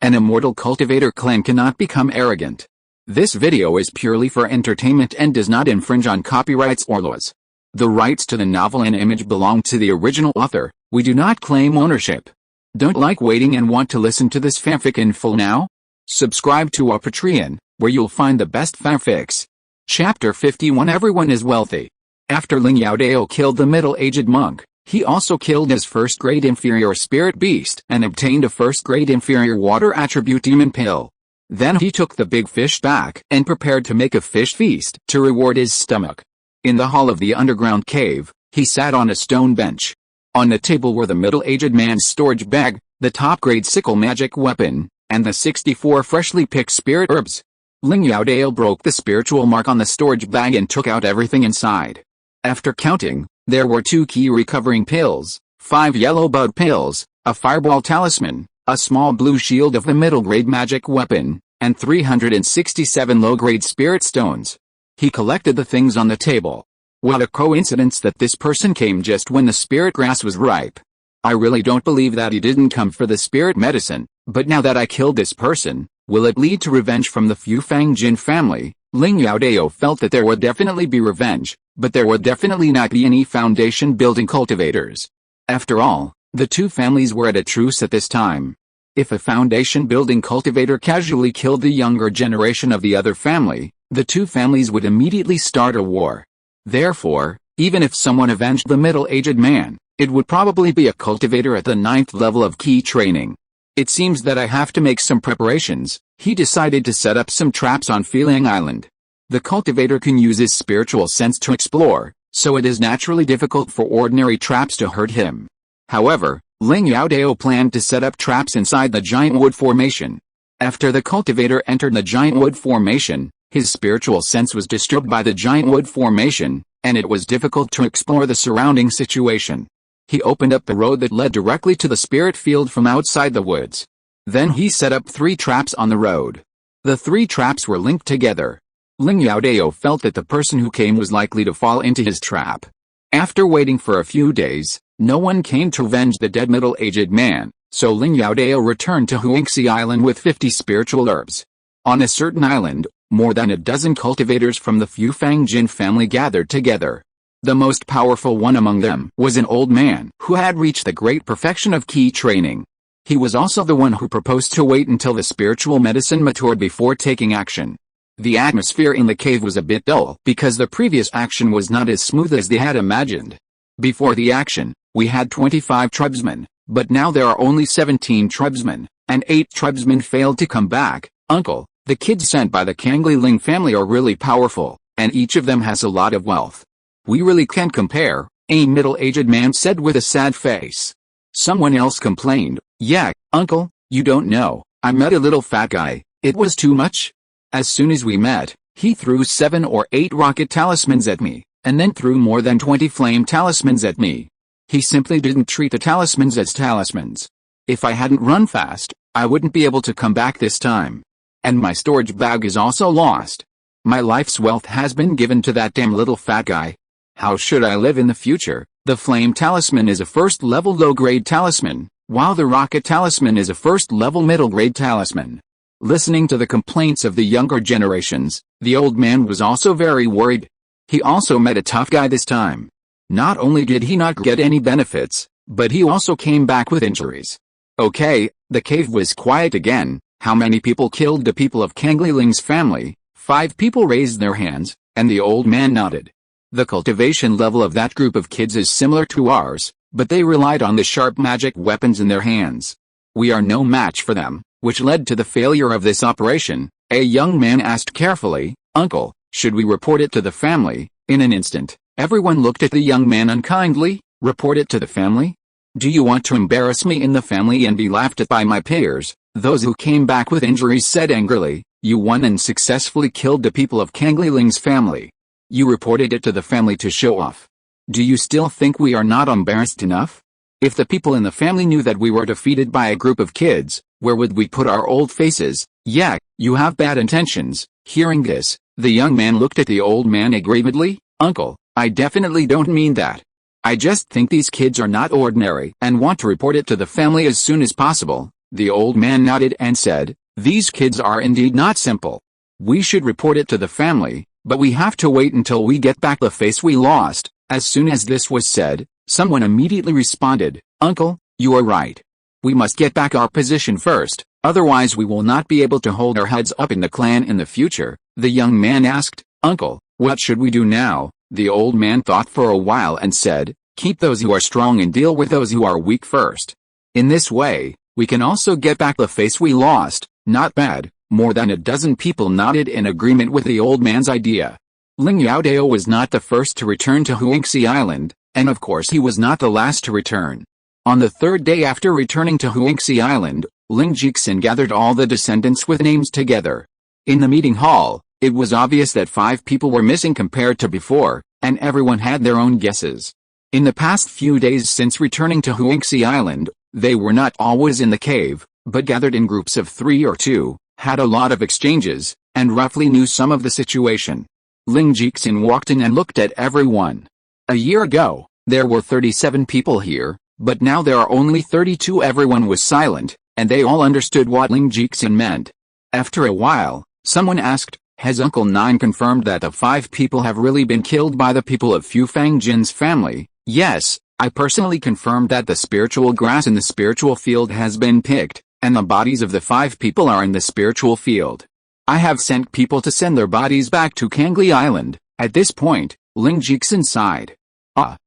An immortal cultivator clan cannot become arrogant. This video is purely for entertainment and does not infringe on copyrights or laws. The rights to the novel and image belong to the original author. We do not claim ownership. Don't like waiting and want to listen to this fanfic in full now? Subscribe to our Patreon, where you'll find the best fanfics. Chapter 51. Everyone is wealthy. After Ling Youdao killed the middle-aged monk, he also killed his first-grade inferior spirit beast and obtained a first-grade inferior water attribute demon pill. Then he took the big fish back and prepared to make a fish feast to reward his stomach. In the hall of the underground cave, he sat on a stone bench. On the table were the middle-aged man's storage bag, the top-grade sickle magic weapon, and the 64 freshly picked spirit herbs. Ling Youdao broke the spiritual mark on the storage bag and took out everything inside. After counting, there were 2 key recovering pills, 5 yellow bud pills, a fireball talisman, a small blue shield of the middle-grade magic weapon, and 367 low-grade spirit stones. He collected the things on the table. What a coincidence that this person came just when the spirit grass was ripe. I really don't believe that he didn't come for the spirit medicine, but now that I killed this person, will it lead to revenge from the Fufang Jin family? Ling Youdao felt that there would definitely be revenge, but there would definitely not be any foundation-building cultivators. After all, the 2 families were at a truce at this time. If a foundation-building cultivator casually killed the younger generation of the other family, the 2 families would immediately start a war. Therefore, even if someone avenged the middle-aged man, it would probably be a cultivator at the 9th level of key training. It seems that I have to make some preparations. He decided to set up some traps on Cangli Island. The cultivator can use his spiritual sense to explore, so it is naturally difficult for ordinary traps to hurt him. However, Ling Youdao planned to set up traps inside the giant wood formation. After the cultivator entered the giant wood formation, his spiritual sense was disturbed by the giant wood formation, and it was difficult to explore the surrounding situation. He opened up the road that led directly to the spirit field from outside the woods. Then he set up 3 traps on the road. The 3 traps were linked together. Ling Youdao felt that the person who came was likely to fall into his trap. After waiting for a few days, no one came to avenge the dead middle-aged man, so Ling Youdao returned to Cangli Island with 50 spiritual herbs. On a certain island, more than a dozen cultivators from the Fufang Jin family gathered together. The most powerful one among them was an old man who had reached the great perfection of key training. He was also the one who proposed to wait until the spiritual medicine matured before taking action. The atmosphere in the cave was a bit dull because the previous action was not as smooth as they had imagined. Before the action, we had 25 tribesmen, but now there are only 17 tribesmen, and 8 tribesmen failed to come back. Uncle, the kids sent by the Cangli Ling family are really powerful, and each of them has a lot of wealth. We really can't compare, a middle-aged man said with a sad face. Someone else complained, yeah, uncle, you don't know, I met a little fat guy, it was too much. As soon as we met, he threw 7 or 8 rocket talismans at me, and then threw more than 20 flame talismans at me. He simply didn't treat the talismans as talismans. If I hadn't run fast, I wouldn't be able to come back this time. And my storage bag is also lost. My life's wealth has been given to that damn little fat guy. How should I live in the future? The flame talisman is a first-level low-grade talisman, while the rocket talisman is a first-level middle-grade talisman. Listening to the complaints of the younger generations, the old man was also very worried. He also met a tough guy this time. Not only did he not get any benefits, but he also came back with injuries. Okay, the cave was quiet again. How many people killed the people of Cangli Ling's family? 5 people raised their hands, and the old man nodded. The cultivation level of that group of kids is similar to ours, but they relied on the sharp magic weapons in their hands. We are no match for them, which led to the failure of this operation. A young man asked carefully, Uncle, should we report it to the family? In an instant, everyone looked at the young man unkindly. Report it to the family? Do you want to embarrass me in the family and be laughed at by my peers? Those who came back with injuries said angrily, you won and successfully killed the people of Cangli Ling's family. You reported it to the family to show off. Do you still think we are not embarrassed enough? If the people in the family knew that we were defeated by a group of kids, where would we put our old faces? Yeah, you have bad intentions. Hearing this, the young man looked at the old man aggrievedly. Uncle, I definitely don't mean that. I just think these kids are not ordinary and want to report it to the family as soon as possible. The old man nodded and said, "These kids are indeed not simple. We should report it to the family, but we have to wait until we get back the face we lost." As soon as this was said, someone immediately responded, "Uncle, you are right. We must get back our position first, otherwise we will not be able to hold our heads up in the clan in the future." The young man asked, "Uncle, what should we do now?" The old man thought for a while and said, "Keep those who are strong and deal with those who are weak first. In this way, we can also get back the face we lost." Not bad. More than a dozen people nodded in agreement with the old man's idea. Ling Youdao was not the first to return to Cangli Island, and of course he was not the last to return. On the third day after returning to Cangli Island, Ling Jixin gathered all the descendants with names together. In the meeting hall, it was obvious that 5 people were missing compared to before, and everyone had their own guesses. In the past few days since returning to Cangli Island, they were not always in the cave, but gathered in groups of 3 or 2, had a lot of exchanges, and roughly knew some of the situation. Ling Jixin walked in and looked at everyone. A year ago, there were 37 people here, but now there are only 32. Everyone was silent, and they all understood what Ling Jixin meant. After a while, someone asked, "Has Uncle Nine confirmed that the 5 people have really been killed by the people of Fu Fangjin's family?" "Yes, I personally confirmed that the spiritual grass in the spiritual field has been picked, and the bodies of the 5 people are in the spiritual field. I have sent people to send their bodies back to Cangli Island." At this point, Ling Jixin sighed.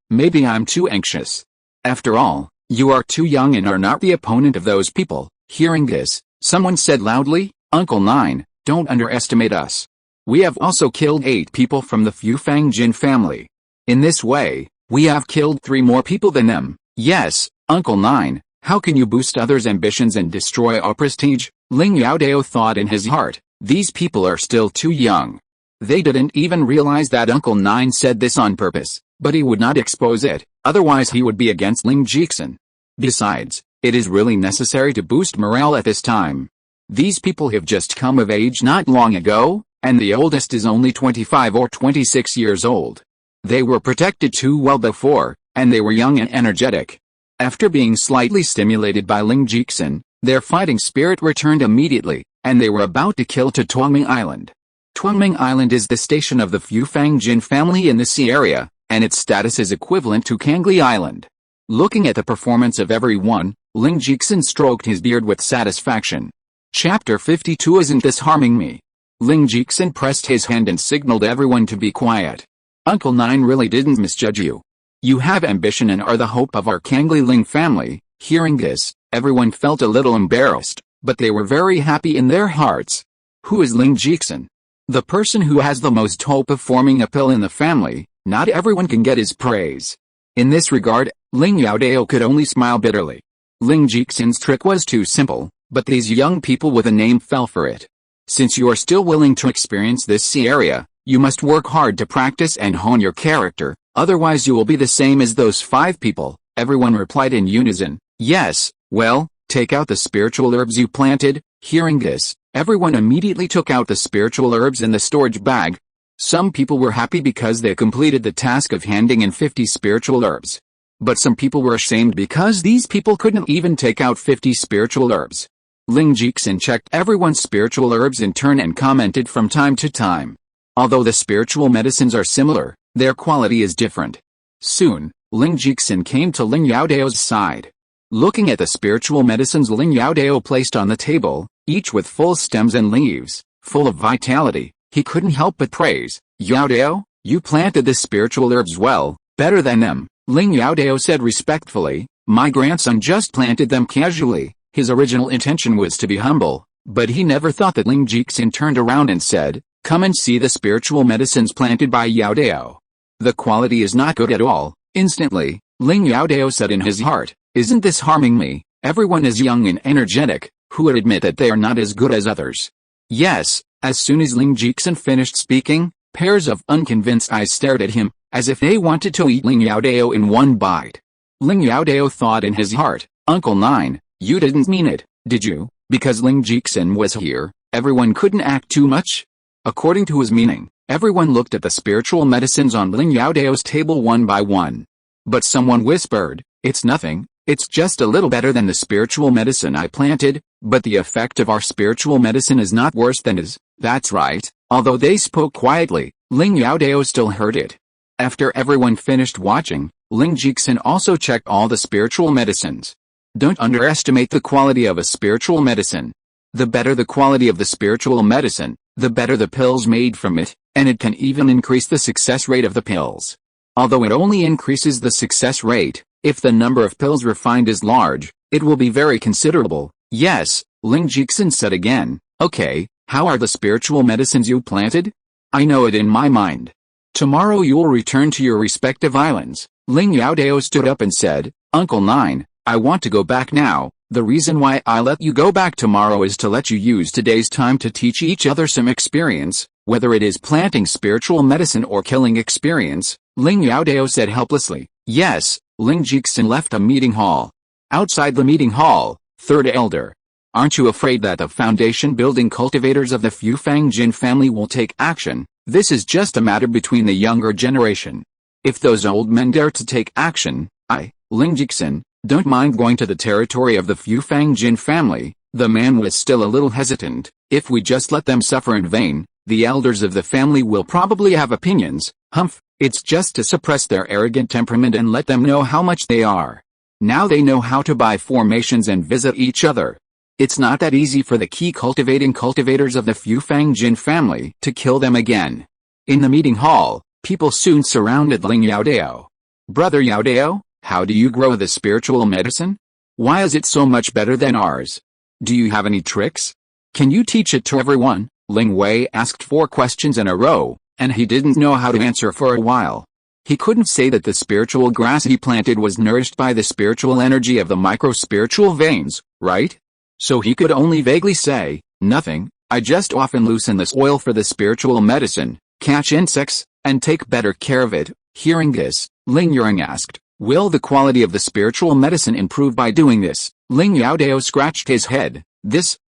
Maybe I'm too anxious. After all, you are too young and are not the opponent of those people." Hearing this, someone said loudly, "Uncle Nine, don't underestimate us. We have also killed 8 people from the Fu Fangjin family. In this way, we have killed 3 more people than them." "Yes, Uncle Nine, how can you boost others' ambitions and destroy our prestige?" Ling Youdao thought in his heart, "These people are still too young." They didn't even realize that Uncle Nine said this on purpose, but he would not expose it, otherwise he would be against Ling Jixin. Besides, it is really necessary to boost morale at this time. These people have just come of age not long ago, and the oldest is only 25 or 26 years old. They were protected too well before, and they were young and energetic. After being slightly stimulated by Ling Jixin, their fighting spirit returned immediately, and they were about to kill to Tuangming Island. Tuangming Island is the station of the Fu Fangjin family in the sea area, and its status is equivalent to Cangli Island. Looking at the performance of everyone, Ling Jixin stroked his beard with satisfaction. Chapter 52. Isn't this harming me? Ling Jixin pressed his hand and signaled everyone to be quiet. Uncle Nine really didn't misjudge you. You have ambition and are the hope of our Cangli Ling family. Hearing this, everyone felt a little embarrassed, but they were very happy in their hearts. Who is Ling Jixin? The person who has the most hope of forming a pill in the family. Not everyone can get his praise. In this regard, Ling Youdao could only smile bitterly. Ling Jixin's trick was too simple, but these young people with a name fell for it. Since you are still willing to experience this sea area, you must work hard to practice and hone your character, otherwise you will be the same as those 5 people. Everyone replied in unison, "Yes, well, take out the spiritual herbs you planted." Hearing this, everyone immediately took out the spiritual herbs in the storage bag. Some people were happy because they completed the task of handing in 50 spiritual herbs. But some people were ashamed because these people couldn't even take out 50 spiritual herbs. Ling Jixin checked everyone's spiritual herbs in turn and commented from time to time. Although the spiritual medicines are similar, their quality is different. Soon, Ling Jixin came to Ling Youdao's side. Looking at the spiritual medicines Ling Youdao placed on the table, each with full stems and leaves, full of vitality, he couldn't help but praise, "Youdao, you planted the spiritual herbs well, better than them." Ling Youdao said respectfully, "My grandson just planted them casually." His original intention was to be humble, but he never thought that Ling Jixin turned around and said, "Come and see the spiritual medicines planted by Youdao. The quality is not good at all." Instantly, Ling Youdao said in his heart, "Isn't this harming me? Everyone is young and energetic, who would admit that they are not as good as others?" Yes. As soon as Ling Jixin finished speaking, pairs of unconvinced eyes stared at him, as if they wanted to eat Ling Youdao in one bite. Ling Youdao thought in his heart, "Uncle Nine, you didn't mean it, did you?" Because Ling Jixin was here, everyone couldn't act too much. According to his meaning, everyone looked at the spiritual medicines on Ling Youdao's table one by one. But someone whispered, "It's nothing, It's just a little better than the spiritual medicine I planted, but the effect of our spiritual medicine is not worse than his." That's right. Although they spoke quietly, Ling Youdao still heard it. After everyone finished watching, Ling Jixin also checked all the spiritual medicines. Don't underestimate the quality of a spiritual medicine. The better the quality of the spiritual medicine, the better the pills made from it, and it can even increase the success rate of the pills. Although it only increases the success rate, if the number of pills refined is large, it will be very considerable. "Yes," Ling Jixin said again. "Okay, how are the spiritual medicines you planted? I know it in my mind. Tomorrow you'll return to your respective islands." Ling Youdao stood up and said, "Uncle Nine, I want to go back now. The reason why I let you go back tomorrow is to let you use today's time to teach each other some experience, whether it is planting spiritual medicine or killing experience," Ling Youdao said helplessly. "Yes." Ling Jixin left the meeting hall. Outside the meeting hall, third elder. "Aren't you afraid that the foundation building cultivators of the Fufang Jin family will take action? This is just a matter between the younger generation. If those old men dare to take action, I, Ling Jixin, don't mind going to the territory of the Fufang Jin family." The man was still a little hesitant. "If we just let them suffer in vain, the elders of the family will probably have opinions. Humph, it's just to suppress their arrogant temperament and let them know how much they are. Now they know how to buy formations and visit each other. It's not that easy for the key cultivating cultivators of the Fufang Jin family to kill them again." In the meeting hall, people soon surrounded Ling Youdao. "Brother Youdao, how do you grow the spiritual medicine? Why is it so much better than ours? Do you have any tricks? Can you teach it to everyone?" Ling Wei asked 4 questions in a row, and he didn't know how to answer for a while. He couldn't say that the spiritual grass he planted was nourished by the spiritual energy of the micro-spiritual veins, right? So he could only vaguely say, "Nothing, I just often loosen this oil for the spiritual medicine, catch insects, and take better care of it." Hearing this, Ling Yuring asked, "Will the quality of the spiritual medicine improve by doing this?" Ling Youdao scratched his head. This,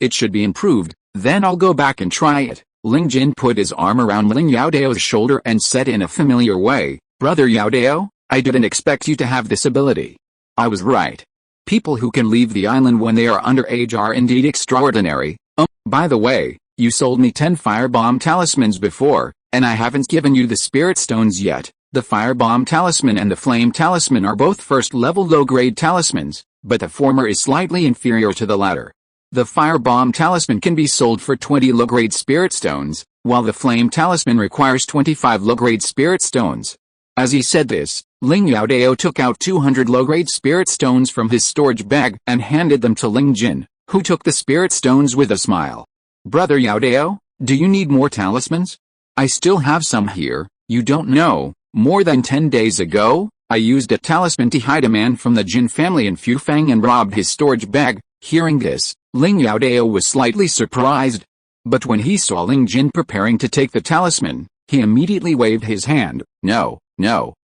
it should be improved, then I'll go back and try it." Ling Jin put his arm around Ling Youdao's shoulder and said in a familiar way, "Brother Youdao, I didn't expect you to have this ability. I was right. People who can leave the island when they are underage are indeed extraordinary. By the way, you sold me 10 firebomb talismans before, and I haven't given you the spirit stones yet." The firebomb talisman and the flame talisman are both first-level low-grade talismans, but the former is slightly inferior to the latter. The firebomb talisman can be sold for 20 low-grade spirit stones, while the flame talisman requires 25 low-grade spirit stones. As he said this, Ling Youdao took out 200 low-grade spirit stones from his storage bag and handed them to Ling Jin, who took the spirit stones with a smile. "Brother Youdao, do you need more talismans? I still have some here. You don't know, more than 10 days ago, I used a talisman to hide a man from the Jin family in Fufang and robbed his storage bag." Hearing this, Ling Youdao was slightly surprised. But when he saw Ling Jin preparing to take the talisman, he immediately waved his hand. No,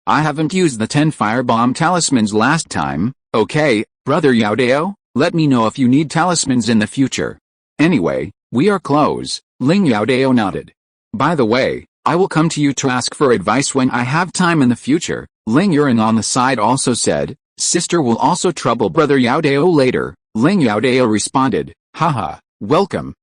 I haven't used the 10 firebomb talismans last time." "Okay, Brother Youdao, let me know if you need talismans in the future. Anyway, we are close." Ling Youdao nodded. "By the way, I will come to you to ask for advice when I have time in the future." Ling Yuring on the side also said, "Sister will also trouble Brother Youdao later." Ling Youdao responded, "Haha, welcome."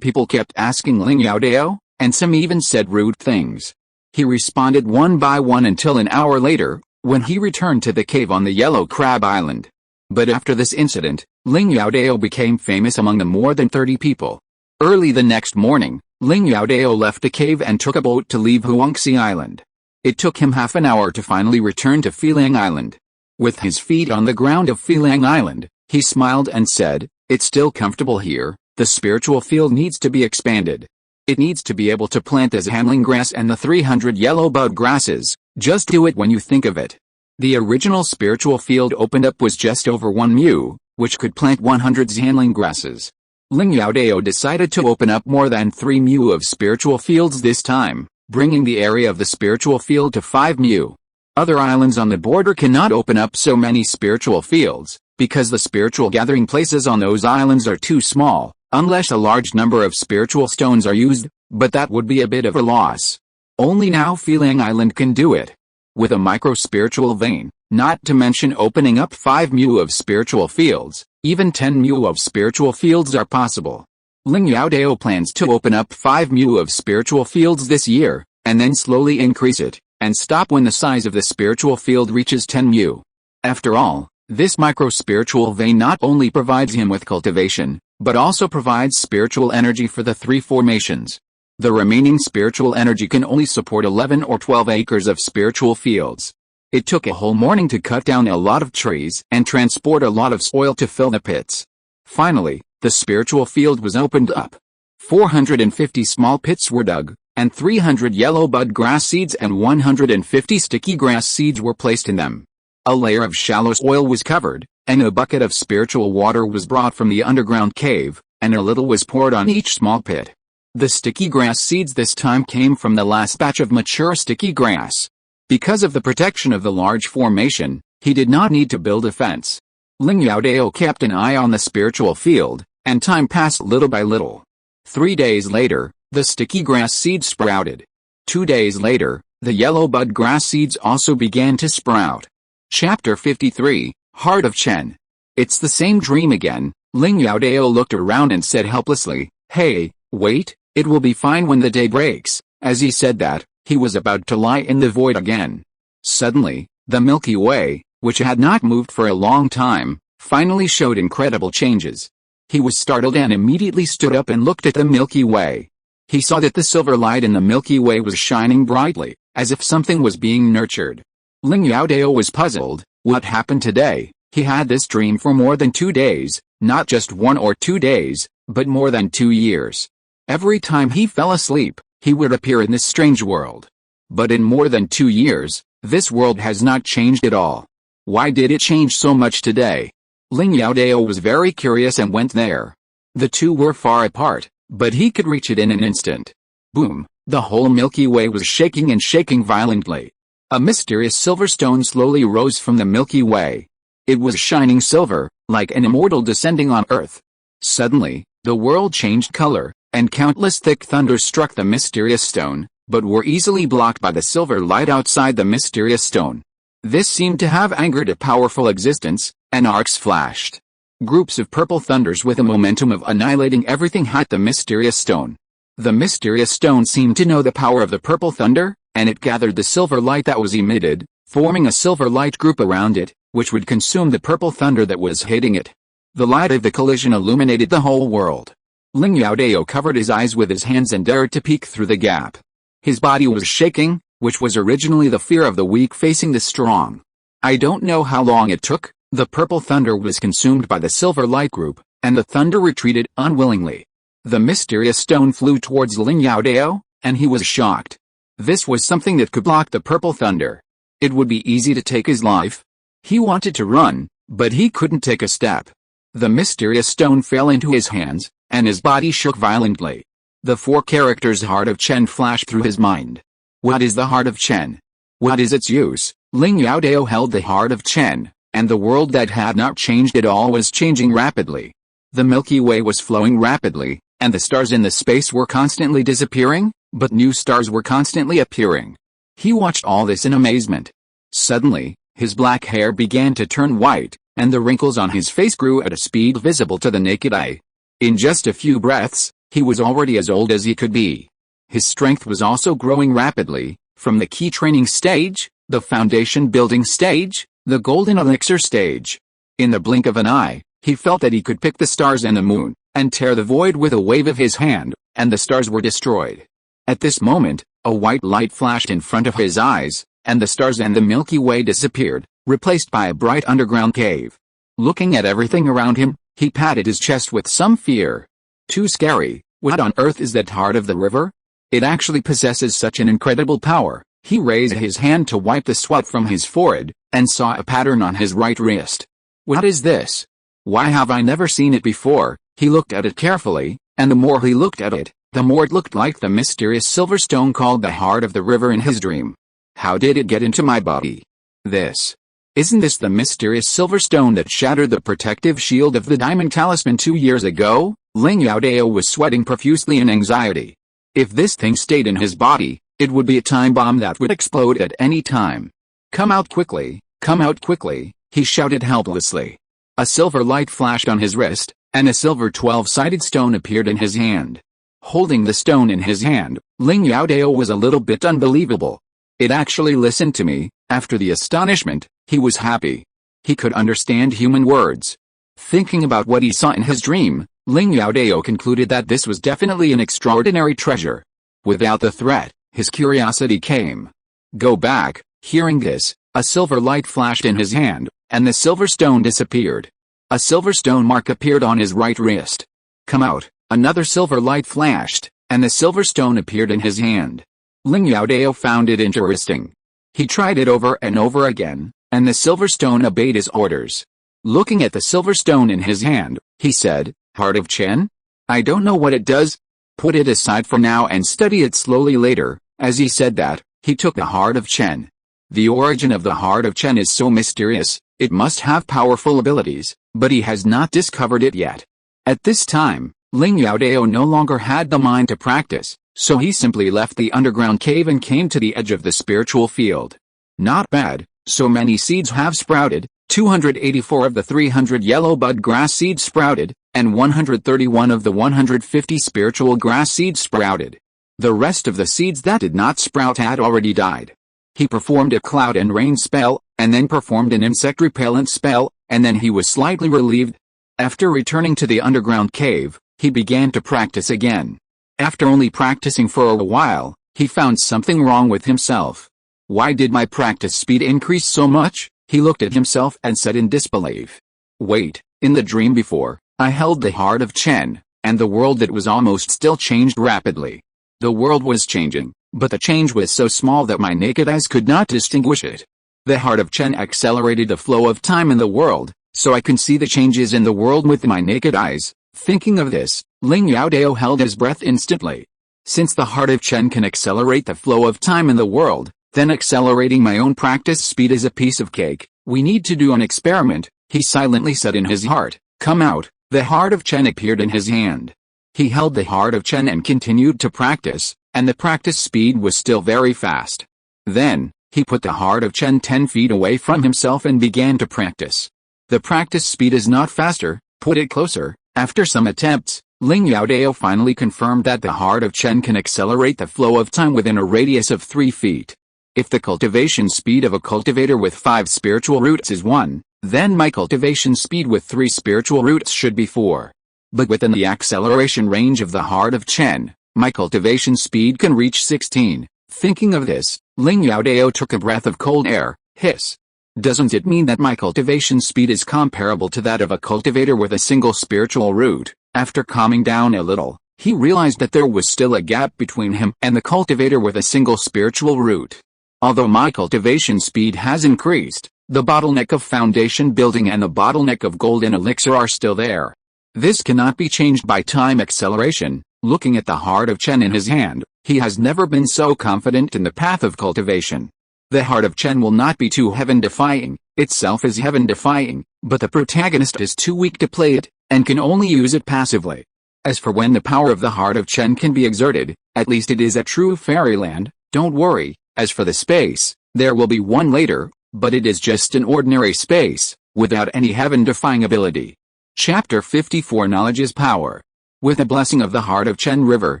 People kept asking Ling Youdao, and some even said rude things. He responded one by one until an hour later, when he returned to the cave on the Yellow Crab Island. But after this incident, Ling Youdao became famous among the more than 30 people. Early the next morning, Ling Youdao left the cave and took a boat to leave Huangxi Island. It took him half an hour to finally return to Filang Island. With his feet on the ground of Filang Island, he smiled and said, "It's still comfortable here. The spiritual field needs to be expanded. It needs to be able to plant the handling grass and the 300 yellow bud grasses. Just do it when you think of it." The original spiritual field opened up was just over 1 mu, which could plant 100 handling grasses. Ling Youdao decided to open up more than 3 mu of spiritual fields this time, bringing the area of the spiritual field to 5 mu. Other islands on the border cannot open up so many spiritual fields, because the spiritual gathering places on those islands are too small, unless a large number of spiritual stones are used, but that would be a bit of a loss. Only now Filang Island can do it. With a micro-spiritual vein, not to mention opening up 5 mu of spiritual fields. Even 10 mu of spiritual fields are possible. Ling Youdao plans to open up 5 mu of spiritual fields this year, and then slowly increase it, and stop when the size of the spiritual field reaches 10 mu. After all, this micro-spiritual vein not only provides him with cultivation, but also provides spiritual energy for the 3 formations. The remaining spiritual energy can only support 11 or 12 acres of spiritual fields. It took a whole morning to cut down a lot of trees and transport a lot of soil to fill the pits. Finally, the spiritual field was opened up. 450 small pits were dug, and 300 yellow bud grass seeds and 150 sticky grass seeds were placed in them. A layer of shallow soil was covered, and a bucket of spiritual water was brought from the underground cave, and a little was poured on each small pit. The sticky grass seeds this time came from the last batch of mature sticky grass. Because of the protection of the large formation, he did not need to build a fence. Ling Youdao kept an eye on the spiritual field, and time passed little by little. 3 days later, the sticky grass seeds sprouted. 2 days later, the yellow bud grass seeds also began to sprout. Chapter 53, Heart of Chen. It's the same dream again. Ling Youdao looked around and said helplessly, "Hey, wait, it will be fine when the day breaks." As he said that, he was about to lie in the void again. Suddenly, the Milky Way, which had not moved for a long time, finally showed incredible changes. He was startled and immediately stood up and looked at the Milky Way. He saw that the silver light in the Milky Way was shining brightly, as if something was being nurtured. Ling Youdao was puzzled. What happened today? He had this dream for more than 2 days, not just 1 or 2 days, but more than 2 years. Every time he fell asleep, he would appear in this strange world. But in more than 2 years, this world has not changed at all. Why did it change so much today? Ling Youdao was very curious and went there. The two were far apart, but he could reach it in an instant. Boom! The whole Milky Way was shaking and shaking violently. A mysterious silver stone slowly rose from the Milky Way. It was shining silver, like an immortal descending on earth. Suddenly, the world changed color, and countless thick thunders struck the mysterious stone, but were easily blocked by the silver light outside the mysterious stone. This seemed to have angered a powerful existence, and arcs flashed. Groups of purple thunders with a momentum of annihilating everything hit the mysterious stone. The mysterious stone seemed to know the power of the purple thunder, and it gathered the silver light that was emitted, forming a silver light group around it, which would consume the purple thunder that was hitting it. The light of the collision illuminated the whole world. Ling Youdao covered his eyes with his hands and dared to peek through the gap. His body was shaking, which was originally the fear of the weak facing the strong. I don't know how long it took. The purple thunder was consumed by the silver light group, and the thunder retreated unwillingly. The mysterious stone flew towards Ling Youdao, and he was shocked. This was something that could block the purple thunder. It would be easy to take his life. He wanted to run, but he couldn't take a step. The mysterious stone fell into his hands, and his body shook violently. The 4 characters Heart of Chen flashed through his mind. What is the Heart of Chen? What is its use? Ling Youdao held the Heart of Chen, and the world that had not changed at all was changing rapidly. The Milky Way was flowing rapidly, and the stars in the space were constantly disappearing, but new stars were constantly appearing. He watched all this in amazement. Suddenly, his black hair began to turn white, and the wrinkles on his face grew at a speed visible to the naked eye. In just a few breaths, he was already as old as he could be. His strength was also growing rapidly, from the key training stage, the foundation building stage, the golden elixir stage. In the blink of an eye, he felt that he could pick the stars and the moon, and tear the void with a wave of his hand, and the stars were destroyed. At this moment, a white light flashed in front of his eyes, and the stars and the Milky Way disappeared, replaced by a bright underground cave. Looking at everything around him, he patted his chest with some fear. Too scary. What on earth is that Heart of the River? It actually possesses such an incredible power. He raised his hand to wipe the sweat from his forehead, and saw a pattern on his right wrist. What is this? Why have I never seen it before? He looked at it carefully, and the more he looked at it, the more it looked like the mysterious silver stone called the Heart of the River in his dream. How did it get into my body? Isn't this the mysterious silver stone that shattered the protective shield of the diamond talisman 2 years ago? Ling Youdao was sweating profusely in anxiety. If this thing stayed in his body, it would be a time bomb that would explode at any time. Come out quickly, "Come out quickly," he shouted helplessly. A silver light flashed on his wrist, and a silver 12-sided stone appeared in his hand. Holding the stone in his hand, Ling Youdao was a little bit unbelievable. It actually listened to me. After the astonishment, he was happy. He could understand human words. Thinking about what he saw in his dream, Ling Youdao concluded that this was definitely an extraordinary treasure. Without the threat, his curiosity came. "Go back." Hearing this, a silver light flashed in his hand, and the silver stone disappeared. A silver stone mark appeared on his right wrist. "Come out." Another silver light flashed, and the silver stone appeared in his hand. Ling Youdao found it interesting. He tried it over and over again, and the silver stone obeyed his orders. Looking at the silver stone in his hand, he said, "Heart of Chen? I don't know what it does. Put it aside for now and study it slowly later." As he said that, he took the Heart of Chen. The origin of the Heart of Chen is so mysterious. It must have powerful abilities, but he has not discovered it yet. At this time, Ling Youdao no longer had the mind to practice, so he simply left the underground cave and came to the edge of the spiritual field. Not bad, so many seeds have sprouted. 284 of the 300 yellow bud grass seeds sprouted, and 131 of the 150 spiritual grass seeds sprouted. The rest of the seeds that did not sprout had already died. He performed a cloud and rain spell, and then performed an insect repellent spell, and then he was slightly relieved. After returning to the underground cave, he began to practice again. After only practicing for a while, he found something wrong with himself. Why did my practice speed increase so much? He looked at himself and said in disbelief. Wait, in the dream before, I held the Heart of Chen, and the world that was almost still changed rapidly. The world was changing, but the change was so small that my naked eyes could not distinguish it. The Heart of Chen accelerated the flow of time in the world, so I can see the changes in the world with my naked eyes. Thinking of this, Ling Youdao held his breath instantly. Since the Heart of Chen can accelerate the flow of time in the world, then accelerating my own practice speed is a piece of cake. We need to do an experiment, he silently said in his heart. Come out. The Heart of Chen appeared in his hand. He held the Heart of Chen and continued to practice, and the practice speed was still very fast. Then, he put the Heart of Chen 10 feet away from himself and began to practice. The practice speed is not faster, put it closer. After some attempts, Ling Youdao finally confirmed that the Heart of Chen can accelerate the flow of time within a radius of 3 feet. If the cultivation speed of a cultivator with 5 spiritual roots is 1, then my cultivation speed with 3 spiritual roots should be 4. But within the acceleration range of the Heart of Chen, my cultivation speed can reach 16. Thinking of this, Ling Youdao took a breath of cold air. Hiss. Doesn't it mean that my cultivation speed is comparable to that of a cultivator with a single spiritual root? After calming down a little, he realized that there was still a gap between him and the cultivator with a single spiritual root. Although my cultivation speed has increased, the bottleneck of foundation building and the bottleneck of golden elixir are still there. This cannot be changed by time acceleration. Looking at the Heart of Chen in his hand, he has never been so confident in the path of cultivation. The Heart of Chen will not be too heaven-defying, itself is heaven-defying, but the protagonist is too weak to play it, and can only use it passively. As for when the power of the Heart of Chen can be exerted, at least it is a true fairyland, don't worry. As for the space, there will be one later, but it is just an ordinary space, without any heaven-defying ability. Chapter 54 Knowledge is Power. With the blessing of the Heart of Chen River,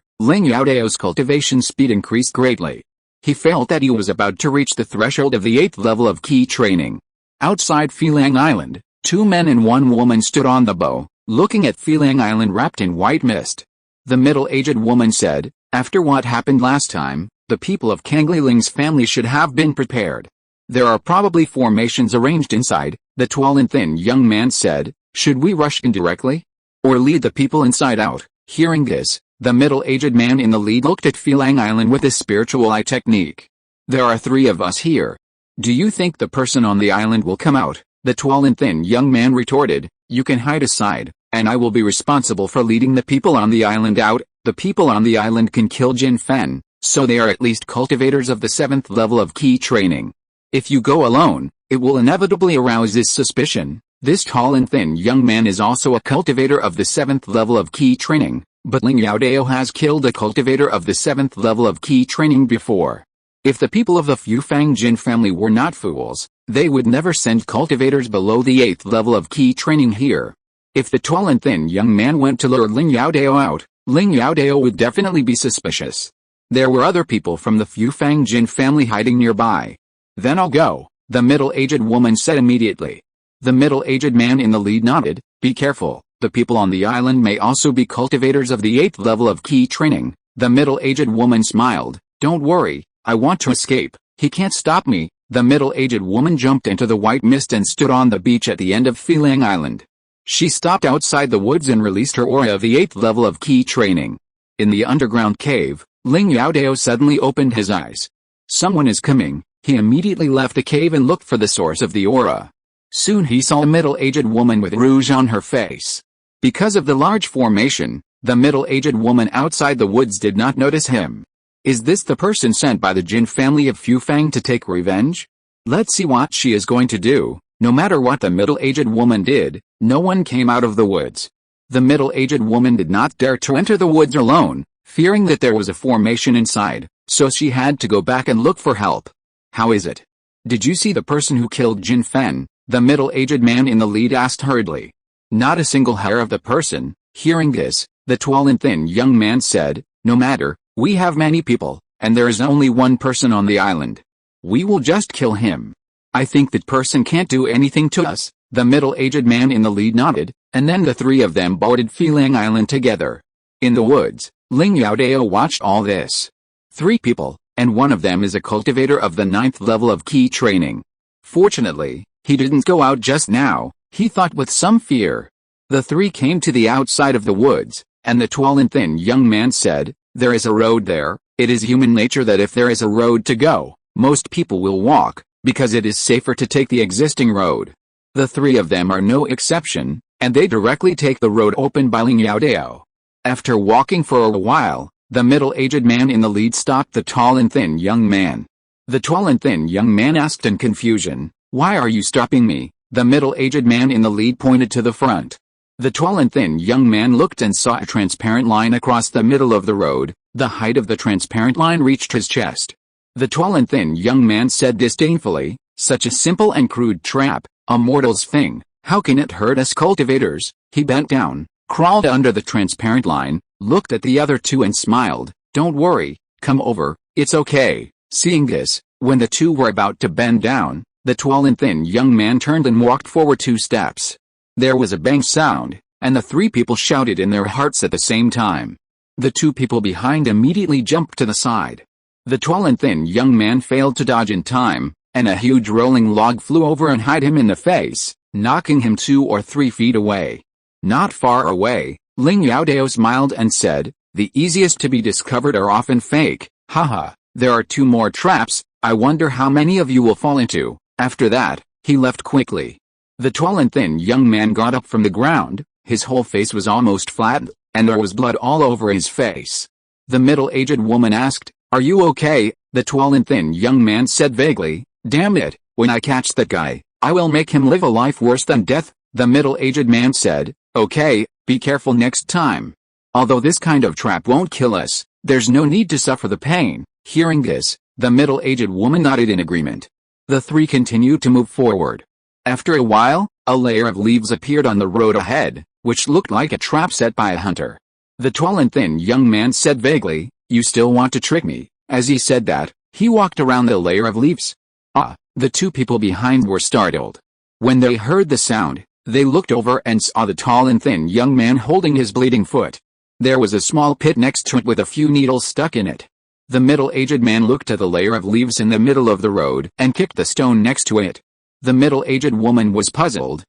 Ling Youdao's cultivation speed increased greatly. He felt that he was about to reach the threshold of the 8th level of key training. Outside Fanfic Island, 2 men and 1 woman stood on the bow, looking at Fanfic Island wrapped in white mist. The middle-aged woman said, after what happened last time, the people of Cangli Ling's family should have been prepared. There are probably formations arranged inside, the tall and thin young man said. Should we rush in directly? Or lead the people inside out? Hearing this, the middle-aged man in the lead looked at Fanfic Island with a spiritual eye technique. There are 3 of us here. Do you think the person on the island will come out? The tall and thin young man retorted, you can hide aside, and I will be responsible for leading the people on the island out. The people on the island can kill Jin Fen, so they are at least cultivators of the 7th level of key training. If you go alone, it will inevitably arouse this suspicion. This tall and thin young man is also a cultivator of the 7th level of key training, but Ling Youdao has killed a cultivator of the 7th level of key training before. If the people of the Fufang Jin family were not fools, they would never send cultivators below the 8th level of key training here. If the tall and thin young man went to lure Ling Youdao out, Ling Youdao would definitely be suspicious. There were other people from the Fufang Jin family hiding nearby. Then I'll go, the middle-aged woman said immediately. The middle-aged man in the lead nodded. Be careful, the people on the island may also be cultivators of the 8th level of key training. The middle-aged woman smiled. Don't worry, I want to escape. He can't stop me. The middle-aged woman jumped into the white mist and stood on the beach at the end of Cangli Island. She stopped outside the woods and released her aura of the 8th level of key training. In the underground cave, Ling Youdao suddenly opened his eyes. Someone is coming. He immediately left the cave and looked for the source of the aura. Soon he saw a middle-aged woman with rouge on her face. Because of the large formation, the middle-aged woman outside the woods did not notice him. Is this the person sent by the Jin family of Fufang to take revenge? Let's see what she is going to do. No matter what the middle-aged woman did, no one came out of the woods. The middle-aged woman did not dare to enter the woods alone, fearing that there was a formation inside, so she had to go back and look for help. How is it? Did you see the person who killed Jin Fen? The middle-aged man in the lead asked hurriedly. Not a single hair of the person. Hearing this, the tall and thin young man said, no matter, we have many people, and there is only one person on the island. We will just kill him. I think that person can't do anything to us. The middle-aged man in the lead nodded, and then the three of them boarded Cangli Island together. In the woods, Ling Youdao watched all this. 3 people, and one of them is a cultivator of the 9th level of key training. Fortunately, he didn't go out just now, he thought with some fear. The 3 came to the outside of the woods, and the tall and thin young man said, there is a road there. It is human nature that if there is a road to go, most people will walk, because it is safer to take the existing road. The 3 of them are no exception, and they directly take the road opened by Ling Youdao. After walking for a while, the middle-aged man in the lead stopped the tall and thin young man. The tall and thin young man asked in confusion, why are you stopping me? The middle-aged man in the lead pointed to the front. The tall and thin young man looked and saw a transparent line across the middle of the road. The height of the transparent line reached his chest. The tall and thin young man said disdainfully, such a simple and crude trap, a mortal's thing, how can it hurt us cultivators? He bent down, crawled under the transparent line, looked at the other 2 and smiled, don't worry, come over, it's okay. Seeing this, when the 2 were about to bend down, the tall and thin young man turned and walked forward 2 steps. There was a bang sound, and the 3 people shouted in their hearts at the same time. The 2 people behind immediately jumped to the side. The tall and thin young man failed to dodge in time, and a huge rolling log flew over and hit him in the face, knocking him 2 or 3 feet away. Not far away, Ling Youdao smiled and said, the easiest to be discovered are often fake. Haha, there are 2 more traps, I wonder how many of you will fall into. After that, he left quickly. The tall and thin young man got up from the ground, his whole face was almost flat, and there was blood all over his face. The middle-aged woman asked, are you okay? The tall and thin young man said vaguely, damn it, when I catch that guy, I will make him live a life worse than death. The middle-aged man said, okay, be careful next time. Although this kind of trap won't kill us, there's no need to suffer the pain. Hearing this, the middle-aged woman nodded in agreement. The 3 continued to move forward. After a while, a layer of leaves appeared on the road ahead, which looked like a trap set by a hunter. The tall and thin young man said vaguely, you still want to trick me? As he said that, he walked around the layer of leaves. The 2 people behind were startled. When they heard the sound, they looked over and saw the tall and thin young man holding his bleeding foot. There was a small pit next to it with a few needles stuck in it. The middle-aged man looked at the layer of leaves in the middle of the road and kicked the stone next to it. The middle-aged woman was puzzled.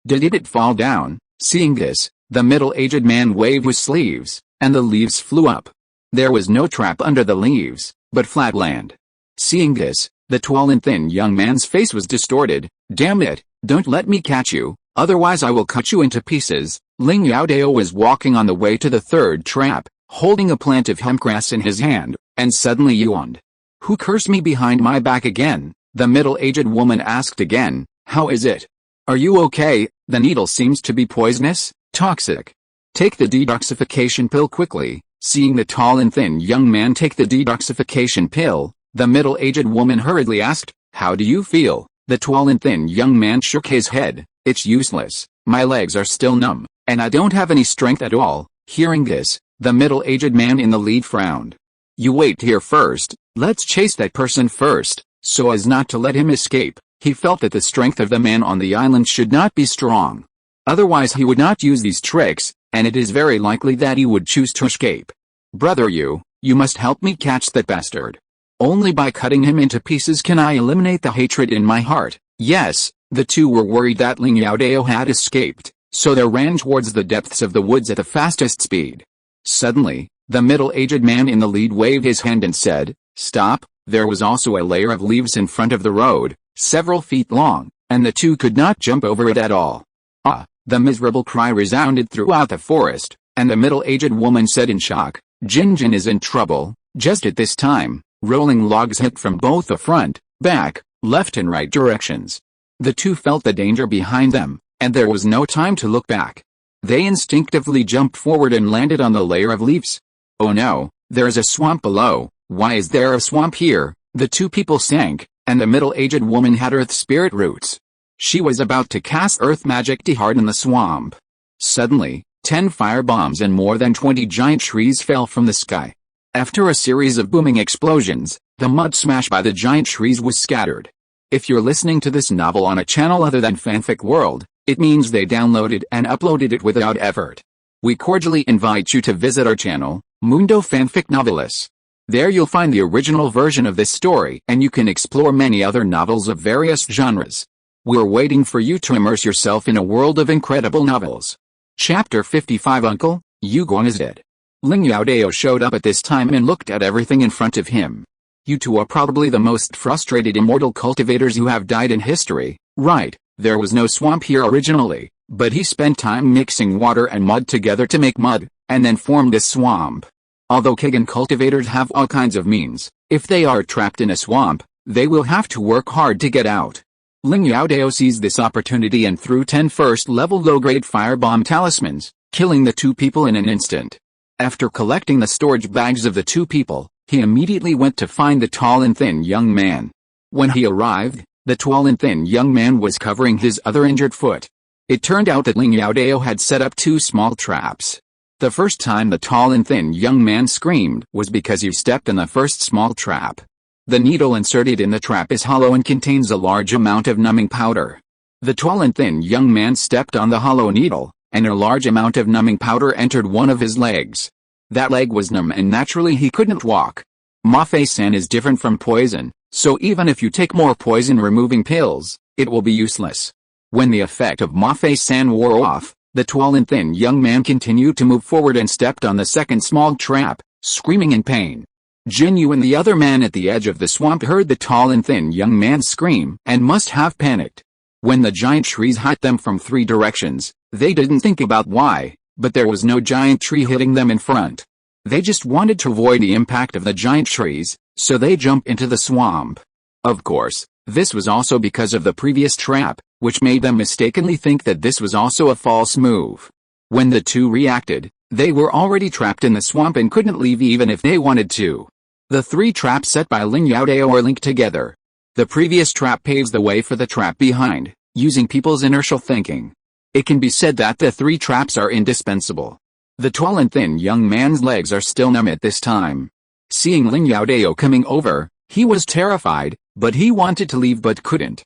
Did it fall down? Seeing this, the middle-aged man waved his sleeves, and the leaves flew up. There was no trap under the leaves, but flat land. Seeing this, the tall and thin young man's face was distorted. Damn it, don't let me catch you, otherwise I will cut you into pieces. Ling Youdao was walking on the way to the 3rd trap, holding a plant of hempgrass in his hand, and suddenly yawned. Who cursed me behind my back again? The middle-aged woman asked again, how is it? Are you okay? The needle seems to be poisonous, toxic. Take the detoxification pill quickly. Seeing the tall and thin young man take the detoxification pill, The middle-aged woman hurriedly asked, "How do you feel?" The tall and thin young man shook his head. "It's useless. My legs are still numb, and I don't have any strength at all." Hearing this, the middle-aged man in the lead frowned. "You wait here first. Let's chase that person first, so as not to let him escape." He felt that the strength of the man on the island should not be strong. Otherwise he would not use these tricks, and it is very likely that he would choose to escape. "Brother, you must help me catch that bastard. Only by cutting him into pieces can I eliminate the hatred in my heart." Yes, the two were worried that Ling Youdao had escaped, so they ran towards the depths of the woods at the fastest speed. Suddenly, the middle-aged man in the lead waved his hand and said, "Stop." There was also a layer of leaves in front of the road, several feet long, and the two could not jump over it at all. "Ah!" The miserable cry resounded throughout the forest, and the middle-aged woman said in shock, "Jindan is in trouble." Just at this time, rolling logs hit from both the front, back, left and right directions. The two felt the danger behind them, and there was no time to look back. They instinctively jumped forward and landed on the layer of leaves. "Oh no, there is a swamp below." "Why is there a swamp here?" The two people sank, and the middle-aged woman had earth spirit roots. She was about to cast earth magic to harden the swamp. Suddenly, 10 fire bombs and more than 20 giant trees fell from the sky. After a series of booming explosions, the mud smashed by the giant trees was scattered. If you're listening to this novel on a channel other than Fanfic World, it means they downloaded and uploaded it without effort. We cordially invite you to visit our channel, Mundo Fanfic Novelis. There you'll find the original version of this story and you can explore many other novels of various genres. We're waiting for you to immerse yourself in a world of incredible novels. Chapter 55 Uncle, you gone is dead. Ling Youdao showed up at this time and looked at everything in front of him. "You two are probably the most frustrated immortal cultivators who have died in history, right? There was no swamp here originally, but he spent time mixing water and mud together to make mud, and then formed a swamp. Although Kagan cultivators have all kinds of means, if they are trapped in a swamp, they will have to work hard to get out." Ling Youdao seized this opportunity and threw 10 first-level low-grade firebomb talismans, killing the two people in an instant. After collecting the storage bags of the two people, he immediately went to find the tall and thin young man. When he arrived, the tall and thin young man was covering his other injured foot. It turned out that Ling Youdao had set up 2 small traps. The first time the tall and thin young man screamed was because he stepped in the first small trap. The needle inserted in the trap is hollow and contains a large amount of numbing powder. The tall and thin young man stepped on the hollow needle, and a large amount of numbing powder entered one of his legs. That leg was numb and naturally he couldn't walk. Mafe-san is different from poison, so even if you take more poison-removing pills, it will be useless. When the effect of Mafe-san wore off, the tall and thin young man continued to move forward and stepped on the second small trap, screaming in pain. Jinyuan, the other man at the edge of the swamp, heard the tall and thin young man scream and must have panicked. When the giant trees hit them from 3 directions, they didn't think about why, but there was no giant tree hitting them in front. They just wanted to avoid the impact of the giant trees, so they jumped into the swamp. Of course, this was also because of the previous trap, which made them mistakenly think that this was also a false move. When the two reacted, they were already trapped in the swamp and couldn't leave even if they wanted to. The 3 traps set by Ling Youdao are linked together. The previous trap paves the way for the trap behind, using people's inertial thinking. It can be said that the 3 traps are indispensable. The tall and thin young man's legs are still numb at this time. Seeing Ling Youdao coming over, he was terrified, but he wanted to leave but couldn't.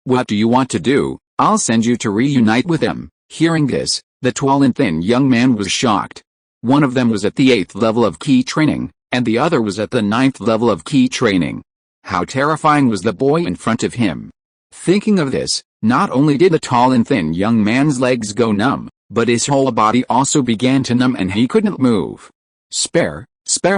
What do you want to do? I'll send you to reunite with him." Hearing this, the tall and thin young man was shocked. One of them was at the 8th level of key training, and the other was at the 9th level of key training. How terrifying was the boy in front of him. Thinking of this, not only did the tall and thin young man's legs go numb, but his whole body also began to numb and he couldn't move. Spare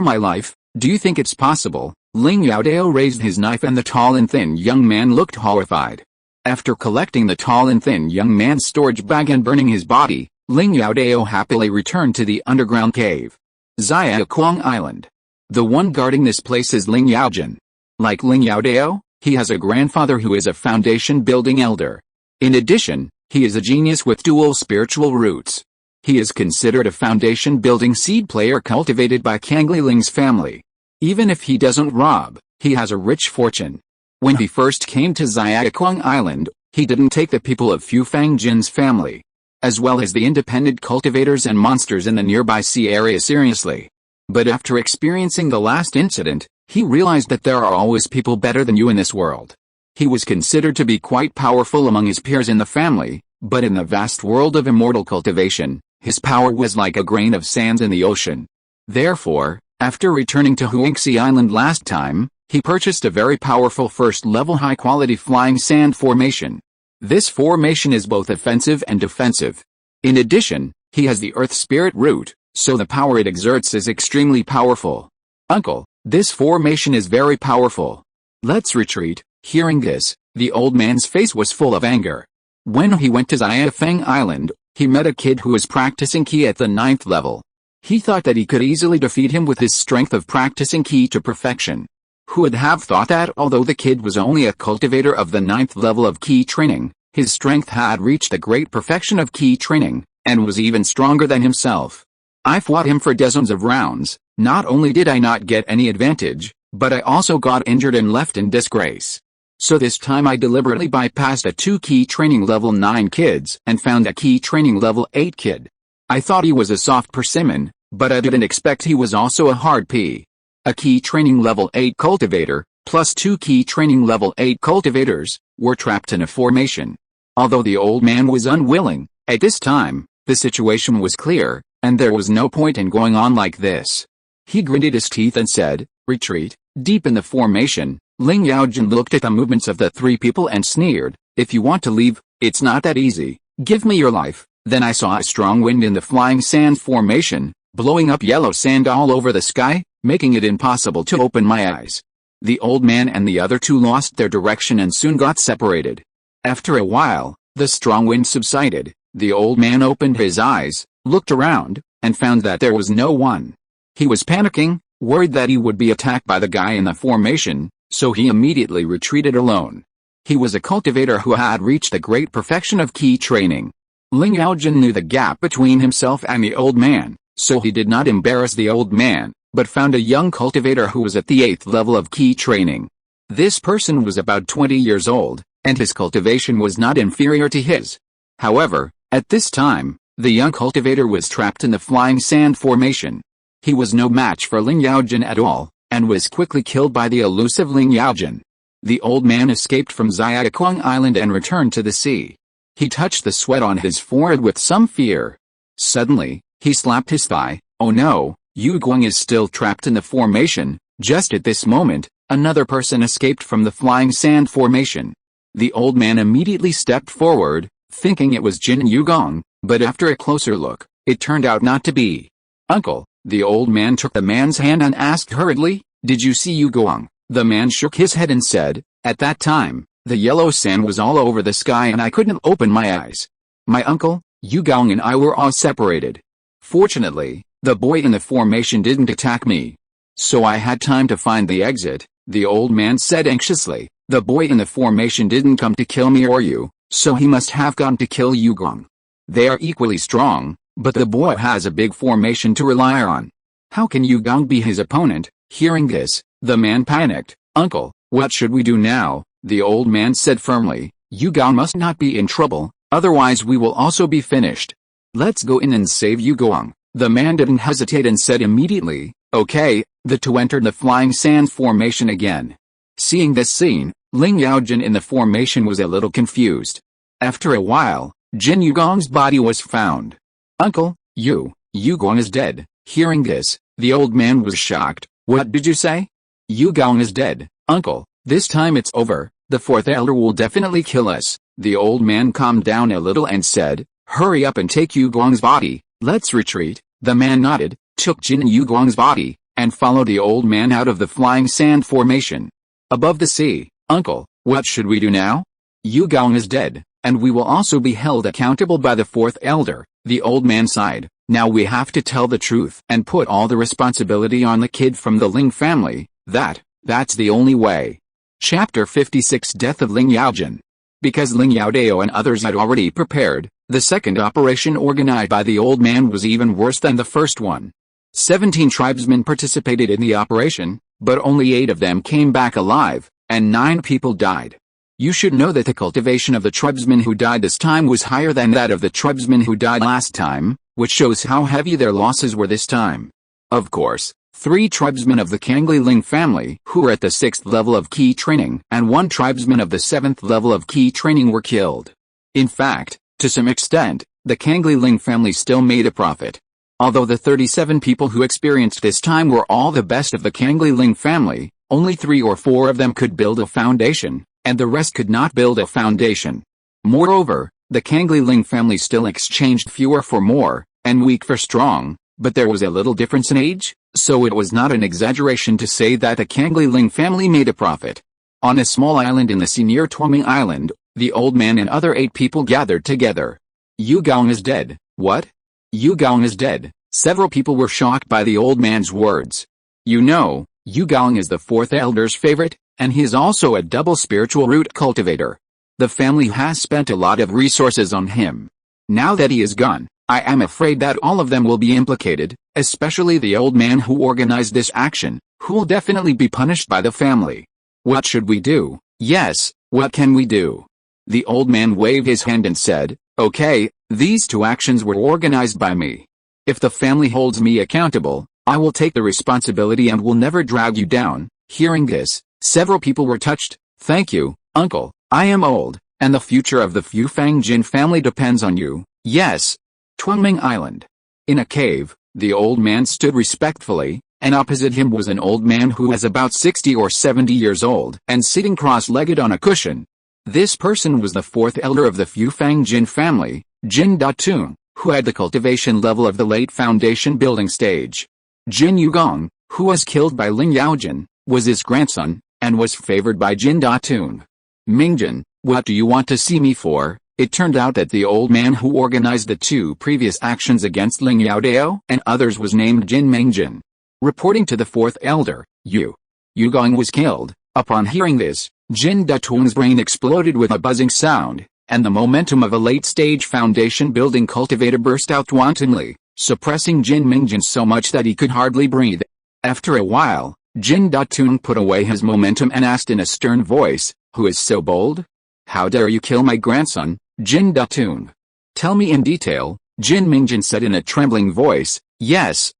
my life, do you think it's possible?" Ling Youdao raised his knife and the tall and thin young man looked horrified. After collecting the tall and thin young man's storage bag and burning his body, Ling Youdao happily returned to the underground cave. Cangli Island. The one guarding this place is Ling Yaojin. Like Ling Youdao, he has a grandfather who is a foundation building elder. In addition, he is a genius with dual spiritual roots. He is considered a foundation building seed player cultivated by Cangli Ling's family. Even if he doesn't rob, He has a rich fortune. When he first came to Cangli Island, he didn't take the people of Fufang Jin's family, as well as the independent cultivators and monsters in the nearby sea area seriously. But after experiencing the last incident, he realized that there are always people better than you in this world. He was considered to be quite powerful among his peers in the family, but in the vast world of immortal cultivation, his power was like a grain of sand in the ocean. Therefore, after returning to Cangli Island last time, he purchased a very powerful first-level high-quality flying sand formation. This formation is both offensive and defensive. In addition, he has the Earth Spirit root, so the power it exerts is extremely powerful. Uncle, this formation is very powerful. Let's retreat. Hearing this, the old man's face was full of anger. When he went to Orphaned Island, he met a kid who was practicing Ki at the 9th level. He thought that he could easily defeat him with his strength of practicing Ki to perfection. Who would have thought that although the kid was only a cultivator of the 9th level of Ki training, his strength had reached the great perfection of Ki training, and was even stronger than himself. I fought him for dozens of rounds. Not only did I not get any advantage, but I also got injured and left in disgrace. So this time I deliberately bypassed a 2 Ki training level 9 kids and found a Ki training level 8 kid. I thought he was a soft persimmon, but I didn't expect he was also a hard pea. A Ki training level 8 cultivator, plus 2 Ki training level 8 cultivators, were trapped in a formation. Although the old man was unwilling, at this time, the situation was clear, and there was no point in going on like this. He gritted his teeth and said, "Retreat." Deep in the formation, Ling Youdao looked at the movements of the 3 people and sneered, "If you want to leave, it's not that easy. Give me your life." Then I saw a strong wind in the flying sand formation, blowing up yellow sand all over the sky, making it impossible to open my eyes. The old man and the other 2 lost their direction and soon got separated. After a while, the strong wind subsided. The old man opened his eyes, looked around, and found that there was no one. He was panicking, worried that he would be attacked by the guy in the formation, so he immediately retreated alone. He was a cultivator who had reached the great perfection of Ki training. Ling Youdao knew the gap between himself and the old man, so he did not embarrass the old man, but found a young cultivator who was at the 8th level of Ki training. This person was about 20 years old, and his cultivation was not inferior to his. However, at this time, the young cultivator was trapped in the flying sand formation. He was no match for Ling Youdao at all, and was quickly killed by the elusive Ling Youdao. The old man escaped from Cangli Island and returned to the sea. He touched the sweat on his forehead with some fear. Suddenly, he slapped his thigh. "Oh no, Youdao is still trapped in the formation." Just at this moment, another person escaped from the flying sand formation. The old man immediately stepped forward, thinking it was Jindan Clan, but after a closer look, it turned out not to be. "Uncle." The old man took the man's hand and asked hurriedly, "Did you see Youdao?" The man shook his head and said, "At that time, the yellow sand was all over the sky and I couldn't open my eyes. My uncle, Youdao and I were all separated. Fortunately, the boy in the formation didn't attack me. So I had time to find the exit," the old man said anxiously. "The boy in the formation didn't come to kill me or you, so he must have come to kill Youdao. They are equally strong, but the boy has a big formation to rely on. How can Youdao be his opponent?" Hearing this, the man panicked. "Uncle, what should we do now?" The old man said firmly. "Youdao must not be in trouble, otherwise we will also be finished. Let's go in and save Youdao." The man didn't hesitate and said immediately, "Okay." The 2 entered the flying sand formation again. Seeing this scene, Ling Youdao in the formation was a little confused. After a while, Jin Yugon's body was found. "Uncle, Youdao is dead." Hearing this, the old man was shocked. "What did you say?" "Youdao is dead, uncle. This time it's over. The 4th elder will definitely kill us." The old man calmed down a little and said, "Hurry up and take Yugon's body. Let's retreat." The man nodded, took Jin Yugon's body, and followed the old man out of the flying sand formation. Above the sea, "Uncle, what should we do now?" "Youdao is dead, and we will also be held accountable by the 4th elder." The old man sighed. "Now we have to tell the truth and put all the responsibility on the kid from the Ling family. That's the only way." Chapter 56 Death of Ling Youdao. Because Ling Youdao and others had already prepared, the second operation organized by the old man was even worse than the first one. 17 tribesmen participated in the operation, but only 8 of them came back alive, and 9 people died. You should know that the cultivation of the tribesmen who died this time was higher than that of the tribesmen who died last time, which shows how heavy their losses were this time. Of course, 3 tribesmen of the Cangli Ling family who were at the 6th level of key training and 1 tribesman of the 7th level of key training were killed. In fact, to some extent, the Cangli Ling family still made a profit. Although the 37 people who experienced this time were all the best of the Cangli Ling family, only 3 or 4 of them could build a foundation, and the rest could not build a foundation. Moreover, the Cangli Ling family still exchanged fewer for more, and weak for strong, but there was a little difference in age, so it was not an exaggeration to say that the Cangli Ling family made a profit. On a small island in the sea near Cangli Island, the old man and other 8 people gathered together. Youdao is dead. What? Youdao is dead. Several people were shocked by the old man's words. You know, Youdao is the 4th elder's favorite, and he is also a double spiritual root cultivator. The family has spent a lot of resources on him. Now that he is gone, I am afraid that all of them will be implicated, especially the old man who organized this action, who will definitely be punished by the family. What should we do? Yes, what can we do? The old man waved his hand and said, okay, these 2 actions were organized by me. If the family holds me accountable, I will take the responsibility and will never drag you down. Hearing this, several people were touched. Thank you, uncle. I am old, and the future of the Fu Fang Jin family depends on you. Yes. Cangli Island. In a cave, the old man stood respectfully, and opposite him was an old man who was about 60 or 70 years old and sitting cross-legged on a cushion. This person was the 4th elder of the Fu Fang Jin family, Jindan, who had the cultivation level of the late foundation building stage. Jin Youdao, who was killed by Ling Youdao, was his grandson, and was favored by Jindan. Mingjin, what do you want to see me for? It turned out that the old man who organized the 2 previous actions against Ling Youdao and others was named Jin Mingjin. Reporting to the 4th elder, Youdao was killed. Upon hearing this, Jindan's brain exploded with a buzzing sound, and the momentum of a late-stage foundation-building cultivator burst out wantonly, suppressing Jin Mingjin so much that he could hardly breathe. After a while, Jindan put away his momentum and asked in a stern voice, who is so bold? How dare you kill my grandson, Jindan? Tell me in detail, Jin Mingjin said in a trembling voice. Yes.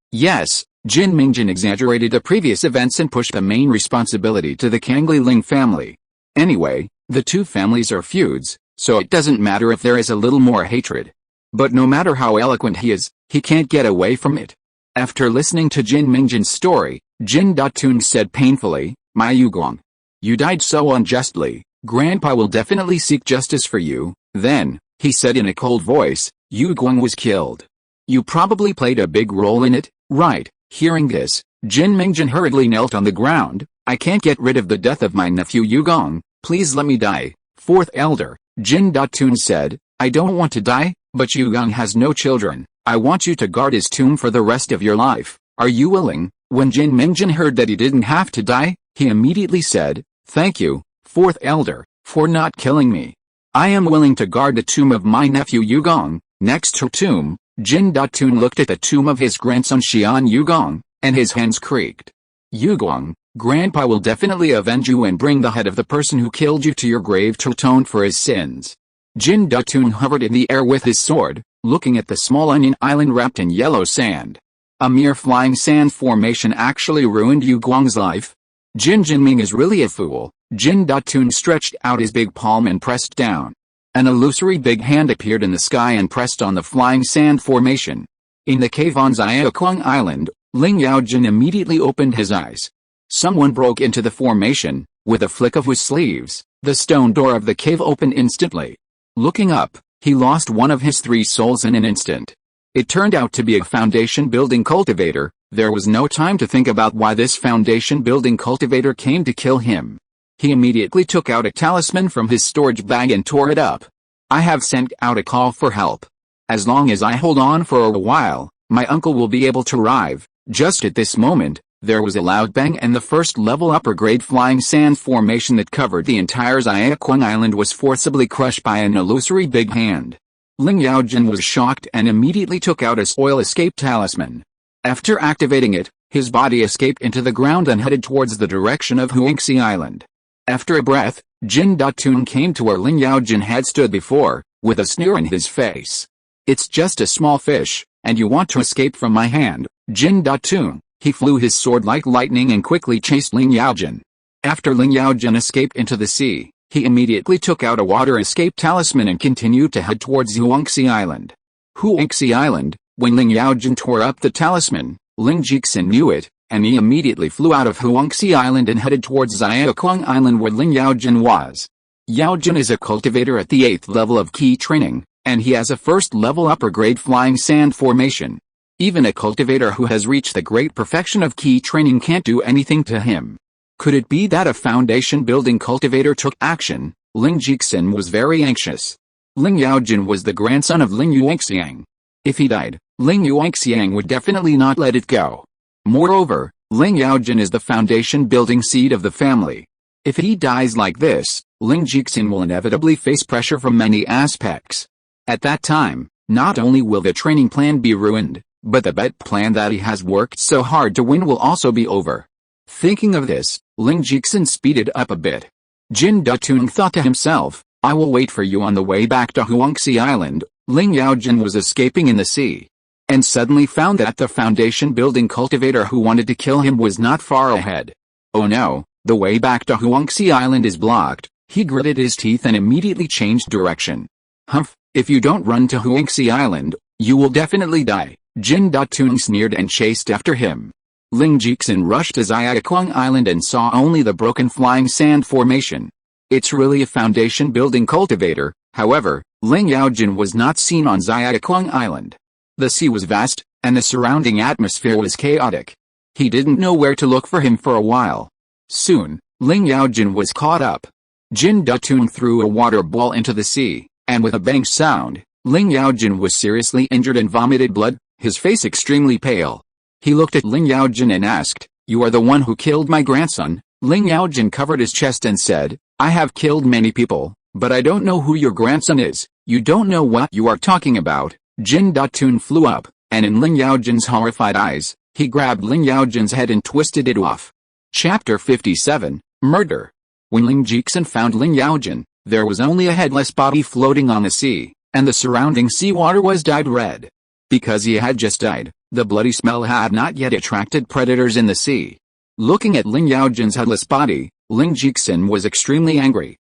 Jin Mingjin exaggerated the previous events and pushed the main responsibility to the Cangli Ling family. Anyway, the 2 families are feuds, so it doesn't matter if there is a little more hatred. But no matter how eloquent he is, he can't get away from it. After listening to Jin Mingjin's story, Jindan said painfully, my Youdao, you died so unjustly. Grandpa will definitely seek justice for you. Then, he said in a cold voice, Youdao was killed. You probably played a big role in it, right? Hearing this, Jin Mingjin hurriedly knelt on the ground. I can't get rid of the death of my nephew Youdao. Please let me die. 4th elder, Jindan said, I don't want to die, but Youdao has no children. I want you to guard his tomb for the rest of your life. Are you willing? When Jin Mingjin heard that he didn't have to die, he immediately said, thank you, 4th elder, for not killing me. I am willing to guard the tomb of my nephew Youdao. Next to tomb, Jindan looked at the tomb of his grandson Xian Youdao, and his hands creaked. Youdao, Grandpa will definitely avenge you and bring the head of the person who killed you to your grave to atone for his sins. Jindan hovered in the air with his sword, looking at the small onion island wrapped in yellow sand. A mere flying sand formation actually ruined Youdang's life. Jin Jinming is really a fool. Jindan stretched out his big palm and pressed down. An illusory big hand appeared in the sky and pressed on the flying sand formation. In the cave on Cangli Island, Ling Youdao immediately opened his eyes. Someone broke into the formation. With a flick of his sleeves, the stone door of the cave opened instantly. Looking up, he lost one of his 3 souls in an instant. It turned out to be a foundation-building cultivator. There was no time to think about why this foundation-building cultivator came to kill him. He immediately took out a talisman from his storage bag and tore it up. I have sent out a call for help. As long as I hold on for a while, my uncle will be able to arrive. Just at this moment, there was a loud bang and the first level upper-grade flying sand formation that covered the entire Cangli Island was forcibly crushed by an illusory big hand. Ling Youdao was shocked and immediately took out a soil escape talisman. After activating it, His body escaped into the ground and headed towards the direction of Cangli Island. After a breath, Jindan came to where Ling Youdao had stood before, with a sneer in his face. "It's just a small fish, and you want to escape from my hand, Jindan." He flew his sword like lightning and quickly chased Ling Youdao. After Ling Youdao escaped into the sea, he immediately took out a water escape talisman and continued to head towards Cangli Island. Cangli Island. When Ling Youdao tore up the talisman, Ling Youdao knew it, and he immediately flew out of Cangli Island and headed towards Tianyuan Island where Ling Youdao was. Youdao is a cultivator at the 8th level of key training, and he has a first level upper grade flying sand formation. Even a cultivator who has reached the great perfection of key training can't do anything to him. Could it be that a foundation building cultivator took action? Ling Youdao was very anxious. Ling Youdao was the grandson of Ling Youdao. If he died, Ling Youdao would definitely not let it go. Moreover, Ling Youdao is the foundation building seed of the family. If he dies like this, Ling Youdao will inevitably face pressure from many aspects. At that time, not only will the training plan be ruined, but the bet plan that he has worked so hard to win will also be over. Thinking of this, Ling Youdao speeded up a bit. Jindan thought to himself, "I will wait for you on the way back to Cangli Island." Ling Youdao was escaping in the sea, and suddenly found that the foundation building cultivator who wanted to kill him was not far ahead. Oh no, the way back to Cangli Island is blocked. He gritted his teeth and immediately changed direction. "Humph, if you don't run to Cangli Island, you will definitely die." Jindan sneered and chased after him. Ling Youdao rushed to Tianyuan Island and saw only the broken flying sand formation. It's really a foundation building cultivator. However, Ling Youdao was not seen on Tianyuan Island. The sea was vast, and the surrounding atmosphere was chaotic. He didn't know where to look for him for a while. Soon, Ling Youdao was caught up. Jindan threw a water ball into the sea, and with a bang sound, Ling Youdao was seriously injured and vomited blood, his face extremely pale. He looked at Ling Youdao and asked, "You are the one who killed my grandson?" Ling Youdao covered his chest and said, "I have killed many people, but I don't know who your grandson is." "You don't know what you are talking about." Jindan flew up, and in Ling Youdao horrified eyes, he grabbed Ling Yaodao's head and twisted it off. Chapter 57, Murder. When Ling Youdao found Ling Youdao, there was only a headless body floating on the sea, and the surrounding seawater was dyed red. Because he had just died, the bloody smell had not yet attracted predators in the sea. Looking at Ling Yaodao's headless body, Ling Youdao was extremely angry.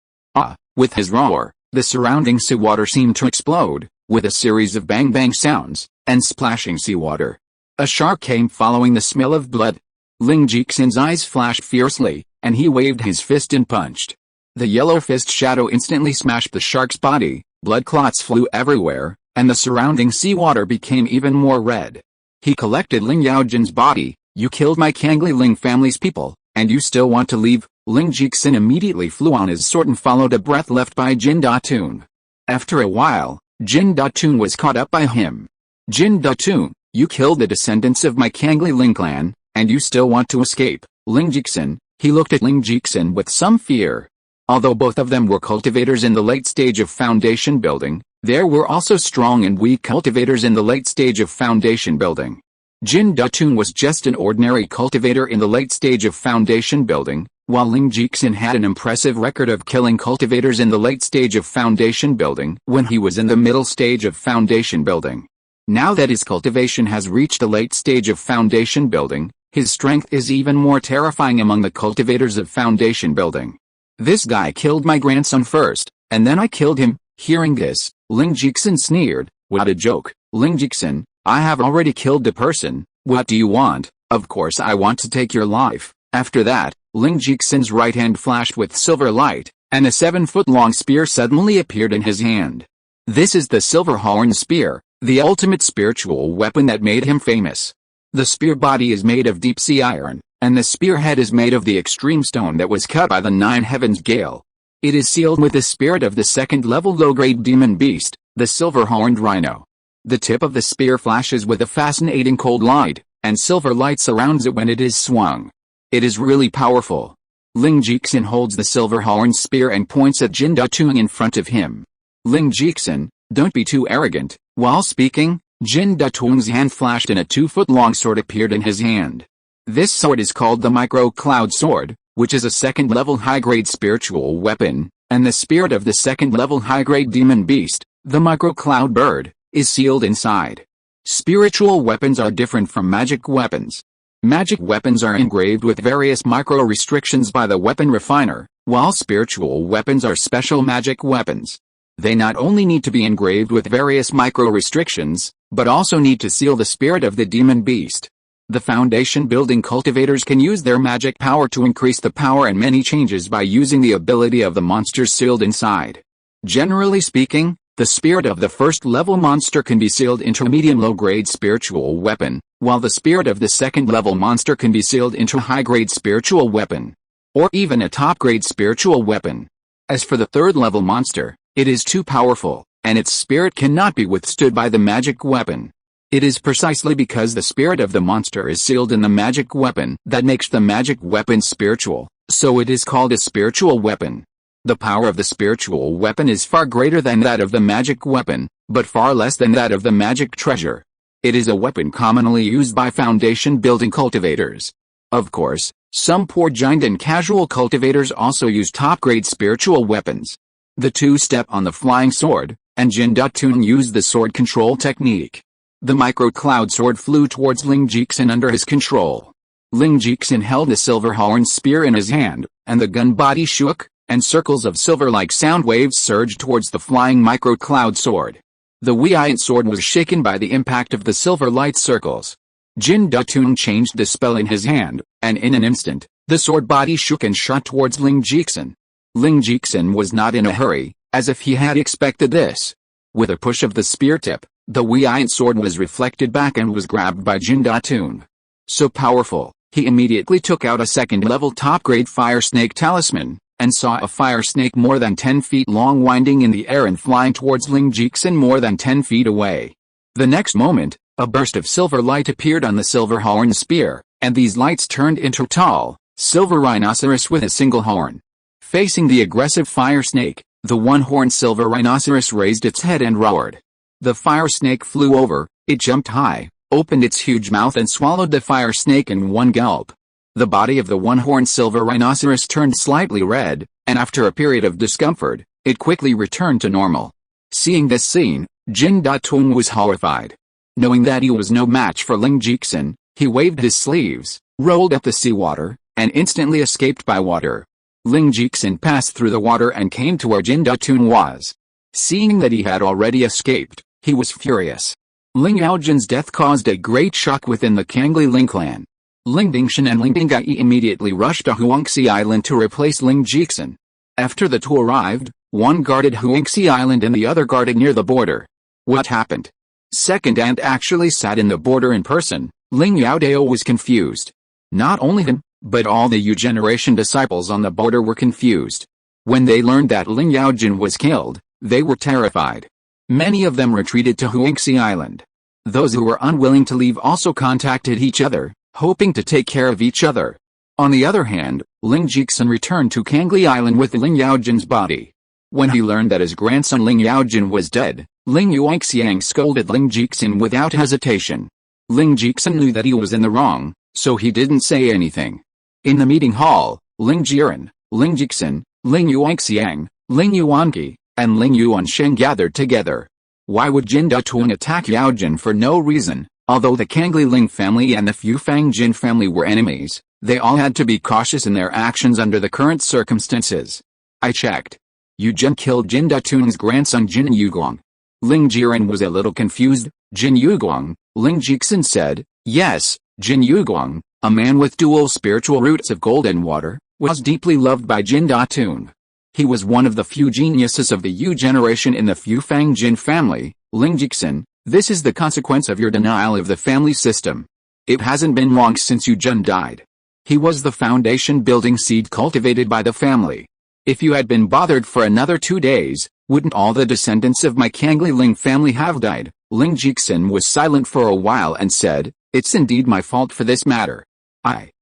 With his roar, the surrounding seawater seemed to explode, with a series of bang-bang sounds, and splashing seawater. A shark came following the smell of blood. Ling Youdao eyes flashed fiercely, and he waved his fist and punched. The yellow fist shadow instantly smashed the shark's body, blood clots flew everywhere, and the surrounding seawater became even more red. He collected Ling Yaodao's body. "You killed my Cangli Ling family's people, and you still want to leave?" Ling Youdao immediately flew on his sword and followed a breath left by Jindan. After a while, Jindan was caught up by him. "Jindan, you killed the descendants of my Cangli Ling clan, and you still want to escape?" Ling Youdao. He looked at Ling Youdao with some fear. Although both of them were cultivators in the late stage of foundation building, there were also strong and weak cultivators in the late stage of foundation building. Jindan was just an ordinary cultivator in the late stage of foundation building, while Ling Youdao had an impressive record of killing cultivators in the late stage of foundation building when he was in the middle stage of foundation building. Now that his cultivation has reached the late stage of foundation building, his strength is even more terrifying among the cultivators of foundation building. "This guy killed my grandson first, and then I killed him." Hearing this, Ling Youdao sneered. "What a joke, Ling Youdao, I have already killed the person. What do you want?" "Of course I want to take your life." After that, Ling Youdao right hand flashed with silver light, and a 7-foot-long spear suddenly appeared in his hand. This is the Silver Horn Spear, the ultimate spiritual weapon that made him famous. The spear body is made of deep-sea iron, and the spearhead is made of the extreme stone that was cut by the 9 heavens gale. It is sealed with the spirit of the second-level low-grade demon beast, the silver-horned rhino. The tip of the spear flashes with a fascinating cold light, and silver light surrounds it when it is swung. It is really powerful. Ling Youdao holds the silver-horned spear and points at Jindan in front of him. "Ling Youdao, don't be too arrogant." While speaking, Jindan's hand flashed and a 2-foot-long sword appeared in his hand. This sword is called the Micro-Cloud Sword, which is a second-level high-grade spiritual weapon, and the spirit of the second-level high-grade demon beast, the Micro-Cloud Bird, is sealed inside. Spiritual weapons are different from magic weapons. Magic weapons are engraved with various micro-restrictions by the weapon refiner, while spiritual weapons are special magic weapons. They not only need to be engraved with various micro-restrictions, but also need to seal the spirit of the demon beast. The foundation building cultivators can use their magic power to increase the power and many changes by using the ability of the monsters sealed inside. Generally speaking, the spirit of the first level monster can be sealed into a medium low-grade spiritual weapon, while the spirit of the second level monster can be sealed into a high-grade spiritual weapon, or even a top-grade spiritual weapon. As for the third level monster, it is too powerful, and its spirit cannot be withstood by the magic weapon. It is precisely because the spirit of the monster is sealed in the magic weapon that makes the magic weapon spiritual, so it is called a spiritual weapon. The power of the spiritual weapon is far greater than that of the magic weapon, but far less than that of the magic treasure. It is a weapon commonly used by foundation building cultivators. Of course, some poor Jindan casual cultivators also use top-grade spiritual weapons. The two step on the flying sword, and Jindan used the sword control technique. The micro-cloud sword flew towards Ling Youdao under his control. Ling Youdao held a silver horn spear in his hand, and the gun body shook, and circles of silver-like sound waves surged towards the flying micro-cloud sword. The giant sword was shaken by the impact of the silver light circles. Jindan changed the spell in his hand, and in an instant, the sword body shook and shot towards Ling Youdao. Ling Youdao was not in a hurry, as if he had expected this. With a push of the spear tip, the giant sword was reflected back and was grabbed by Jindan. So powerful, he immediately took out a second-level top-grade fire snake talisman, and saw a fire snake more than 10 feet long winding in the air and flying towards Ling Youdao more than 10 feet away. The next moment, a burst of silver light appeared on the silver horn spear, and these lights turned into a tall, silver rhinoceros with a single horn. Facing the aggressive fire snake, the one-horned silver rhinoceros raised its head and roared. The fire snake flew over, it jumped high, opened its huge mouth and swallowed the fire snake in one gulp. The body of the one-horned silver rhinoceros turned slightly red, and after a period of discomfort, it quickly returned to normal. Seeing this scene, Jindan was horrified. Knowing that he was no match for Ling Youdao, he waved his sleeves, rolled up the seawater, and instantly escaped by water. Ling Youdao passed through the water and came to where Jindan was. Seeing that he had already escaped, he was furious. Ling Youdao death caused a great shock within the Cangli clan. Ling Dingshan and Ling Dingai immediately rushed to Huangxi Island to replace Ling Youdao. After the two arrived, one guarded Huangxi Island and the other guarded near the border. What happened? Second aunt actually sat in the border in person. Ling Youdao was confused. Not only him, but all the Yu generation disciples on the border were confused. When they learned that Ling Youdao was killed, they were terrified. Many of them retreated to Huangxi Island. Those who were unwilling to leave also contacted each other, hoping to take care of each other. On the other hand, Ling Youdao returned to Cangli Island with Ling Yaojuan's body. When he learned that his grandson Ling Yaojuan was dead, Ling Yuanxiang scolded Ling Youdao without hesitation. Ling Youdao knew that he was in the wrong, so he didn't say anything. In the meeting hall, Ling Jiren, Ling Youdao, Ling Yuanxiang, Ling Yuanqi, and Ling Yuansheng gathered together. Why would Jindan attack Yaojuan for no reason? Although the Cangli Ling family and the Fufang Jin family were enemies, they all had to be cautious in their actions under the current circumstances. I checked. Yaojuan killed Jindan's grandson Jin Yuguang. Ling Jiren was a little confused. Jin Yuguang, Ling Youdao said, yes, Jin Yuguang, a man with dual spiritual roots of gold and water, was deeply loved by Jindan. He was one of the few geniuses of the Yu generation in the Fufang Jin family. Ling Youdao, this is the consequence of your denial of the family system. It hasn't been long since Yaojuan died. He was the foundation building seed cultivated by the family. If you had been bothered for another 2 days, wouldn't all the descendants of my Cangli Ling family have died? Ling Youdao was silent for a while and said, it's indeed my fault for this matter.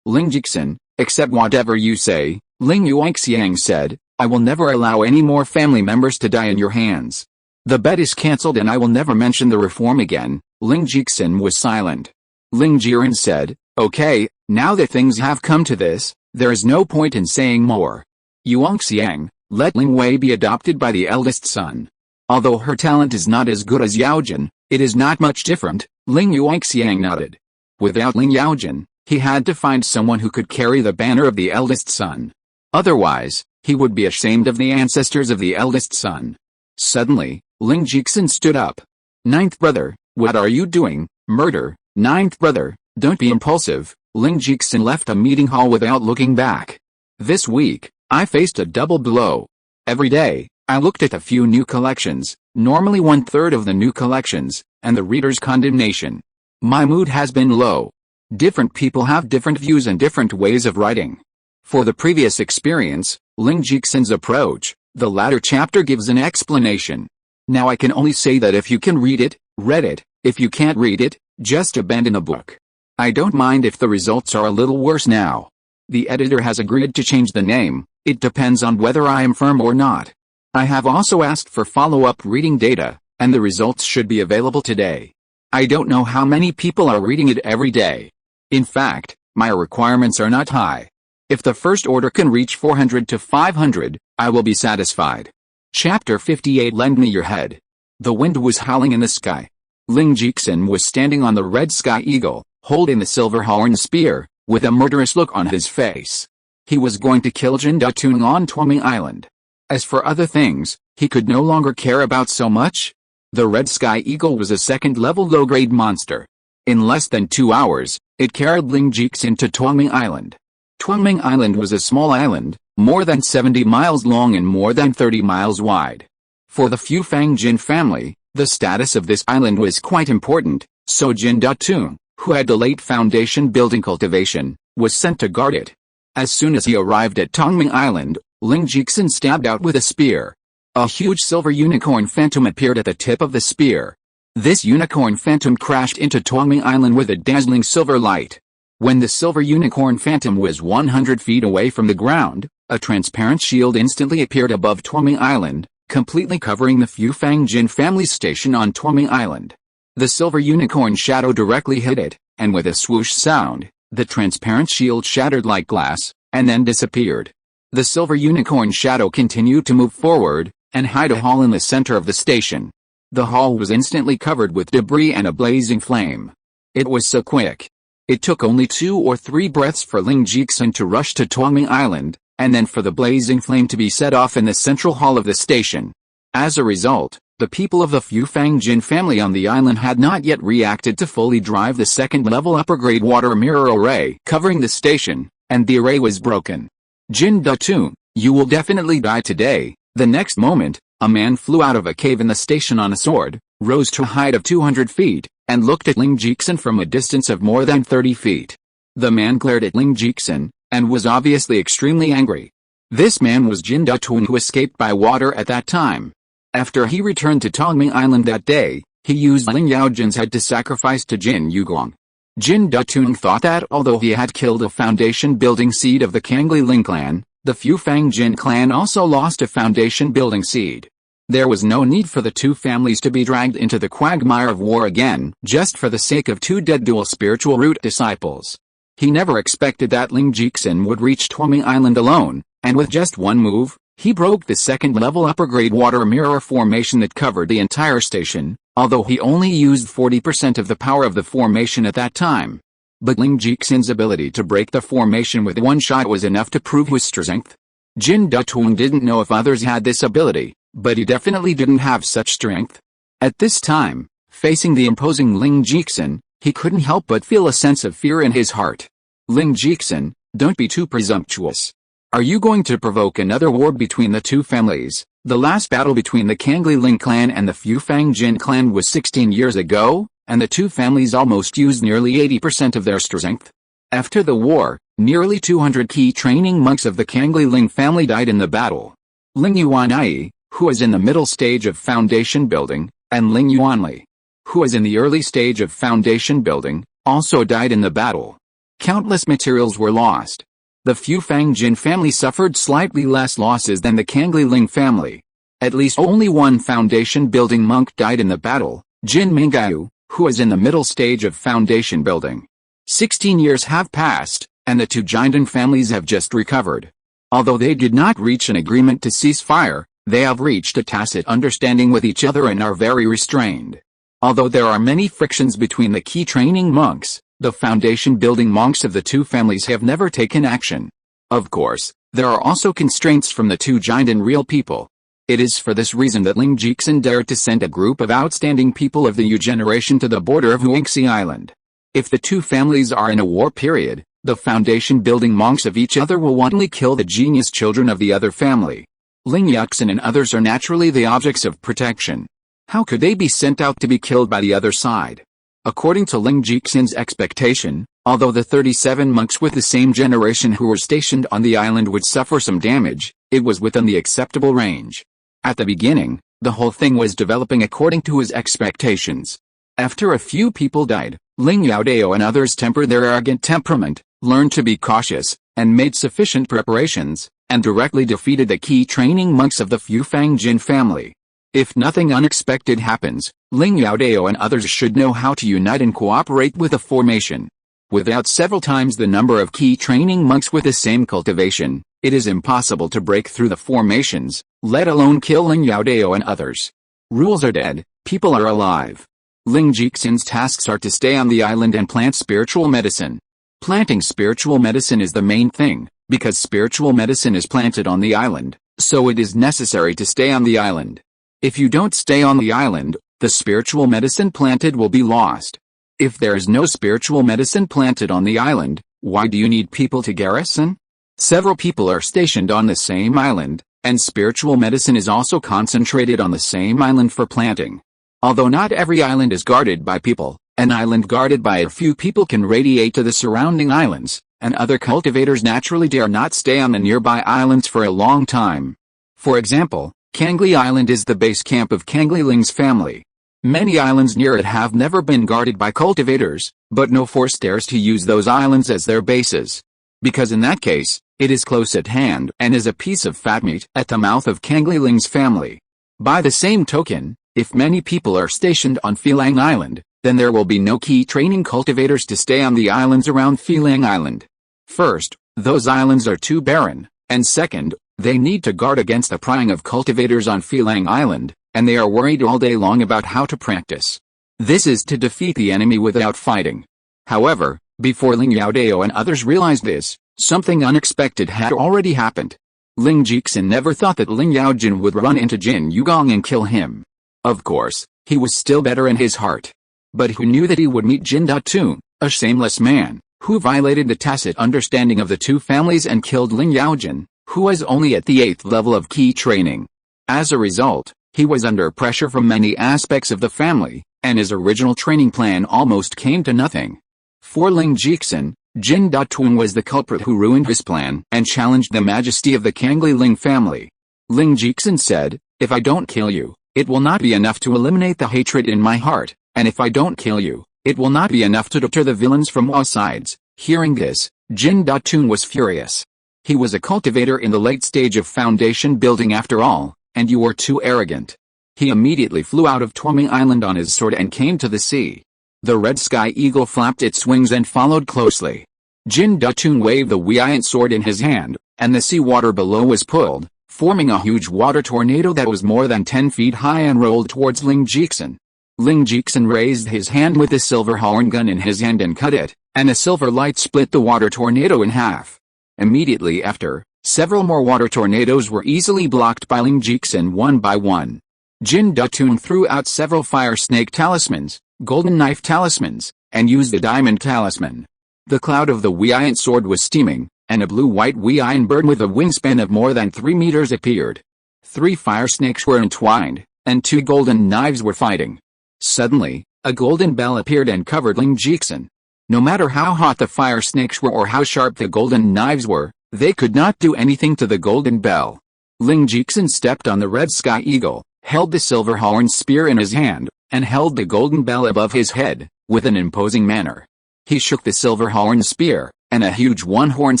Ling Youdao, accept whatever you say. Ling Yuanxiang said, I will never allow any more family members to die in your hands. The bet is cancelled and I will never mention the reform again. Ling Youdao was silent. Ling Jiren said, okay, Now that things have come to this, there is no point in saying more. Yuanxiang, let Ling Wei be adopted by the eldest son. Although her talent is not as good as Yaojin, it is not much different, Ling Yuanxiang nodded. Without Ling Yaojin, he had to find someone who could carry the banner of the eldest son. Otherwise, he would be ashamed of the ancestors of the eldest son. Suddenly, Ling Jixin stood up. Ninth brother, what are you doing? Murder. Ninth brother, don't be impulsive. Ling Jixin left a meeting hall without looking back. This week, I faced a double blow. Every day, I looked at a few new collections, normally 1/3 of the new collections, and the reader's condemnation. My mood has been low. Different people have different views and different ways of writing. For the previous experience, Ling Jixin's approach, the latter chapter gives an explanation. Now I can only say that if you can read it, read it. If you can't read it, just abandon the book. I don't mind if the results are a little worse now. The editor has agreed to change the name. It depends on whether I am firm or not. I have also asked for follow-up reading data, and the results should be available today. I don't know how many people are reading it every day. In fact, my requirements are not high. If the first order can reach 400 to 500, I will be satisfied. Chapter 58. Lend me your head. The wind was howling in the sky. Ling Jixin was standing on the red sky eagle, holding the silver horn spear, with a murderous look on his face. He was going to kill Jindan on Cangli Island. As for other things, he could no longer care about so much. The red sky eagle was a second-level low-grade monster. In less than 2 hours, it carried Ling Jixin to Cangli Island. Cangli Island was a small island, more than 70 miles long and more than 30 miles wide. For the Fu Fang Jin family, the status of this island was quite important, so Jindan, who had the late foundation building cultivation, was sent to guard it. As soon as he arrived at Cangli Island, Ling Jixin stabbed out with a spear. A huge silver unicorn phantom appeared at the tip of the spear. This unicorn phantom crashed into Cangli Island with a dazzling silver light. When the silver unicorn phantom was 100 feet away from the ground, a transparent shield instantly appeared above Cangli Island, completely covering the Fu Fang Jin family station on Cangli Island. The silver unicorn shadow directly hit it, and with a swoosh sound, the transparent shield shattered like glass, and then disappeared. The silver unicorn shadow continued to move forward, and hide a hall in the center of the station. The hall was instantly covered with debris and a blazing flame. It was so quick. It took only 2 or 3 breaths for Ling Jixin to rush to Cangli Island, and then for the blazing flame to be set off in the central hall of the station. As a result, the people of the Fu Fang Jin family on the island had not yet reacted to fully drive the second-level upper-grade water mirror array covering the station, and the array was broken. Jindan, you will definitely die today. The next moment, a man flew out of a cave in the station on a sword, rose to a height of 200 feet, and looked at Ling Jixin from a distance of more than 30 feet. The man glared at Ling Jixin, and was obviously extremely angry. This man was Jindan, who escaped by water at that time. After he returned to Cangli Island that day, he used Ling Yaojin's head to sacrifice to Jin Yuguang. Jindan thought that although he had killed a foundation-building seed of the Cangli Ling clan, the Fu Fang Jin clan also lost a foundation-building seed. There was no need for the two families to be dragged into the quagmire of war again, just for the sake of 2 dead dual spiritual root disciples. He never expected that Ling Jixin would reach Cangli Island alone, and with just one move, he broke the second-level upper-grade water mirror formation that covered the entire station, although he only used 40% of the power of the formation at that time. But Ling Jixin's ability to break the formation with one shot was enough to prove his strength. Jindan didn't know if others had this ability, but he definitely didn't have such strength. At this time, facing the imposing Ling Jixin, he couldn't help but feel a sense of fear in his heart. Ling Jixin, don't be too presumptuous. Are you going to provoke another war between the two families? The last battle between the Cangli Ling clan and the Fu Fang Jin clan was 16 years ago, and the two families almost used nearly 80% of their strength. After the war, nearly 200 key training monks of the Cangli Ling family died in the battle. Ling Yuanai, who was in the middle stage of foundation building, and Ling Yuanli, who was in the early stage of foundation building, also died in the battle. Countless materials were lost. The Fu Fang Jin family suffered slightly less losses than the Cangli Ling family. At least only one foundation building monk died in the battle, Jin Minggao, who was in the middle stage of foundation building. 16 years have passed, and the two Jindan families have just recovered. Although they did not reach an agreement to cease fire, they have reached a tacit understanding with each other and are very restrained. Although there are many frictions between the key training monks, the foundation-building monks of the two families have never taken action. Of course, there are also constraints from the two Jindan real people. It is for this reason that Ling Jixin dared to send a group of outstanding people of the Yu generation to the border of Cangli Island. If the two families are in a war period, the foundation-building monks of each other will wantonly kill the genius children of the other family. Ling Yuxin and others are naturally the objects of protection. How could they be sent out to be killed by the other side? According to Ling Jixin's expectation, although the 37 monks with the same generation who were stationed on the island would suffer some damage, it was within the acceptable range. At the beginning, the whole thing was developing according to his expectations. After a few people died, Ling Youdao and others tempered their arrogant temperament, learned to be cautious, and made sufficient preparations, and directly defeated the key training monks of the Fufang Jin family. If nothing unexpected happens, Ling Youdao and others should know how to unite and cooperate with a formation. Without several times the number of key training monks with the same cultivation, it is impossible to break through the formations, let alone kill Ling Youdao and others. Rules are dead, people are alive. Ling Jixin's tasks are to stay on the island and plant spiritual medicine. Planting spiritual medicine is the main thing, because spiritual medicine is planted on the island, so it is necessary to stay on the island. If you don't stay on the island, the spiritual medicine planted will be lost. If there is no spiritual medicine planted on the island, why do you need people to garrison? Several people are stationed on the same island, and spiritual medicine is also concentrated on the same island for planting. Although not every island is guarded by people, an island guarded by a few people can radiate to the surrounding islands, and other cultivators naturally dare not stay on the nearby islands for a long time. For example, Cangli Island is the base camp of Cangli Ling's family. Many islands near it have never been guarded by cultivators, but no force dares to use those islands as their bases. Because in that case, it is close at hand and is a piece of fat meat at the mouth of Cangli Ling's family. By the same token, if many people are stationed on Filang Island, then there will be no key training cultivators to stay on the islands around Filang Island. First, those islands are too barren, and second, they need to guard against the prying of cultivators on Filang Island, and they are worried all day long about how to practice. This is to defeat the enemy without fighting. However, before Ling Youdao and others realized this, something unexpected had already happened. Ling Jixin never thought that Ling Yaojin would run into Jin Yugong and kill him. Of course, he was still better in his heart. But who knew that he would meet Jindan, a shameless man, who violated the tacit understanding of the two families and killed Ling Yaojin, who was only at the 8th level of key training. As a result, he was under pressure from many aspects of the family, and his original training plan almost came to nothing. For Ling Jixin, Jindan was the culprit who ruined his plan and challenged the majesty of the Cangli Ling family. Ling Jixin said, "If I don't kill you, it will not be enough to eliminate the hatred in my heart, and if I don't kill you, it will not be enough to deter the villains from all sides." Hearing this, Jindan was furious. He was a cultivator in the late stage of foundation building after all, and you were too arrogant. He immediately flew out of Tuoming Island on his sword and came to the sea. The red sky eagle flapped its wings and followed closely. Jindan waved the giant sword in his hand, and the sea water below was pulled, forming a huge water tornado that was more than 10 feet high and rolled towards Ling Jixin. Ling Jixin raised his hand with the silver horn gun in his hand and cut it, and a silver light split the water tornado in half. Immediately after, several more water tornadoes were easily blocked by Ling Jixin one by one. Jindan threw out several fire snake talismans, golden knife talismans, and used the diamond talisman. The cloud of the giant sword was steaming, and a blue-white giant bird with a wingspan of more than 3 meters appeared. 3 fire snakes were entwined, and 2 golden knives were fighting. Suddenly, a golden bell appeared and covered Ling Jixin. No matter how hot the fire snakes were or how sharp the golden knives were, they could not do anything to the golden bell. Ling Jixin stepped on the red sky eagle, held the silver horn spear in his hand, and held the golden bell above his head, with an imposing manner. He shook the silver horn spear, and a huge one-horned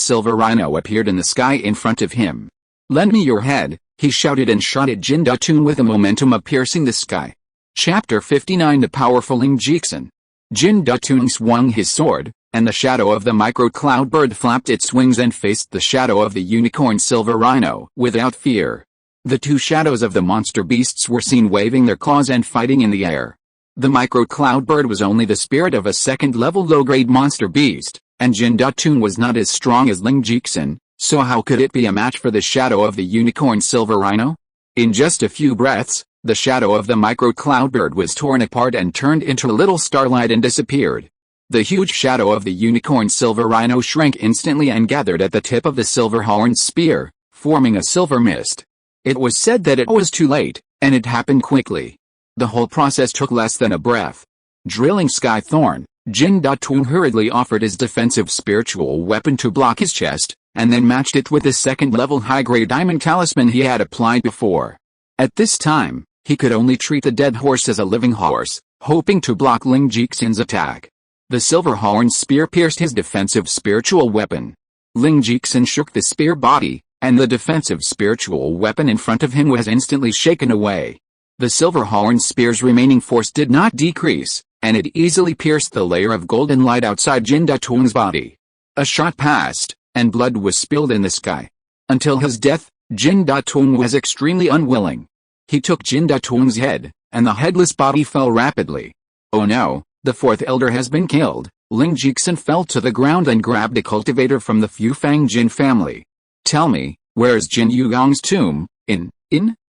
silver rhino appeared in the sky in front of him. "Lend me your head," he shouted and shot at Jindan with a momentum of piercing the sky. Chapter 59 The Powerful Ling Jixin. Jindan swung his sword, and the shadow of the micro-cloud bird flapped its wings and faced the shadow of the unicorn silver rhino without fear. The two shadows of the monster beasts were seen waving their claws and fighting in the air. The micro-cloud bird was only the spirit of a second-level low-grade monster beast, and Jindan was not as strong as Ling Youdao, so how could it be a match for the shadow of the unicorn silver rhino? In just a few breaths, the shadow of the micro-cloud bird was torn apart and turned into a little starlight and disappeared. The huge shadow of the unicorn silver rhino shrank instantly and gathered at the tip of the silver-horned spear, forming a silver mist. It was said that it was too late, and it happened quickly. The whole process took less than a breath. Drilling Sky Thorn, Jindan hurriedly offered his defensive spiritual weapon to block his chest, and then matched it with the second-level high-grade diamond talisman he had applied before. At this time, he could only treat the dead horse as a living horse, hoping to block Ling Youdao attack. The silver-horned spear pierced his defensive spiritual weapon. Ling Youdao shook the spear body, and the defensive spiritual weapon in front of him was instantly shaken away. The silver-horned spear's remaining force did not decrease, and it easily pierced the layer of golden light outside Jindan's body. A shot passed, and blood was spilled in the sky. Until his death, Jindan was extremely unwilling. He took Jindan's head, and the headless body fell rapidly. Oh no, the fourth elder has been killed. Ling Youdao fell to the ground and grabbed a cultivator from the Fufang Jin family. Tell me, where is Jin Yuang's tomb?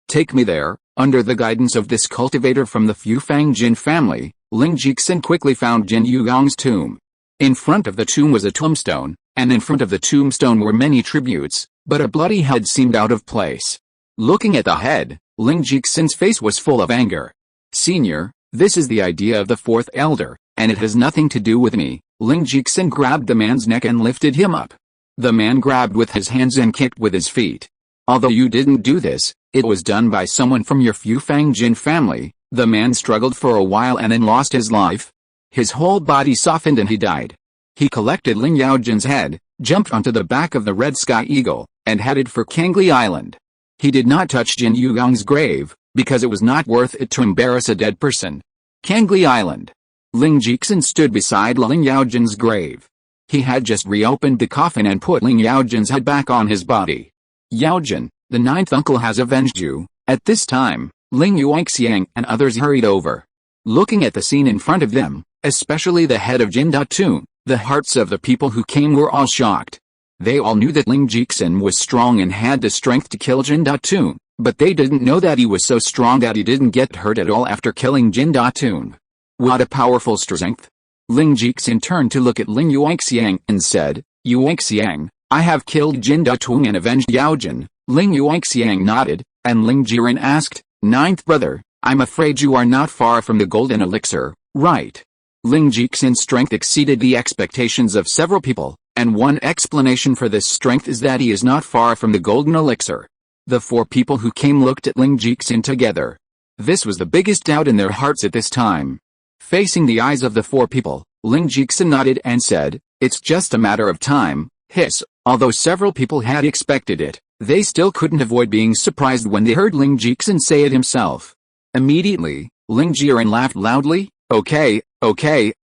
Take me there. Under the guidance of this cultivator from the Fufang Jin family, Ling Youdao quickly found Jin Yuang's tomb. In front of the tomb was a tombstone, and in front of the tombstone were many tributes, but a bloody head seemed out of place. Looking at the head, Ling Youdao face was full of anger. Senior, this is the idea of the fourth elder, and it has nothing to do with me. Ling Youdao grabbed the man's neck and lifted him up. The man grabbed with his hands and kicked with his feet. Although you didn't do this, it was done by someone from your Fufang Jin family. The man struggled for a while and then lost his life. His whole body softened and he died. He collected Ling Youdao head, jumped onto the back of the Red Sky Eagle, and headed for Cangli Island. He did not touch Jin Yuang's grave, because it was not worth it to embarrass a dead person. Cangli Island. Ling Youdao stood beside Ling Yaojian's grave. He had just reopened the coffin and put Ling Yaojian's head back on his body. Yaojian, the ninth uncle has avenged you. At this time, Ling Yuanxiang and others hurried over. Looking at the scene in front of them, especially the head of Jindan, the hearts of the people who came were all shocked. They all knew that Ling Youdao was strong and had the strength to kill Jindan, but they didn't know that he was so strong that he didn't get hurt at all after killing Jindan. What a powerful strength! Ling Youdao turned to look at Ling Yuanxiang and said, Yuanxiang, I have killed Jindan and avenged Yaojian. Ling Yuanxiang nodded, and Ling Jiren asked, Ninth brother, I'm afraid you are not far from the golden elixir, right? Ling Youdao strength exceeded the expectations of several people, and one explanation for this strength is that he is not far from the golden elixir. The four people who came looked at Ling Youdao together. This was the biggest doubt in their hearts at this time. Facing the eyes of the four people, Ling Youdao nodded and said, it's just a matter of time. Hiss. Although several people had expected it, they still couldn't avoid being surprised when they heard Ling Youdao say it himself. Immediately, Ling Jiren laughed loudly. Okay,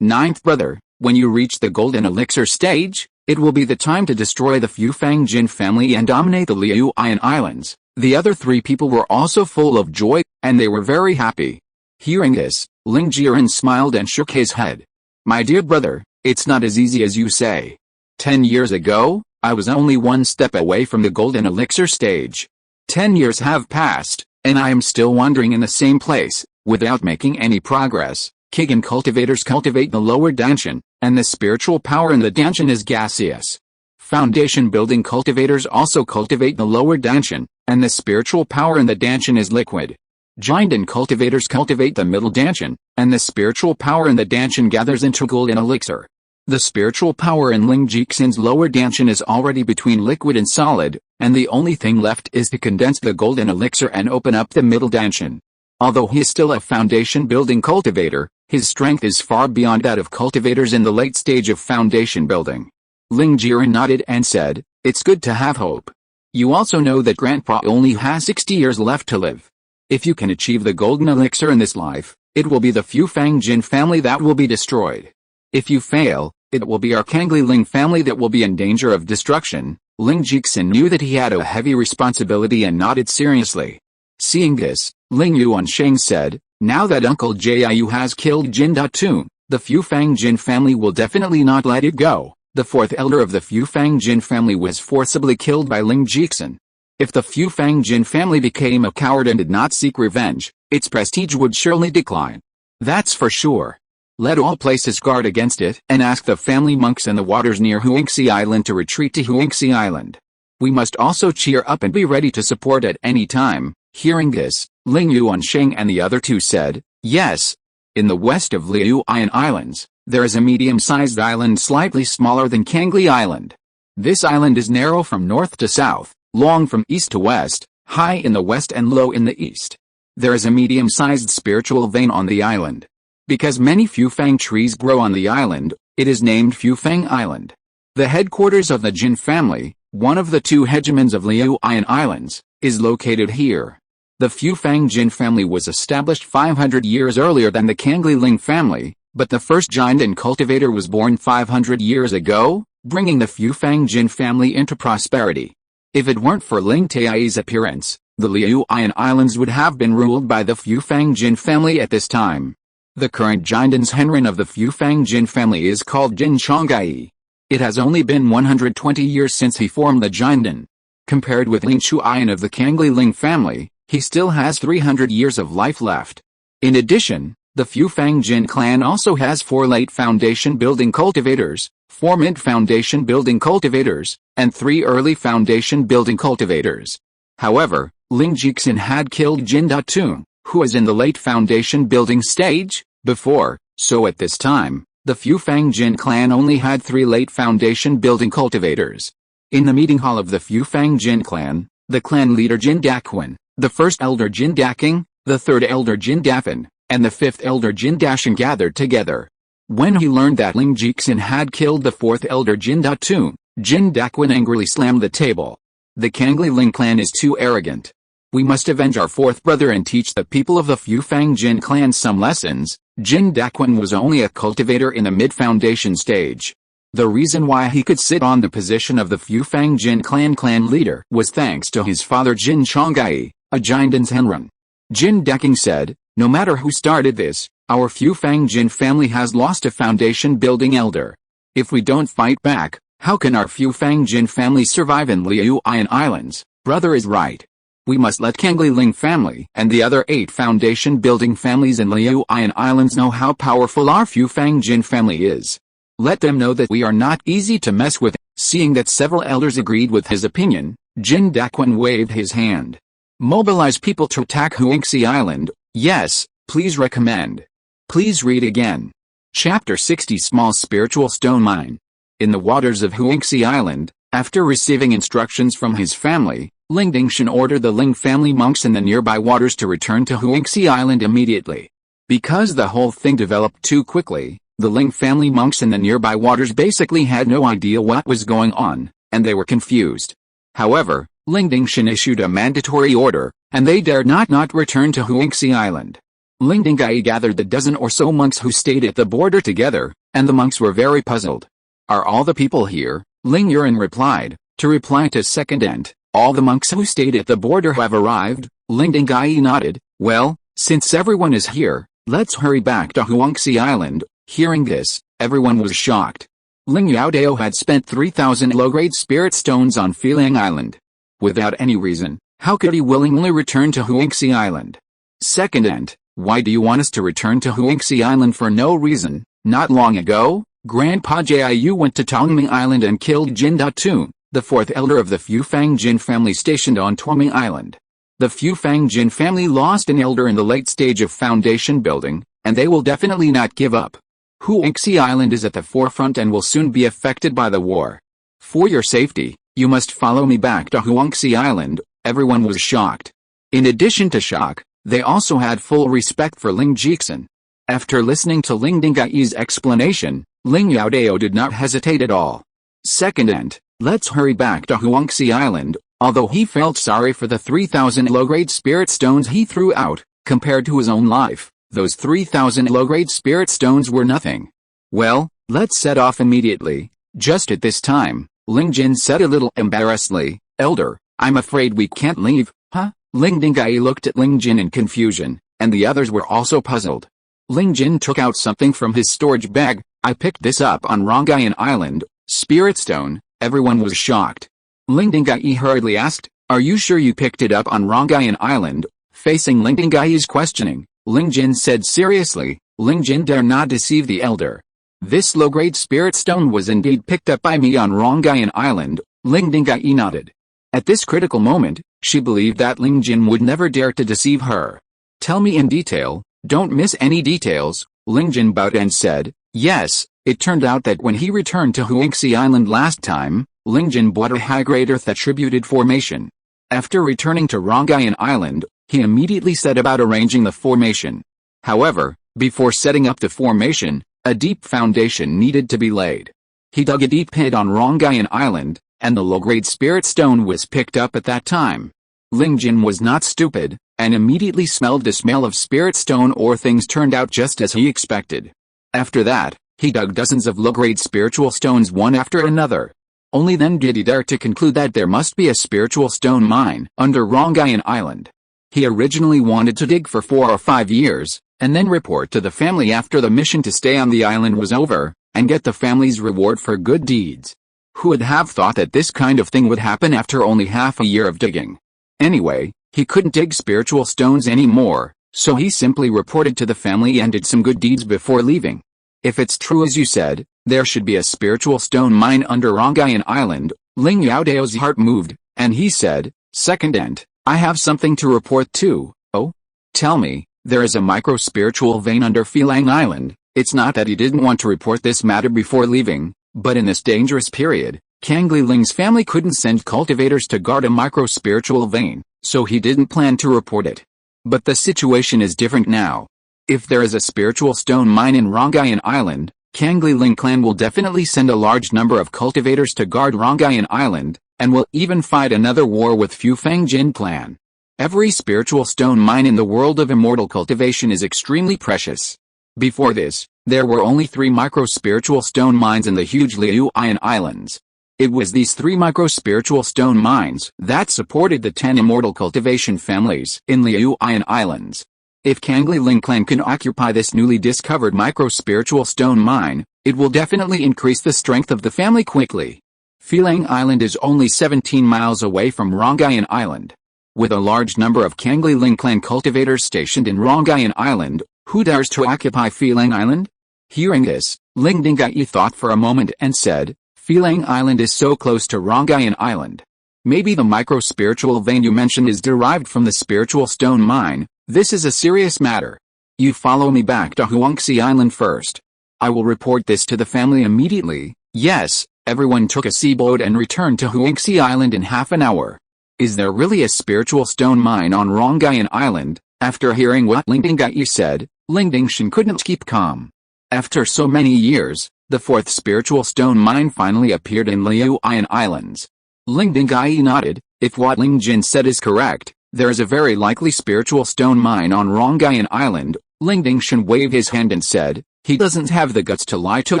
ninth brother, when you reach the golden elixir stage, it will be the time to destroy the Fufang Jin family and dominate the Liuyan Islands. The other three people were also full of joy, and they were very happy. Hearing this, Ling Jiren smiled and shook his head. My dear brother, it's not as easy as you say. 10 years ago, I was only one step away from the golden elixir stage. 10 years have passed, and I am still wandering in the same place, without making any progress. Kigan cultivators cultivate the lower danshan, and the spiritual power in the danshan is gaseous. Foundation building cultivators also cultivate the lower danshan, and the spiritual power in the danshan is liquid. Jindan cultivators cultivate the middle danshan, and the spiritual power in the danshan gathers into golden elixir. The spiritual power in Ling Youdao lower danshan is already between liquid and solid, and the only thing left is to condense the golden elixir and open up the middle danshan. Although he is still a foundation-building cultivator, his strength is far beyond that of cultivators in the late stage of foundation building. Ling Jiren nodded and said, it's good to have hope. You also know that Grandpa only has 60 years left to live. If you can achieve the golden elixir in this life, it will be the Fufang Jin family that will be destroyed. If you fail, It will be our Cangli Ling family that will be in danger of destruction. Ling Jixin knew that he had a heavy responsibility and nodded seriously. Seeing this, Ling Yuansheng said, now that Uncle Jiayu has killed Jindan, the Fufang Jin family will definitely not let it go. The fourth elder of the Fufang Jin family was forcibly killed by Ling Jixin. If the Fufang Jin family became a coward and did not seek revenge, its prestige would surely decline. That's for sure. Let all places guard against it and ask the family monks in the waters near Huangxi Island to retreat to Huangxi Island. We must also cheer up and be ready to support at any time. Hearing this, Ling Yuansheng and the other two said, yes. In the west of Liuyan Islands, there is a medium-sized island slightly smaller than Cangli Island. This island is narrow from north to south, long from east to west, high in the west and low in the east. There is a medium-sized spiritual vein on the island. Because many Fufang trees grow on the island, it is named Fufang Island. The headquarters of the Jin family, one of the two hegemons of Liuyan Islands, is located here. The Fufang Jin family was established 500 years earlier than the Cangli Ling family, but the first Jindan cultivator was born 500 years ago, bringing the Fufang Jin family into prosperity. If it weren't for Ling Tai's appearance, the Liuyan Islands would have been ruled by the Fufang Jin family at this time. The current Jindan's Henren of the Fufang Jin family is called Jin Chang'ai. It has only been 120 years since he formed the Jindan. Compared with Ling Chuan of the Cangli Ling family, he still has 300 years of life left. In addition, the Fufang Jin clan also has 4 late foundation building cultivators, 4 mid foundation building cultivators, and 3 early foundation building cultivators. However, Ling Jixin had killed Jindan, who was in the late foundation building stage, before, so at this time, the Fufang Jin clan only had 3 late foundation building cultivators. In the meeting hall of the Fufang Jin clan, the clan leader Jindan, the first elder Jindan, the third elder Jindan, and the fifth elder Jindan gathered together. When he learned that Ling Jixin had killed the fourth elder Jindan, Jindan angrily slammed the table. The Cangli Ling clan is too arrogant. We must avenge our fourth brother and teach the people of the Fufang Jin clan some lessons. Jindan was only a cultivator in the mid-foundation stage. The reason why he could sit on the position of the Fufang Jin clan leader was thanks to his father Jin Chang'ai, a Jindan's Henren. Jindan said, no matter who started this, our Fufang Jin family has lost a foundation building elder. If we don't fight back, how can our Fufang Jin family survive in Liuyan Islands? Brother is right. We must let Cangli Ling family and the other 8 foundation building families in Liuyan Islands know how powerful our Fufang Jin family is. Let them know that we are not easy to mess with. Seeing that several elders agreed with his opinion, Jindan waved his hand. Mobilize people to attack Huangxi Island. Yes, please recommend. Please read again. Chapter 60 Small Spiritual Stone Mine. In the waters of Huangxi Island, after receiving instructions from his family, Ling Dingshan ordered the Ling family monks in the nearby waters to return to Huangxi Island immediately. Because the whole thing developed too quickly, the Ling family monks in the nearby waters basically had no idea what was going on, and they were confused. However, Ling Dingshan issued a mandatory order, and they dared not return to Huangxi Island. Ling Dingai gathered the dozen or so monks who stayed at the border together, and the monks were very puzzled. Are all the people here? Ling Yuan replied. To reply to second ent, all the monks who stayed at the border have arrived. Ling Dingai nodded. Well, since everyone is here, let's hurry back to Huangxi Island. Hearing this, everyone was shocked. Ling Youdao had spent 3,000 low-grade spirit stones on Feeling Island. Without any reason, how could he willingly return to Huangxi Island? Second ent, why do you want us to return to Huangxi Island for no reason? Not long ago, Grandpa Jiayu went to Tongming Island and killed Jindan, the fourth elder of the Fufang Jin family stationed on Tongming Island. The Fufang Jin family lost an elder in the late stage of foundation building, and they will definitely not give up. Huangxi Island is at the forefront and will soon be affected by the war. For your safety, you must follow me back to Huangxi Island. Everyone was shocked. In addition to shock, they also had full respect for Ling Jixin. After listening to Ling Dingai's explanation, Ling Youdao did not hesitate at all. Second ent, let's hurry back to Huangxi Island. Although he felt sorry for the 3,000 low-grade spirit stones he threw out, compared to his own life, those 3,000 low-grade spirit stones were nothing. Well, Let's set off immediately. Just at this time, Ling Jin said a little embarrassedly, Elder, I'm afraid we can't leave, huh? Ling Dingai looked at Ling Jin in confusion, and the others were also puzzled. Ling Jin took out something from his storage bag. I picked this up on Rongayan Island, Spirit Stone. Everyone was shocked. Ling Dingai hurriedly asked, Are you sure you picked it up on Rongayan Island? Facing Ling Dingai's questioning, Ling Jin said seriously, Ling Jin dare not deceive the elder. This low-grade spirit stone was indeed picked up by me on Rongayan Island. Ling Dingai nodded. At this critical moment, she believed that Ling Jin would never dare to deceive her. Tell me in detail, don't miss any details. Ling Jin bowed and said, Yes, it turned out that when he returned to Huangxi Island last time, Ling Jin bought a high-grade earth-attributed formation. After returning to Rongayan Island, he immediately set about arranging the formation. However, before setting up the formation, a deep foundation needed to be laid. He dug a deep pit on Rongayan Island, and the low-grade spirit stone was picked up at that time. Ling Jin was not stupid, and immediately smelled the smell of spirit stone, or things turned out just as he expected. After that, he dug dozens of low-grade spiritual stones one after another. Only then did he dare to conclude that there must be a spiritual stone mine under Rongayan Island. He originally wanted to dig for 4 or 5 years, and then report to the family after the mission to stay on the island was over, and get the family's reward for good deeds. Who would have thought that this kind of thing would happen after only half a year of digging? Anyway, he couldn't dig spiritual stones anymore, so he simply reported to the family and did some good deeds before leaving. If it's true as you said, there should be a spiritual stone mine under Rongayan Island. Ling Youdao's heart moved, and he said, Second Ent, I have something to report too. Oh? Tell me, there is a micro-spiritual vein under Felang Island. It's not that he didn't want to report this matter before leaving, but in this dangerous period, Cangli Ling's family couldn't send cultivators to guard a micro-spiritual vein, so he didn't plan to report it. But the situation is different now. If there is a spiritual stone mine in Rongayan Island, Cangli Ling clan will definitely send a large number of cultivators to guard Rongayan Island, and will even fight another war with Fufang Jin clan. Every spiritual stone mine in the world of immortal cultivation is extremely precious. Before this, there were only 3 micro-spiritual stone mines in the huge Liuyan Islands. It was these 3 micro-spiritual stone mines that supported the 10 immortal cultivation families in Liuyan Islands. If Cangli Ling clan can occupy this newly discovered micro-spiritual stone mine, it will definitely increase the strength of the family quickly. Felang Island is only 17 miles away from Rongayan Island. With a large number of Cangli Ling clan cultivators stationed in Rongayan Island, who dares to occupy Felang Island? Hearing this, Ling Dingai thought for a moment and said, Felang Island is so close to Rongayan Island. Maybe the micro-spiritual vein you mentioned is derived from the spiritual stone mine. This is a serious matter. You follow me back to Huangxi Island first. I will report this to the family immediately. Yes, everyone took a seaboat and returned to Huangxi Island in half an hour. Is there really a spiritual stone mine on Rongayan Island? After hearing what Ling Dingai said, Ling Dingshan couldn't keep calm. After so many years, the 4th spiritual stone mine finally appeared in Liuyan Islands. Ling Dingai nodded. If what Ling Jin said is correct, there is a very likely spiritual stone mine on Rongayan Island. Ling Dingshan waved his hand and said, He doesn't have the guts to lie to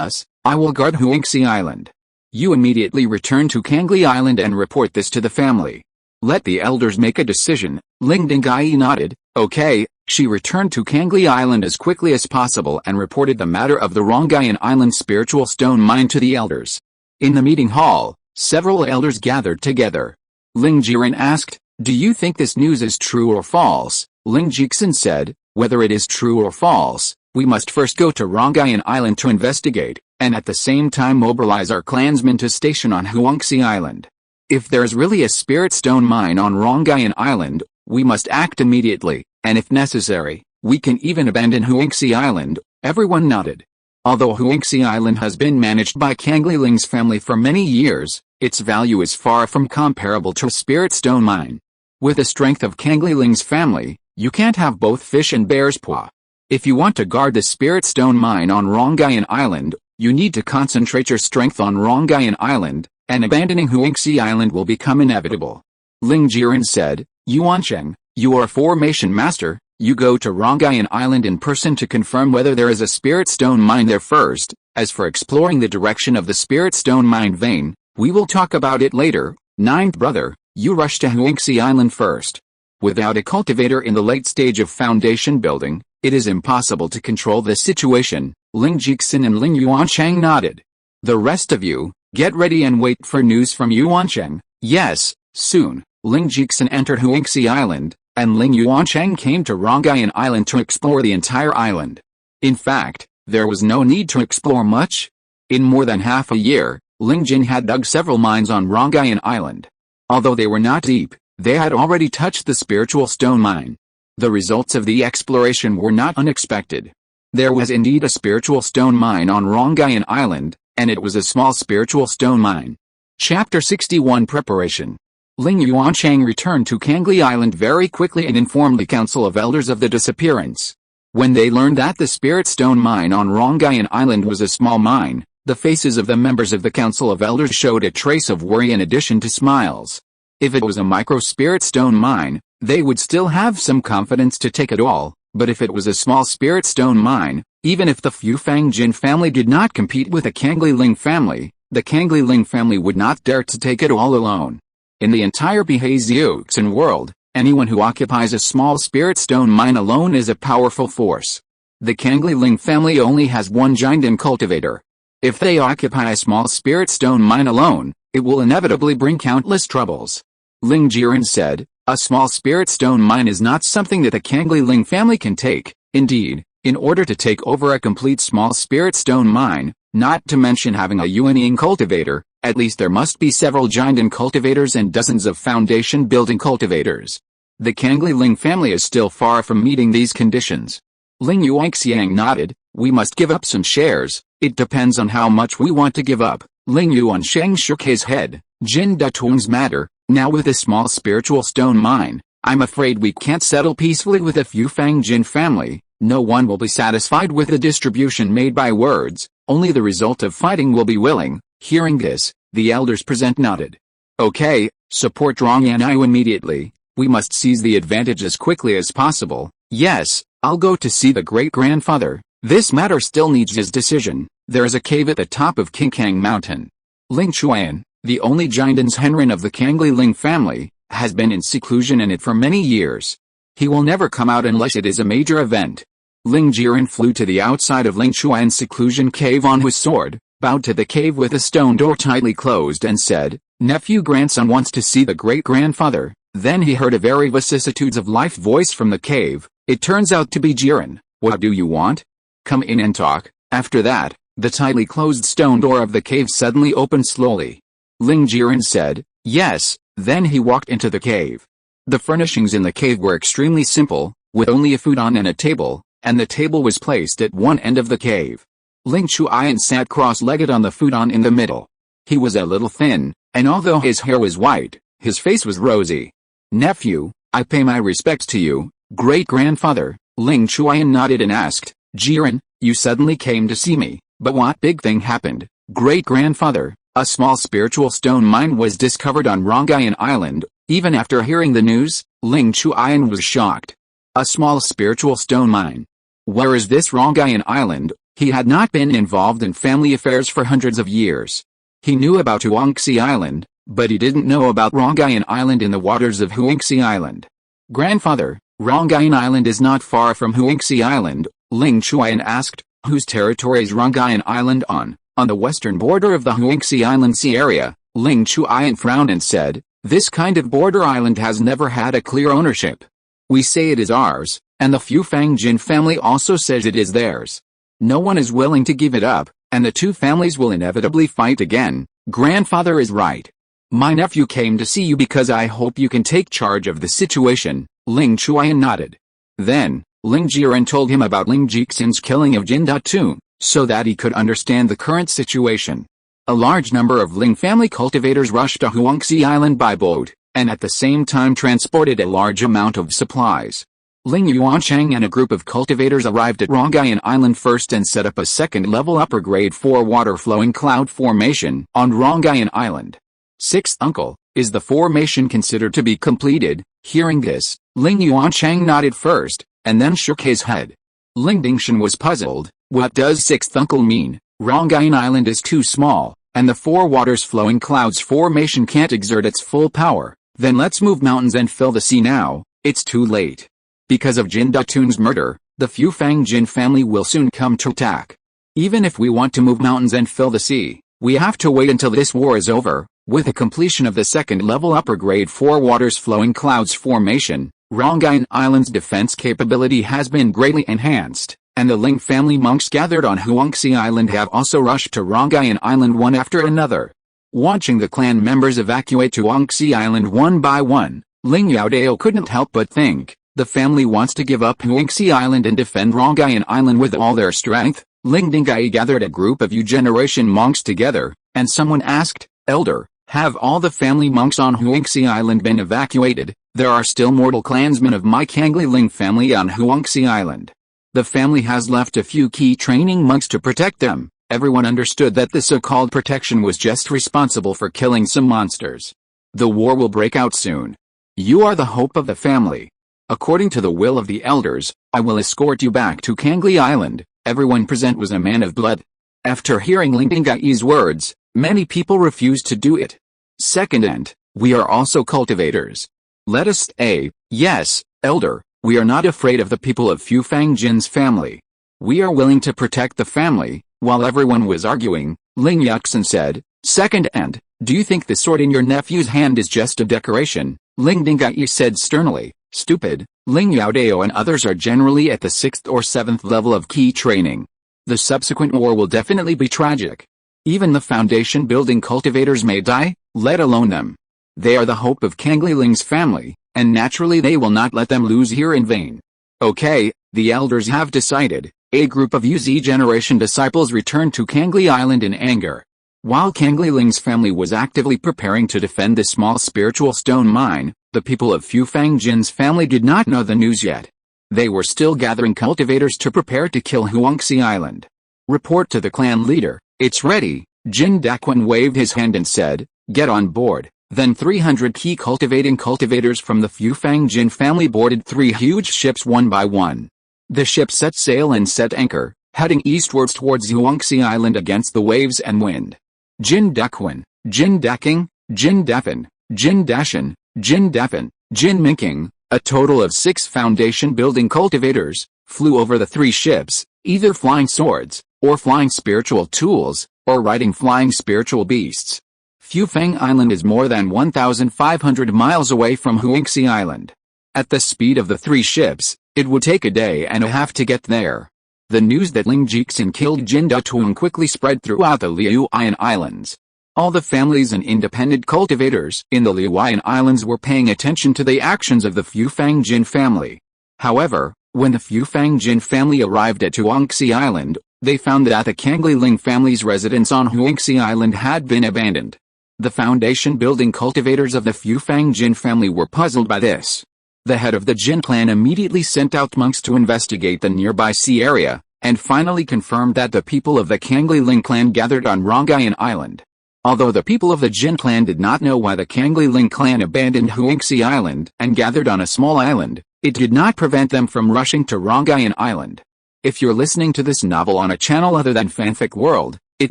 us. I will guard Huangxi Island. You immediately return to Cangli Island and report this to the family. Let the elders make a decision. Ling Dingai nodded. Okay. She returned to Cangli Island as quickly as possible and reported the matter of the Rongayan Island spiritual stone mine to the elders. In the meeting hall, several elders gathered together. Ling Jiren asked, Do you think this news is true or false? Ling Jixin said, Whether it is true or false, we must first go to Rongayan Island to investigate, and at the same time mobilize our clansmen to station on Huangxi Island. If there's really a spirit stone mine on Rongayan Island, we must act immediately, and if necessary, we can even abandon Huangxi Island. Everyone nodded. Although Huangxi Island has been managed by Cangli Ling's family for many years, its value is far from comparable to a spirit stone mine. With the strength of Cangli Ling's family, you can't have both fish and bear's paw. If you want to guard the spirit stone mine on Rongayan Island, you need to concentrate your strength on Rongayan Island, and abandoning Huangxi Island will become inevitable. Ling Jiren said, Yuan Cheng, you are a formation master. You go to Rongayan Island in person to confirm whether there is a spirit stone mine there first. As for exploring the direction of the spirit stone mine vein, we will talk about it later. Ninth brother, you rush to Huangxi Island first. Without a cultivator in the late stage of foundation building, it is impossible to control the situation. Ling Jixin and Ling Yuancheng nodded. The rest of you, get ready and wait for news from Yuancheng. Yes, soon. Ling Jixin entered Huangxi Island, and Ling Yuancheng came to Rongayan Island to explore the entire island. In fact, there was no need to explore much. In more than half a year, Ling Jin had dug several mines on Rongayan Island. Although they were not deep, they had already touched the spiritual stone mine. The results of the exploration were not unexpected. There was indeed a spiritual stone mine on Rongayan Island, and it was a small spiritual stone mine. Chapter 61 Preparation. Ling Yuancheng returned to Cangli Island very quickly and informed the Council of Elders of the disappearance. When they learned that the spirit stone mine on Rongayan Island was a small mine, the faces of the members of the Council of Elders showed a trace of worry in addition to smiles. If it was a micro-spirit stone mine, they would still have some confidence to take it all, but if it was a small spirit stone mine, even if the Fufang Jin family did not compete with the Cangli Ling family, the Cangli Ling family would not dare to take it all alone. In the entire Beiheizioxin world, anyone who occupies a small spirit stone mine alone is a powerful force. The Cangli Ling family only has one Jindan cultivator. If they occupy a small spirit stone mine alone, it will inevitably bring countless troubles. Ling Jiren said, a small spirit stone mine is not something that the Cangli Ling family can take. Indeed, in order to take over a complete small spirit stone mine, not to mention having a Yuanying cultivator, at least there must be several Jindan cultivators and dozens of foundation building cultivators. The Cangli Ling family is still far from meeting these conditions. Ling Yuanxiang nodded, we must give up some shares. It depends on how much we want to give up. Ling Yuansheng shook his head. Jindan matter, now with a small spiritual stone mine, I'm afraid we can't settle peacefully with the Fufang Jin family. No one will be satisfied with the distribution made by words, only the result of fighting will be willing. Hearing this, the elders present nodded. Okay, support Rongyaniu immediately. We must seize the advantage as quickly as possible. Yes, I'll go to see the great-grandfather. This matter still needs his decision. There is a cave at the top of Qingkang Mountain. Ling Chuan, the only Jindan's Henrin of the Cangli Ling family, has been in seclusion in it for many years. He will never come out unless it is a major event. Ling Jiren flew to the outside of Ling Chuan's seclusion cave on his sword, bowed to the cave with a stone door tightly closed and said, nephew-grandson wants to see the great-grandfather. Then he heard a very vicissitudes of life voice from the cave. It turns out to be Jiren. What do you want? Come in and talk. After that, the tightly closed stone door of the cave suddenly opened slowly. Ling Jiren said, yes, then he walked into the cave. The furnishings in the cave were extremely simple, with only a futon and a table, and the table was placed at one end of the cave. Ling Chuan sat cross-legged on the futon in the middle. He was a little thin, and although his hair was white, his face was rosy. Nephew, I pay my respects to you, great-grandfather. Ling Chuan nodded and asked, Jiren, you suddenly came to see me, but what big thing happened? Great-grandfather, a small spiritual stone mine was discovered on Rongayan Island. Even after hearing the news, Ling Chuan was shocked. A small spiritual stone mine. Where is this Rongayan Island? He had not been involved in family affairs for hundreds of years. He knew about Huangxi Island, but he didn't know about Rongayan Island in the waters of Huangxi Island. Grandfather, Rongayan Island is not far from Huangxi Island, Ling Chuan asked. Whose territory is Rongayan Island on? On the western border of the Huangxi Island Sea area. Ling Chuan frowned and said, this kind of border island has never had a clear ownership. We say it is ours, and the Fufang Jin family also says it is theirs. No one is willing to give it up, and the two families will inevitably fight again. Grandfather is right. My nephew came to see you because I hope you can take charge of the situation. Ling Chuan nodded. Then, Ling Jiren told him about Ling Jixin's killing of Jindan, so that he could understand the current situation. A large number of Ling family cultivators rushed to Huangxi Island by boat, and at the same time transported a large amount of supplies. Ling Yuancheng and a group of cultivators arrived at Rongayan Island first and set up a second-level upper-grade 4 water-flowing cloud formation on Rongayan Island. Sixth uncle, is the formation considered to be completed? Hearing this, Ling Yuancheng nodded first, and then shook his head. Ling Dingshan was puzzled. What does sixth uncle mean? Rongayan Island is too small, and the four waters flowing clouds formation can't exert its full power. Then let's move mountains and fill the sea now. It's too late. Because of Jin Datun's murder, the Fufang Jin family will soon come to attack. Even if we want to move mountains and fill the sea, we have to wait until this war is over. With the completion of the second level upper grade four waters flowing clouds formation, Rongayan Island's defense capability has been greatly enhanced, and the Ling family monks gathered on Huangxi Island have also rushed to Rongayan Island one after another. Watching the clan members evacuate to Huangxi Island one by one, Ling Youdao couldn't help but think, the family wants to give up Huangxi Island and defend Rongayan Island with all their strength. Ling Dingai gathered a group of U-generation monks together, and someone asked, Elder, have all the family monks on Huangxi Island been evacuated? There are still mortal clansmen of my Cangli Ling family on Huangxi Island. The family has left a few key training monks to protect them. Everyone understood that the so-called protection was just responsible for killing some monsters. The war will break out soon. You are the hope of the family. According to the will of the elders, I will escort you back to Cangli Island. Everyone present was a man of blood. After hearing Ling Dingai's words, many people refused to do it. Second, and we are also cultivators. Let us stay. Yes, elder, we are not afraid of the people of Fufang Jin's family. We are willing to protect the family. While everyone was arguing, Ling Yuxin said, Second, and do you think the sword in your nephew's hand is just a decoration? Ling Dingai said sternly, Stupid, Ling Youdao and others are generally at the 6th or 7th level of key training. The subsequent war will definitely be tragic. Even the foundation building cultivators may die, let alone them. They are the hope of Cangli Ling's family, and naturally they will not let them lose here in vain. Okay, the elders have decided. A group of UZ generation disciples returned to Cangli Island in anger. While Cangli Ling's family was actively preparing to defend the small spiritual stone mine, the people of Fufang Jin's family did not know the news yet. They were still gathering cultivators to prepare to kill Huangxi Island. Report to the clan leader, it's ready. Jin Daquan waved his hand and said, Get on board. Then 300 key cultivating cultivators from the Fufang Jin family boarded 3 huge ships one by one. The ship set sail and set anchor, heading eastwards towards Huangxi Island against the waves and wind. Jin Daquan, Jin Daking, Jin Defin, Jin Dashan, Jin Defin, Jin Minking, a total of 6 foundation-building cultivators, flew over the 3 ships, either flying swords, or flying spiritual tools, or riding flying spiritual beasts. Fufang Island is more than 1,500 miles away from Huangxi Island. At the speed of the 3 ships, it would take a day and a half to get there. The news that Ling Jixin killed Jin Datung quickly spread throughout the Liuyan Islands. All the families and independent cultivators in the Liuyan Islands were paying attention to the actions of the Fufang Jin family. However, when the Fufang Jin family arrived at Huangxi Island, they found that the Cangli Ling family's residence on Huangxi Island had been abandoned. The foundation-building cultivators of the Fufang Jin family were puzzled by this. The head of the Jin clan immediately sent out monks to investigate the nearby sea area, and finally confirmed that the people of the Cangli Ling clan gathered on Rongayan Island. Although the people of the Jin clan did not know why the Cangli Ling clan abandoned Huangxi Island and gathered on a small island, it did not prevent them from rushing to Rongayan Island. If you're listening to this novel on a channel other than Fanfic World, it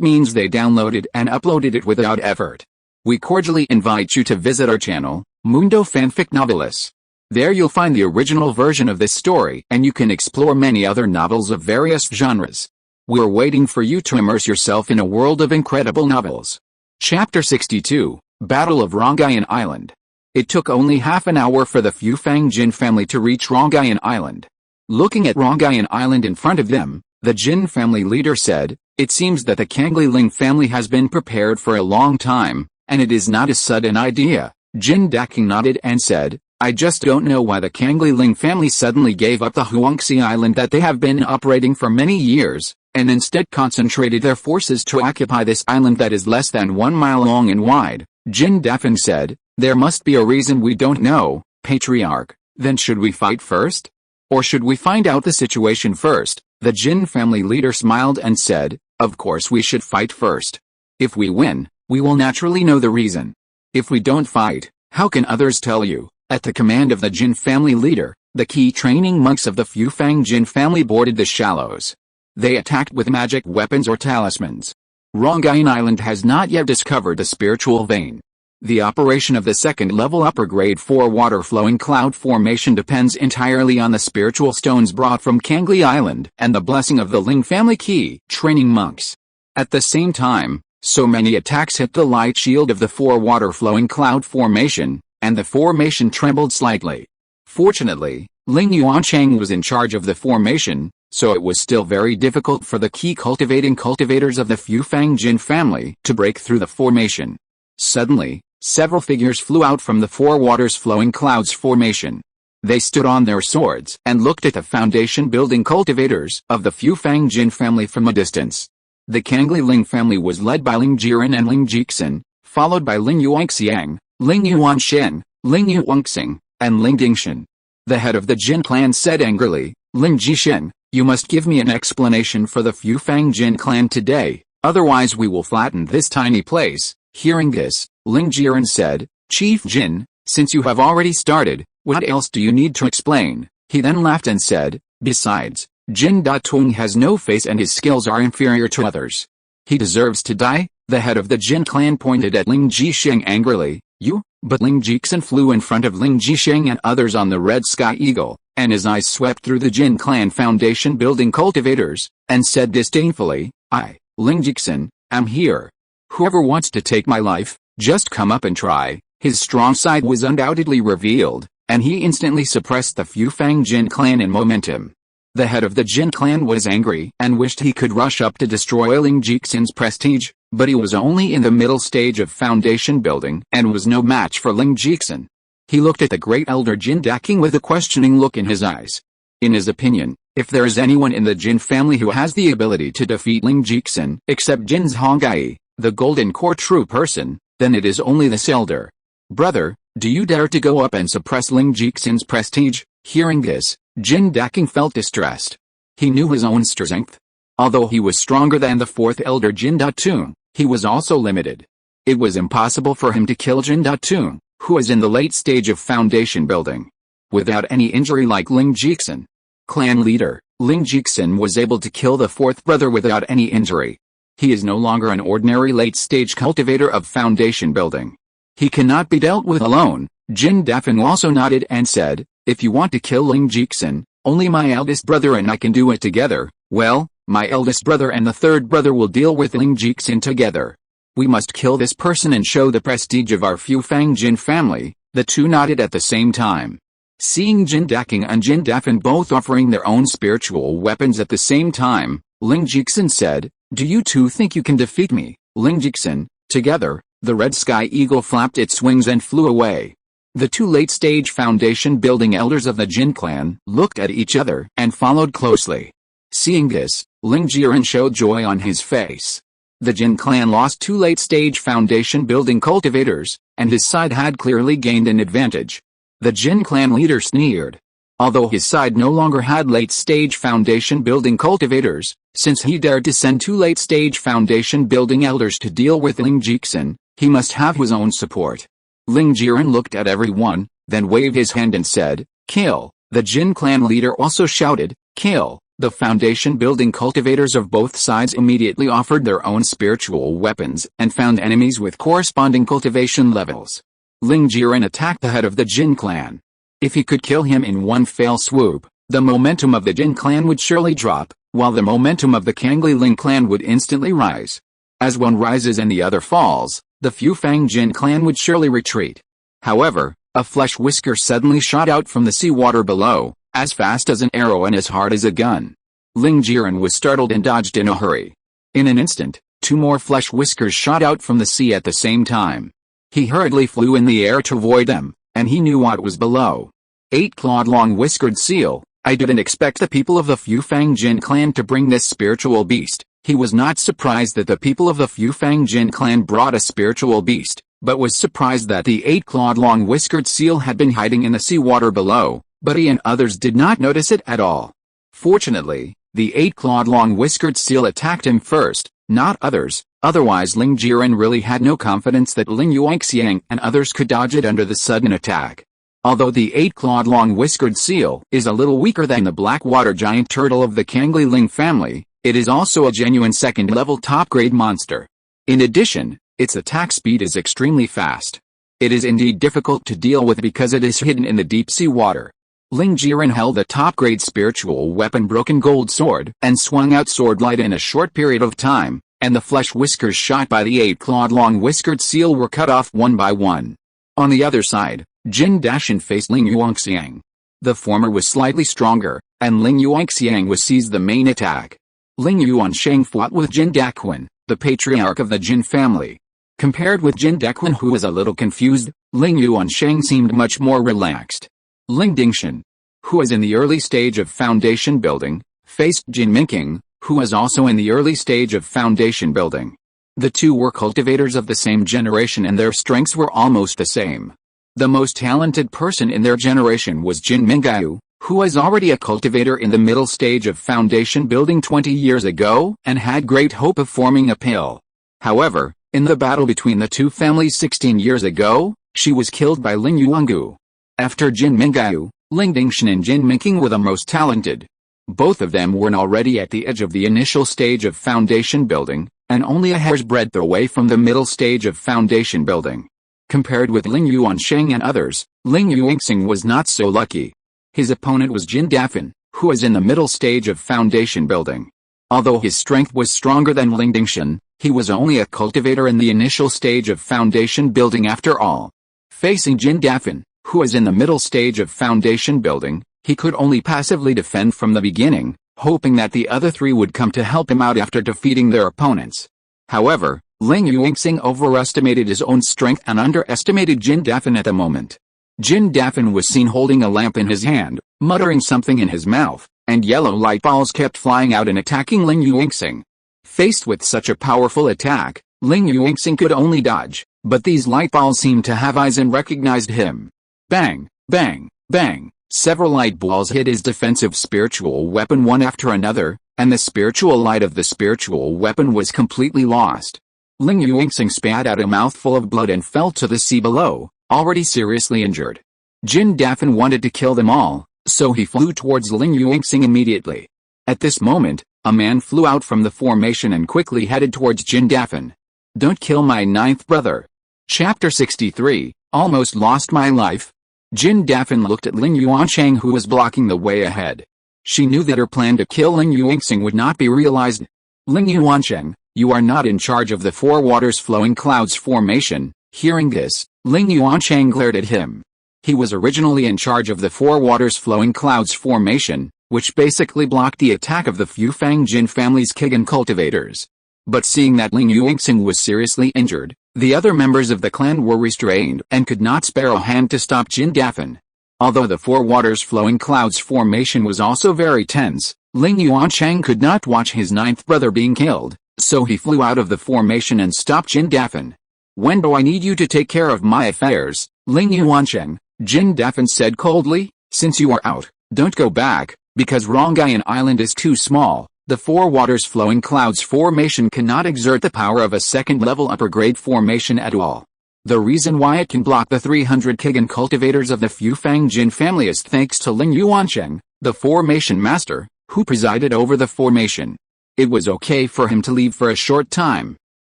means they downloaded and uploaded it without effort. We cordially invite you to visit our channel, Mundo Fanfic Novelis. There you'll find the original version of this story and you can explore many other novels of various genres. We're waiting for you to immerse yourself in a world of incredible novels. Chapter 62, Battle of Rongayan Island. It took only half an hour for the Fufang Jin family to reach Rongayan Island. Looking at Rongayan Island in front of them, the Jin family leader said, It seems that the Cangli Ling family has been prepared for a long time, and it is not a sudden idea. Jin Daking nodded and said, I just don't know why the Cangli Ling family suddenly gave up the Huangxi Island that they have been operating for many years, and instead concentrated their forces to occupy this island that is less than 1 mile long and wide. Jin Dafin said, There must be a reason we don't know, Patriarch. Then should we fight first? Or should we find out the situation first? The Jin family leader smiled and said, Of course we should fight first. If we win, we will naturally know the reason. If we don't fight, how can others tell you? At the command of the Jin family leader, the key training monks of the Fufang Jin family boarded the shallows. They attacked with magic weapons or talismans. Cangli Island has not yet discovered the spiritual vein. The operation of the second-level upper grade 4 water-flowing cloud formation depends entirely on the spiritual stones brought from Cangli Island and the blessing of the Ling family key training monks. At the same time, so many attacks hit the light shield of the 4 water-flowing cloud formation, and the formation trembled slightly. Fortunately, Ling Yuanchang was in charge of the formation, so it was still very difficult for the key cultivating cultivators of the Fufang Jin family to break through the formation. Suddenly, several figures flew out from the 4 waters-flowing clouds formation. They stood on their swords and looked at the foundation-building cultivators of the Fufang Jin family from a distance. The Cangli Ling family was led by Ling Jiren and Ling Jixin, followed by Ling Yuanxiang, Ling Yuanshen, Ling Yuanxing, and Ling Dingshan. The head of the Jin clan said angrily, "Ling Jishin, you must give me an explanation for the Fufang Jin clan today, otherwise we will flatten this tiny place." Hearing this, Ling Jiren said, "Chief Jin, since you have already started, what else do you need to explain?" He then laughed and said, "Besides, Jindan has no face and his skills are inferior to others. He deserves to die." The head of the Jin clan pointed at Ling Jisheng angrily, "You?" But Ling Jixin flew in front of Ling Jisheng and others on the red sky eagle, and his eyes swept through the Jin clan foundation building cultivators, and said disdainfully, "I, Ling Jixin, am here. Whoever wants to take my life, just come up and try." His strong side was undoubtedly revealed, and he instantly suppressed the Fufang Jin clan in momentum. The head of the Jin clan was angry and wished he could rush up to destroy Ling Jixin's prestige, but he was only in the middle stage of foundation building and was no match for Ling Jixin. He looked at the great elder Jindan Clan with a questioning look in his eyes. In his opinion, if there is anyone in the Jin family who has the ability to defeat Ling Jixin except Jin's Hongai, the golden core true person, then it is only this elder. "Brother, do you dare to go up and suppress Ling Jixin's prestige?" Hearing this, Jindan Clan felt distressed. He knew his own strength. Although he was stronger than the 4th elder Jindan Clan, he was also limited. It was impossible for him to kill Jindan Clan, who was in the late stage of foundation building, without any injury like Ling Jixin. Clan leader, Ling Jixin was able to kill the 4th brother without any injury. He is no longer an ordinary late-stage cultivator of foundation building. He cannot be dealt with alone. Jindan Clan also nodded and said, "If you want to kill Ling Jixin, only my eldest brother and I can do it together." "Well, my eldest brother and the 3rd brother will deal with Ling Jixin together. We must kill this person and show the prestige of our Fufang Jin family." The two nodded at the same time. Seeing Jindan Clan and Jindan Clan both offering their own spiritual weapons at the same time, Ling Jixin said, "Do you two think you can defeat me, Ling Jixin?" Together, the red sky eagle flapped its wings and flew away. The two late-stage foundation-building elders of the Jin clan looked at each other and followed closely. Seeing this, Ling Jiren showed joy on his face. The Jin clan lost 2 late-stage foundation-building cultivators, and his side had clearly gained an advantage. The Jin clan leader sneered. Although his side no longer had late-stage foundation-building cultivators, since he dared to send 2 late-stage foundation-building elders to deal with Ling Jixin, he must have his own support. Ling Jiren looked at everyone, then waved his hand and said, "Kill." The Jin clan leader also shouted, "Kill." The foundation-building cultivators of both sides immediately offered their own spiritual weapons and found enemies with corresponding cultivation levels. Ling Jiren attacked the head of the Jin clan. If he could kill him in one fell swoop, the momentum of the Jin clan would surely drop, while the momentum of the Cangli Ling clan would instantly rise. As one rises and the other falls, the Fufang Jin clan would surely retreat. However, a flesh whisker suddenly shot out from the seawater below, as fast as an arrow and as hard as a gun. Ling Jiren was startled and dodged in a hurry. In an instant, 2 more flesh whiskers shot out from the sea at the same time. He hurriedly flew in the air to avoid them, and he knew what was below. 8-clawed long whiskered seal. "I didn't expect the people of the Fufang Jin clan to bring this spiritual beast." He was not surprised that the people of the Fufang Jin clan brought a spiritual beast, but was surprised that the 8-clawed long whiskered seal had been hiding in the seawater below, but he and others did not notice it at all. Fortunately, the 8-clawed long whiskered seal attacked him first, not others, otherwise Ling Jiren really had no confidence that Ling Yuanxiang and others could dodge it under the sudden attack. Although the 8-clawed long-whiskered seal is a little weaker than the black water giant turtle of the Cangli Ling family, it is also a genuine second-level top-grade monster. In addition, its attack speed is extremely fast. It is indeed difficult to deal with because it is hidden in the deep-sea water. Ling Jiren held a top-grade spiritual weapon Broken Gold Sword and swung out Sword Light in a short period of time, and the flesh whiskers shot by the 8-clawed long-whiskered seal were cut off one by one. On the other side, Jin Dashan faced Ling Yuanxiang. The former was slightly stronger, and Ling Yuanxiang was seized the main attack. Ling Yuanxiang fought with Jin Daquan, the patriarch of the Jin family. Compared with Jin Daquan, who was a little confused, Ling Yuanxiang seemed much more relaxed. Ling Dingshan, who was in the early stage of foundation building, faced Jin Minking, who was also in the early stage of foundation building. The two were cultivators of the same generation and their strengths were almost the same. The most talented person in their generation was Jin Mingyu, who was already a cultivator in the middle stage of foundation building 20 years ago and had great hope of forming a pill. However, in the battle between the two families 16 years ago, she was killed by Ling Yuangu. After Jin Mingyu, Ling Dingshan and Jin Minking were the most talented. Both of them were already at the edge of the initial stage of foundation building, and only a hair's breadth away from the middle stage of foundation building. Compared with Ling Yuanxiang and others, Ling Yuanxing was not so lucky. His opponent was Jin Dafen, who was in the middle stage of foundation building. Although his strength was stronger than Ling Dingshan, he was only a cultivator in the initial stage of foundation building after all. Facing Jin Dafen, who was in the middle stage of foundation building, he could only passively defend from the beginning, hoping that the other three would come to help him out after defeating their opponents. However, Ling Yuanxing overestimated his own strength and underestimated Jin Dafen at the moment. Jin Dafen was seen holding a lamp in his hand, muttering something in his mouth, and yellow light balls kept flying out and attacking Ling Yuanxing. Faced with such a powerful attack, Ling Yuanxing could only dodge, but these light balls seemed to have eyes and recognized him. Bang, bang, bang, several light balls hit his defensive spiritual weapon one after another, and the spiritual light of the spiritual weapon was completely lost. Ling Yuanxing spat out a mouthful of blood and fell to the sea below, already seriously injured. Jin Dafen wanted to kill them all, so he flew towards Ling Yuanxing immediately. At this moment, a man flew out from the formation and quickly headed towards Jin Dafen. Don't kill my ninth brother. Chapter 63, Almost Lost My Life. Jin Dafen looked at Ling Yuanxiang, who was blocking the way ahead. She knew that her plan to kill Ling Yuanxing would not be realized. Ling Yuanxiang, you are not in charge of the Four Waters Flowing Clouds formation. Hearing this, Ling Yuanxiang glared at him. He was originally in charge of the Four Waters Flowing Clouds formation, which basically blocked the attack of the Fufang Jin family's Kigan cultivators. But seeing that Ling Yuanxing was seriously injured, the other members of the clan were restrained and could not spare a hand to stop Jin Dafen. Although the Four Waters Flowing Clouds formation was also very tense, Ling Yuanxiang could not watch his ninth brother being killed, so he flew out of the formation and stopped Jin Dafen. When do I need you to take care of my affairs, Ling Yuanxiang? Jin Dafen said coldly. Since you are out, don't go back, because Cangli Island is too small. The Four Waters Flowing Clouds formation cannot exert the power of a second-level upper-grade formation at all. The reason why it can block the 300 Kigan cultivators of the Fufang Jin family is thanks to Ling Yuanxiang, the formation master, who presided over the formation. It was okay for him to leave for a short time.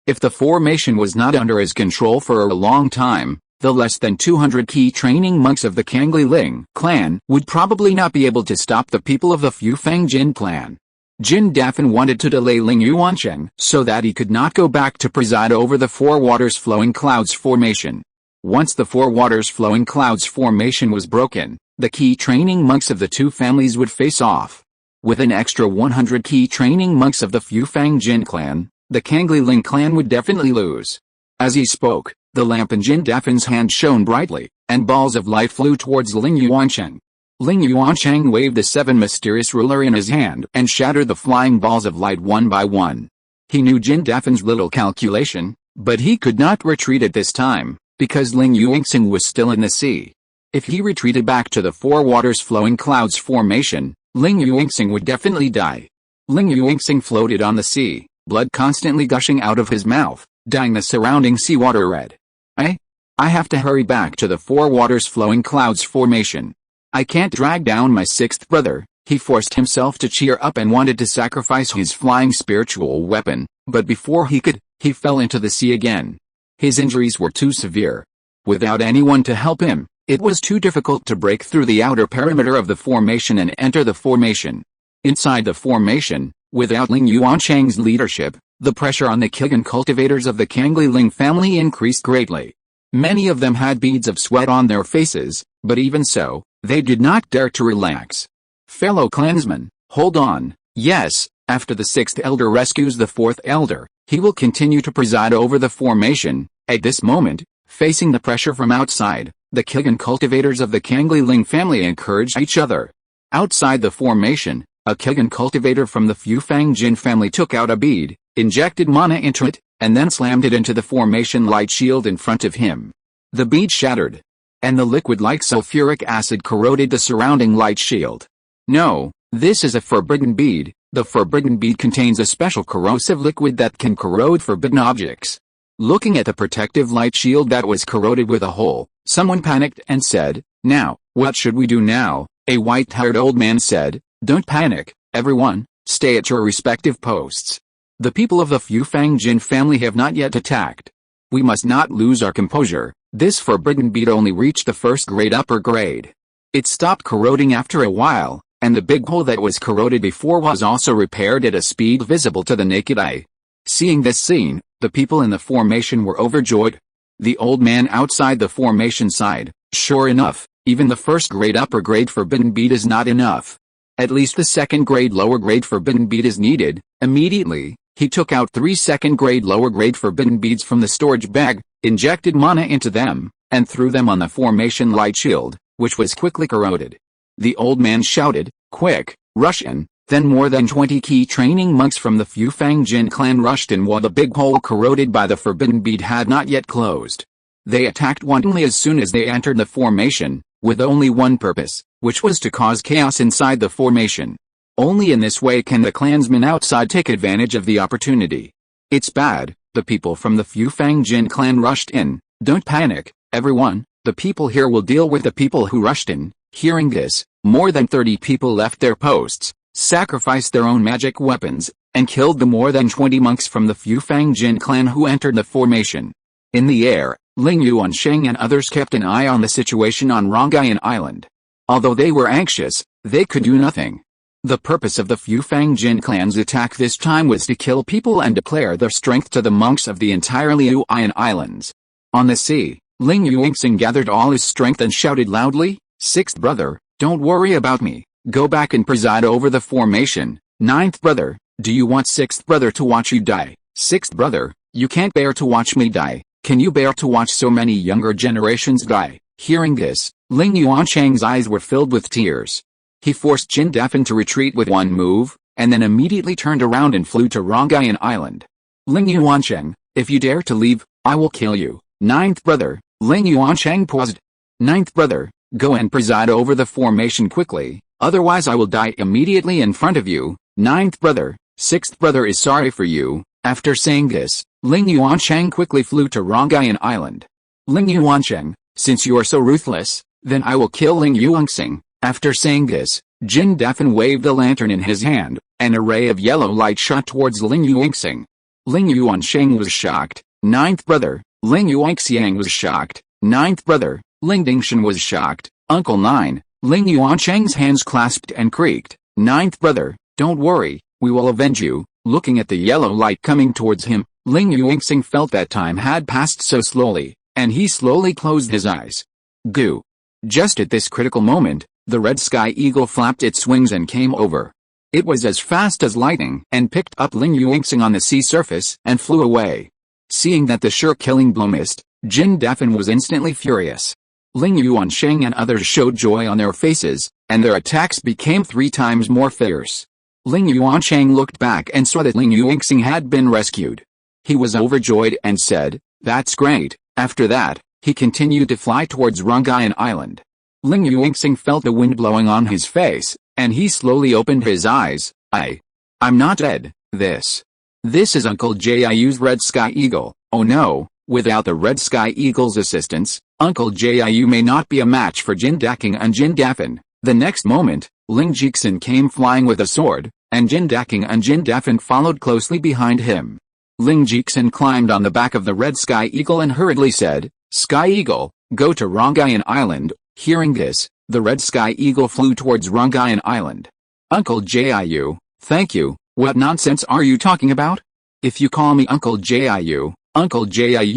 If the formation was not under his control for a long time, the less than 200 key training monks of the Cangli Ling clan would probably not be able to stop the people of the Fufang Jin clan. Jin Dafen wanted to delay Ling Yuanxiang so that he could not go back to preside over the Four Waters Flowing Clouds formation. Once the Four Waters Flowing Clouds formation was broken, the key training monks of the two families would face off. With an extra 100 key training monks of the Fufang Jin clan, the Cangli Ling clan would definitely lose. As he spoke, the lamp in Jin Dafen's hand shone brightly, and balls of light flew towards Ling Yuanxiang. Ling Yuanxiang waved the seven mysterious ruler in his hand and shattered the flying balls of light one by one. He knew Jin Dafen's little calculation, but he could not retreat at this time, because Ling Yuanxing was still in the sea. If he retreated back to the Four Waters Flowing Clouds formation, Ling Yuanxing would definitely die. Ling Yuanxing floated on the sea, blood constantly gushing out of his mouth, dyeing the surrounding seawater red. I have to hurry back to the four waters flowing clouds formation. I can't drag down my sixth brother. He forced himself to cheer up and wanted to sacrifice his flying spiritual weapon, but before he could, he fell into the sea again. His injuries were too severe. Without anyone to help him, it was too difficult to break through the outer perimeter of the formation and enter the formation. Inside the formation, without Ling Yuancheng's leadership, the pressure on the King cultivators of the Cangli Ling family increased greatly. Many of them had beads of sweat on their faces, but even so, they did not dare to relax. Fellow clansmen, hold on. Yes, after the sixth elder rescues the fourth elder, he will continue to preside over the formation. At this moment, facing the pressure from outside, the King cultivators of the Cangli Ling family encouraged each other. Outside the formation, a King cultivator from the Fufang Jin family took out a bead, injected mana into it, and then slammed it into the formation light shield in front of him. The bead shattered, and the liquid like sulfuric acid corroded the surrounding light shield. No, this is a forbidden bead. The forbidden bead contains a special corrosive liquid that can corrode forbidden objects. Looking at the protective light shield that was corroded with a hole, someone panicked and said, "Now, what should we do now?" A white-haired old man said, "Don't panic, everyone, stay at your respective posts. The people of the Fufang Jin family have not yet attacked. We must not lose our composure." This forbidden bead only reached the first grade upper grade. It stopped corroding after a while, and the big hole that was corroded before was also repaired at a speed visible to the naked eye. Seeing this scene, the people in the formation were overjoyed. The old man outside the formation sighed, "Sure enough, even the first grade upper grade forbidden bead is not enough. At least the second grade lower grade forbidden bead is needed." Immediately, he took out 3 second grade lower grade forbidden beads from the storage bag, injected mana into them, and threw them on the formation light shield, which was quickly corroded. The old man shouted, "Quick, rush in!" Then more than 20 key training monks from the Fufang Jin clan rushed in while the big hole corroded by the forbidden bead had not yet closed. They attacked wantonly as soon as they entered the formation, with only one purpose, which was to cause chaos inside the formation. Only in this way can the clansmen outside take advantage of the opportunity. "It's bad," the people from the Fufang Jin clan rushed in. "Don't panic, everyone, the people here will deal with the people who rushed in." Hearing this, more than 30 people left their posts, sacrificed their own magic weapons, and killed the more than 20 monks from the Fufang Jin clan who entered the formation. In the air, Ling Yuansheng and others kept an eye on the situation on Cangli Island. Although they were anxious, they could do nothing. The purpose of the Fufang Jin clan's attack this time was to kill people and declare their strength to the monks of the entire Liuyan Islands. On the sea, Ling Yuanxing gathered all his strength and shouted loudly, "Sixth brother, don't worry about me. Go back and preside over the formation. Ninth brother, do you want sixth brother to watch you die? Sixth brother, you can't bear to watch me die. Can you bear to watch so many younger generations die?" Hearing this, Ling Yuancheng's eyes were filled with tears. He forced Jindan to retreat with one move, and then immediately turned around and flew to Cangli Island. "Ling Yuancheng, if you dare to leave, I will kill you." Ninth brother, Ling Yuancheng paused. "Ninth brother, go and preside over the formation quickly, otherwise I will die immediately in front of you." Ninth brother, sixth brother is sorry for you. After saying this, Ling Yuancheng quickly flew to Cangli Island. "Ling Yuancheng, since you are so ruthless, then I will kill Ling Yuanxing." After saying this, Jindan waved the lantern in his hand, and a ray of yellow light shot towards Ling Yuanxing. Ling Yuansheng was shocked. Ninth brother, Ling Yuanxiang was shocked. Ninth brother, Ling Dingshan was shocked. Uncle 9, Ling Yuancheng's hands clasped and creaked. "Ninth brother, don't worry, we will avenge you." Looking at the yellow light coming towards him, Ling Yuanxing felt that time had passed so slowly, and he slowly closed his eyes. Goo! Just at this critical moment, the red sky eagle flapped its wings and came over. It was as fast as lightning and picked up Ling Yuanxing on the sea surface and flew away. Seeing that the sure-killing blow missed, Jindan was instantly furious. Ling Yuansheng and others showed joy on their faces, and their attacks became 3 times more fierce. Ling Yuansheng looked back and saw that Ling Yuanxing had been rescued. He was overjoyed and said, "That's great." After that, he continued to fly towards Cangli Island. Ling Yuanxing felt the wind blowing on his face, and he slowly opened his eyes. I'm not dead. This is Uncle Jiu's red sky eagle. Oh no, Without the Red Sky Eagle's assistance, Uncle Jiu may not be a match for Jindan and Jindan. The next moment, Ling Jixin came flying with a sword, and Jindan and Jindan followed closely behind him. Ling Jixin climbed on the back of the Red Sky Eagle and hurriedly said, "Sky Eagle, go to Rongayan Island." Hearing this, the Red Sky Eagle flew towards Rongayan Island. "Uncle Jiu, thank you, what nonsense are you talking about? If you call me Uncle Jiu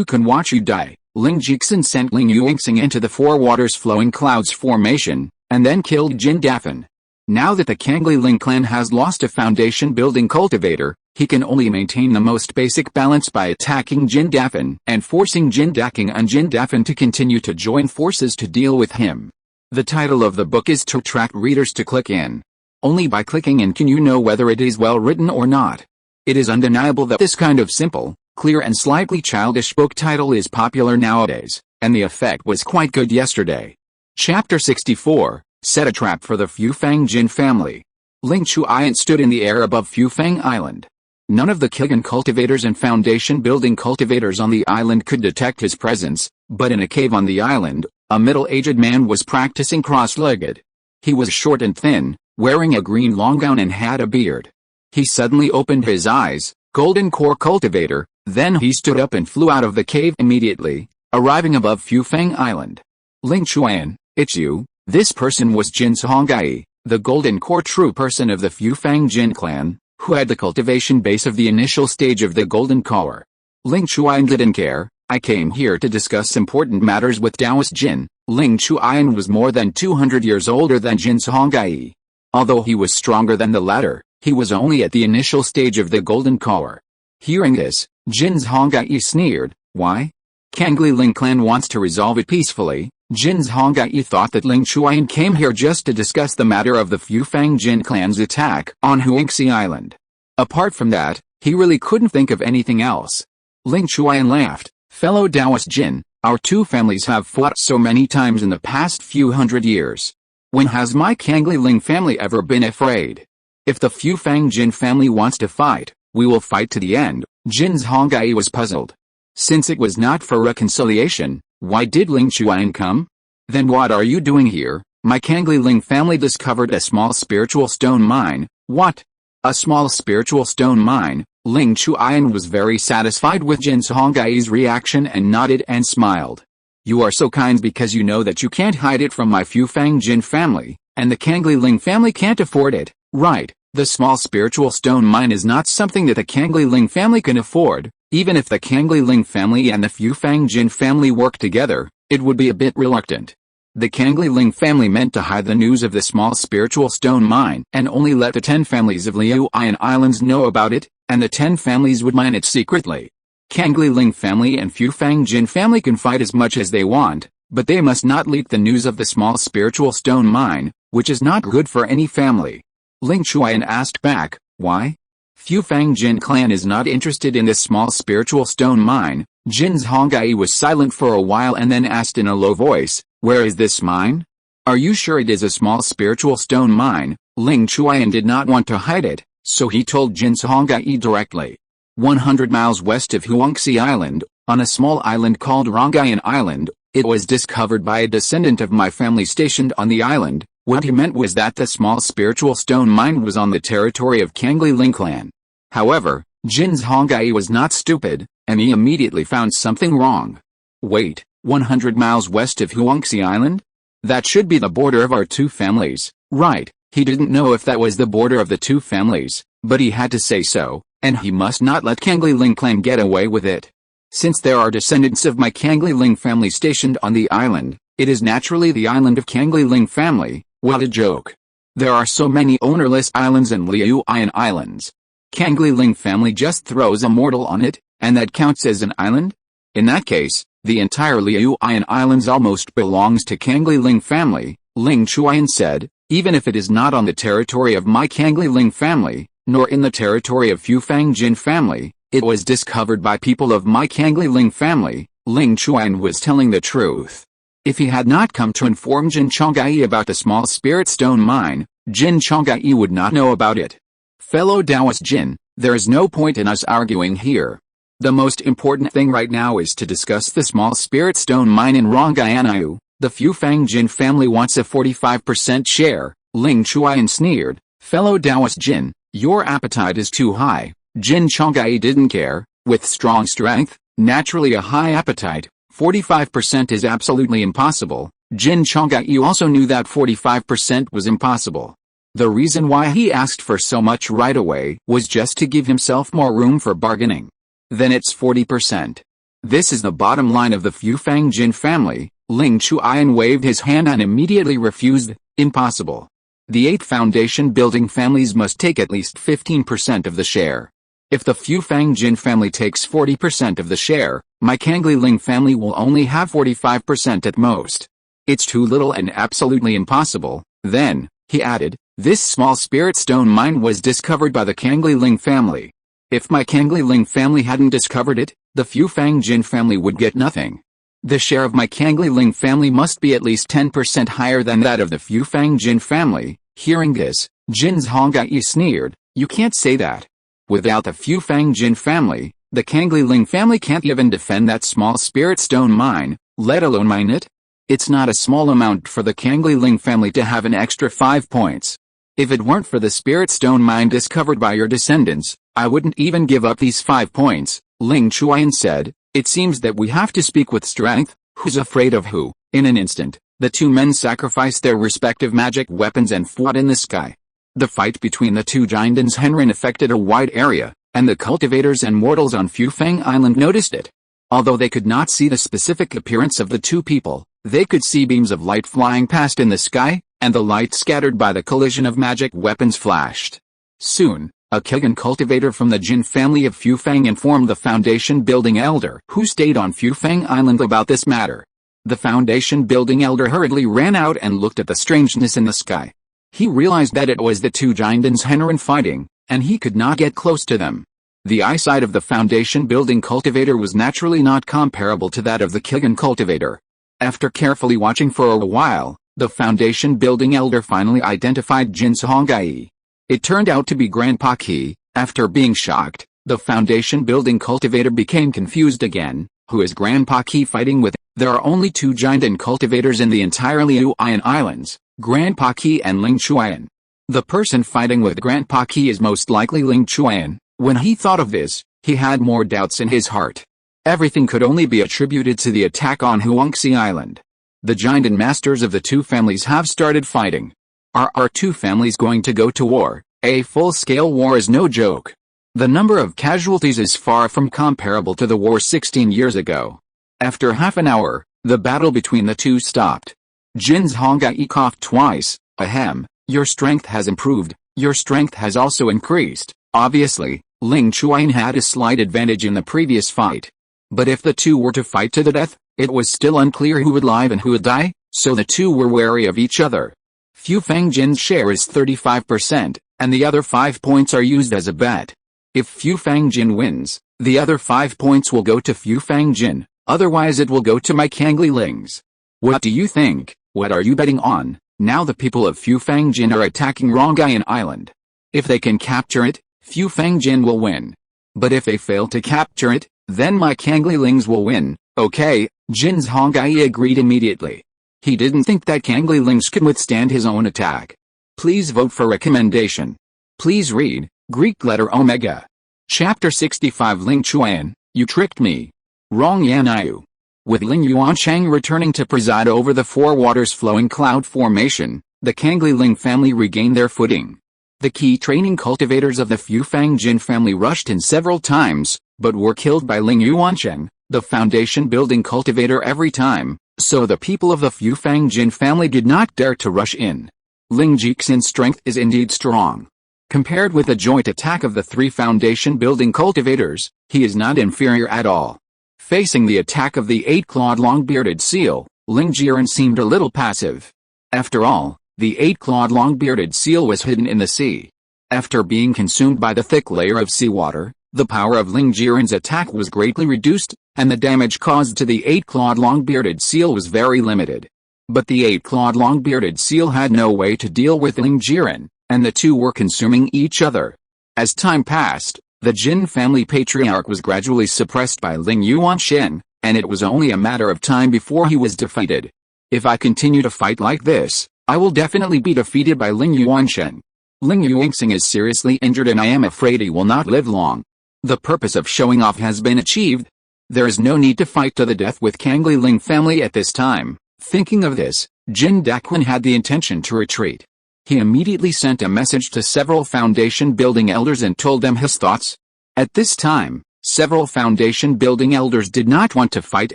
can watch you die." Ling Jixin sent Ling Youdao into the four waters flowing clouds formation, and then killed Jindan. Now that the Cangli clan has lost a foundation-building cultivator, he can only maintain the most basic balance by attacking Jindan and forcing Jindan and Jindan to continue to join forces to deal with him. The title of the book is to attract readers to click in. Only by clicking in can you know whether it is well written or not. It is undeniable that this kind of simple, clear and slightly childish book title is popular nowadays, and the effect was quite good yesterday. Chapter 64, Set a Trap for the Fufang Jin Family. Ling Chuan stood in the air above Fufang Island. None of the Kigan cultivators and foundation-building cultivators on the island could detect his presence, but in a cave on the island, a middle-aged man was practicing cross-legged. He was short and thin, wearing a green long gown and had a beard. He suddenly opened his eyes, golden core cultivator, then he stood up and flew out of the cave immediately, arriving above Fufang Island. Ling Chuan, it's you. This person was Jin Songhai, the golden core true person of the Fufang Jin clan, who had the cultivation base of the initial stage of the golden core. Ling Chuan didn't care. "I came here to discuss important matters with Taoist Jin." Ling Chuan was more than 200 years older than Jin Songhai. Although he was stronger than the latter, he was only at the initial stage of the golden core. Hearing this, Jin Songhai sneered. "Why? Cangli clan wants to resolve it peacefully." Jin Songhai thought that Ling Chuan came here just to discuss the matter of the Fufang Jin clan's attack on Huangxi Island. Apart from that, he really couldn't think of anything else. Ling Chuan laughed. "Fellow Taoist Jin, our two families have fought so many times in the past few hundred years. When has my Cangli family ever been afraid? If the Fufang Jin family wants to fight, we will fight to the end." Jin Songhai was puzzled. Since it was not for reconciliation, why did Ling Chuan come? "Then what are you doing here?" "My Cangli family discovered a small spiritual stone mine." "What? A small spiritual stone mine?" Ling Chuan was very satisfied with Jin Songhai's reaction and nodded and smiled. "You are so kind because you know that you can't hide it from my Fufang Jin family, and the Cangli family can't afford it, right? The small spiritual stone mine is not something that the Cangli family can afford. Even if the Cangli family and the Fufang Jin family work together, it would be a bit reluctant." The Cangli family meant to hide the news of the small spiritual stone mine and only let the 10 families of Liuyan Islands know about it, and the 10 families would mine it secretly. Cangli family and Fufang Jin family can fight as much as they want, but they must not leak the news of the small spiritual stone mine, which is not good for any family. Ling Chuan asked back, "Why? Fufang Jin clan is not interested in this small spiritual stone mine." Jin Songhai was silent for a while and then asked in a low voice, "Where is this mine? Are you sure it is a small spiritual stone mine?" Ling Chuan did not want to hide it, so he told Jin Songhai directly. 100 miles west of Huangxi Island, on a small island called Rongayan Island, it was discovered by a descendant of my family stationed on the island. What he meant was that the small spiritual stone mine was on the territory of Cangli clan. However, Jin Songhai was not stupid, and he immediately found something wrong. "Wait, 100 miles west of Huangxi Island? That should be the border of our two families, right?" He didn't know if that was the border of the two families, but he had to say so, and he must not let Cangli clan get away with it. Since there are descendants of my Cangli family stationed on the island, it is naturally the island of Cangli family. What a joke. There are so many ownerless islands in Liuyan Islands. Cangli family just throws immortal on it, and that counts as an island? In that case, the entire Liuyan Islands almost belongs to Cangli family, Ling Chuan said. "Even if it is not on the territory of my Cangli family, nor in the territory of Fufang Jin family, it was discovered by people of my Cangli family." Ling Chuan was telling the truth. If he had not come to inform Jin Songhai about the small spirit stone mine, Jin Songhai would not know about it. "Fellow Taoist Jin, there is no point in us arguing here. The most important thing right now is to discuss the small spirit stone mine in Rongyanayu. The Fufang Jin family wants a 45% share. Ling Chuan sneered, fellow Taoist Jin, your appetite is too high. Jin Chong'ai didn't care, with strong strength, naturally a high appetite, 45% is absolutely impossible. Jin Chong'ai also knew that 45% was impossible. The reason why he asked for so much right away was just to give himself more room for bargaining. Then it's 40%. This is the bottom line of the Fufang Jin family. Ling Chuan waved his hand and immediately refused. Impossible. The 8 foundation building families must take at least 15% of the share. If the Fufang Jin family takes 40% of the share, my Cangli Ling family will only have 45% at most. It's too little and absolutely impossible. Then, he added, this small spirit stone mine was discovered by the Cangli Ling family. If my Cangli Ling family hadn't discovered it, the Fufang Jin family would get nothing. The share of my Cangli Ling family must be at least 10% higher than that of the Fufang Jin family. Hearing this, Jin's Hong'ai sneered, you can't say that. Without the Fufang Jin family, the Cangli Ling family can't even defend that small spirit stone mine, let alone mine it. It's not a small amount for the Cangli Ling family to have an extra 5 points. If it weren't for the spirit stone mine discovered by your descendants, I wouldn't even give up these 5 points, Ling Chuan said. It seems that we have to speak with strength. Who's afraid of who? In an instant, the 2 men sacrificed their respective magic weapons and fought in the sky. The fight between the 2 Jindans Henrin affected a wide area, and the cultivators and mortals on Fufang Island noticed it. Although they could not see the specific appearance of the 2 people, they could see beams of light flying past in the sky, and the light scattered by the collision of magic weapons flashed. Soon, a Jindan cultivator from the Jin family of Fufang informed the foundation building elder who stayed on Fufang Island about this matter. The foundation building elder hurriedly ran out and looked at the strangeness in the sky. He realized that it was the 2 Jindans Henrin fighting, and he could not get close to them. The eyesight of the foundation building cultivator was naturally not comparable to that of the Jindan cultivator. After carefully watching for a while, the foundation building elder finally identified Jin's Hong'ai. It turned out to be Grandpa Qi. After being shocked, the foundation building cultivator became confused again. Who is Grandpa Qi fighting with? There are only 2 Jindan cultivators in the entire Liuyan Islands, Grandpa Qi and Ling Chuan. The person fighting with Grandpa Qi is most likely Ling Chuan. When he thought of this, he had more doubts in his heart. Everything could only be attributed to the attack on Huangxi Island. The Jindan masters of the 2 families have started fighting. Are our 2 families going to go to war? A full-scale war is no joke. The number of casualties is far from comparable to the war 16 years ago. After half an hour, the battle between the 2 stopped. Jin's Hong'ai coughed twice. Ahem, your strength has improved, your strength has also increased. Obviously, Ling Chuan had a slight advantage in the previous fight. But if the 2 were to fight to the death, it was still unclear who would live and who would die, so the 2 were wary of each other. Fufang Jin's share is 35%, and the other 5 points are used as a bet. If Fufang Jin wins, the other 5 points will go to Fufang Jin, otherwise it will go to my Cangli Lings. What do you think? What are you betting on? Now the people of Fufang Jin are attacking Rongyanayu Island. If they can capture it, Fufang Jin will win. But if they fail to capture it, then my Cangli Lings will win. Okay, Jin's Hong'ai agreed immediately. He didn't think that Cangli Lings could withstand his own attack. Please vote for recommendation. Please read, Greek letter Omega. Chapter 65 Ling Chuan, you tricked me. Rongyanayu. With Ling Yuanchang returning to preside over the 4 waters flowing cloud formation, the Cangli Ling family regained their footing. The key training cultivators of the Fufang Jin family rushed in several times, but were killed by Ling Yuanchang, the foundation building cultivator every time, so the people of the Fufang Jin family did not dare to rush in. Ling Jixin's strength is indeed strong. Compared with the joint attack of the 3 foundation building cultivators, he is not inferior at all. Facing the attack of the 8-clawed long-bearded seal, Ling Jiren seemed a little passive. After all, the 8-clawed long-bearded seal was hidden in the sea. After being consumed by the thick layer of seawater, the power of Ling Jiren's attack was greatly reduced, and the damage caused to the 8-clawed long-bearded seal was very limited. But the 8-clawed long-bearded seal had no way to deal with Ling Jiren, and the 2 were consuming each other. As time passed, The Jin family patriarch was gradually suppressed by Ling Yuanshen, and it was only a matter of time before he was defeated. If I continue to fight like this, I will definitely be defeated by Ling Yuanshen. Ling Yuanxing is seriously injured and I am afraid he will not live long. The purpose of showing off has been achieved. There is no need to fight to the death with Cangli Ling family at this time. Thinking of this, Jindan Clan had the intention to retreat. He immediately sent a message to several foundation building elders and told them his thoughts. At this time, several foundation building elders did not want to fight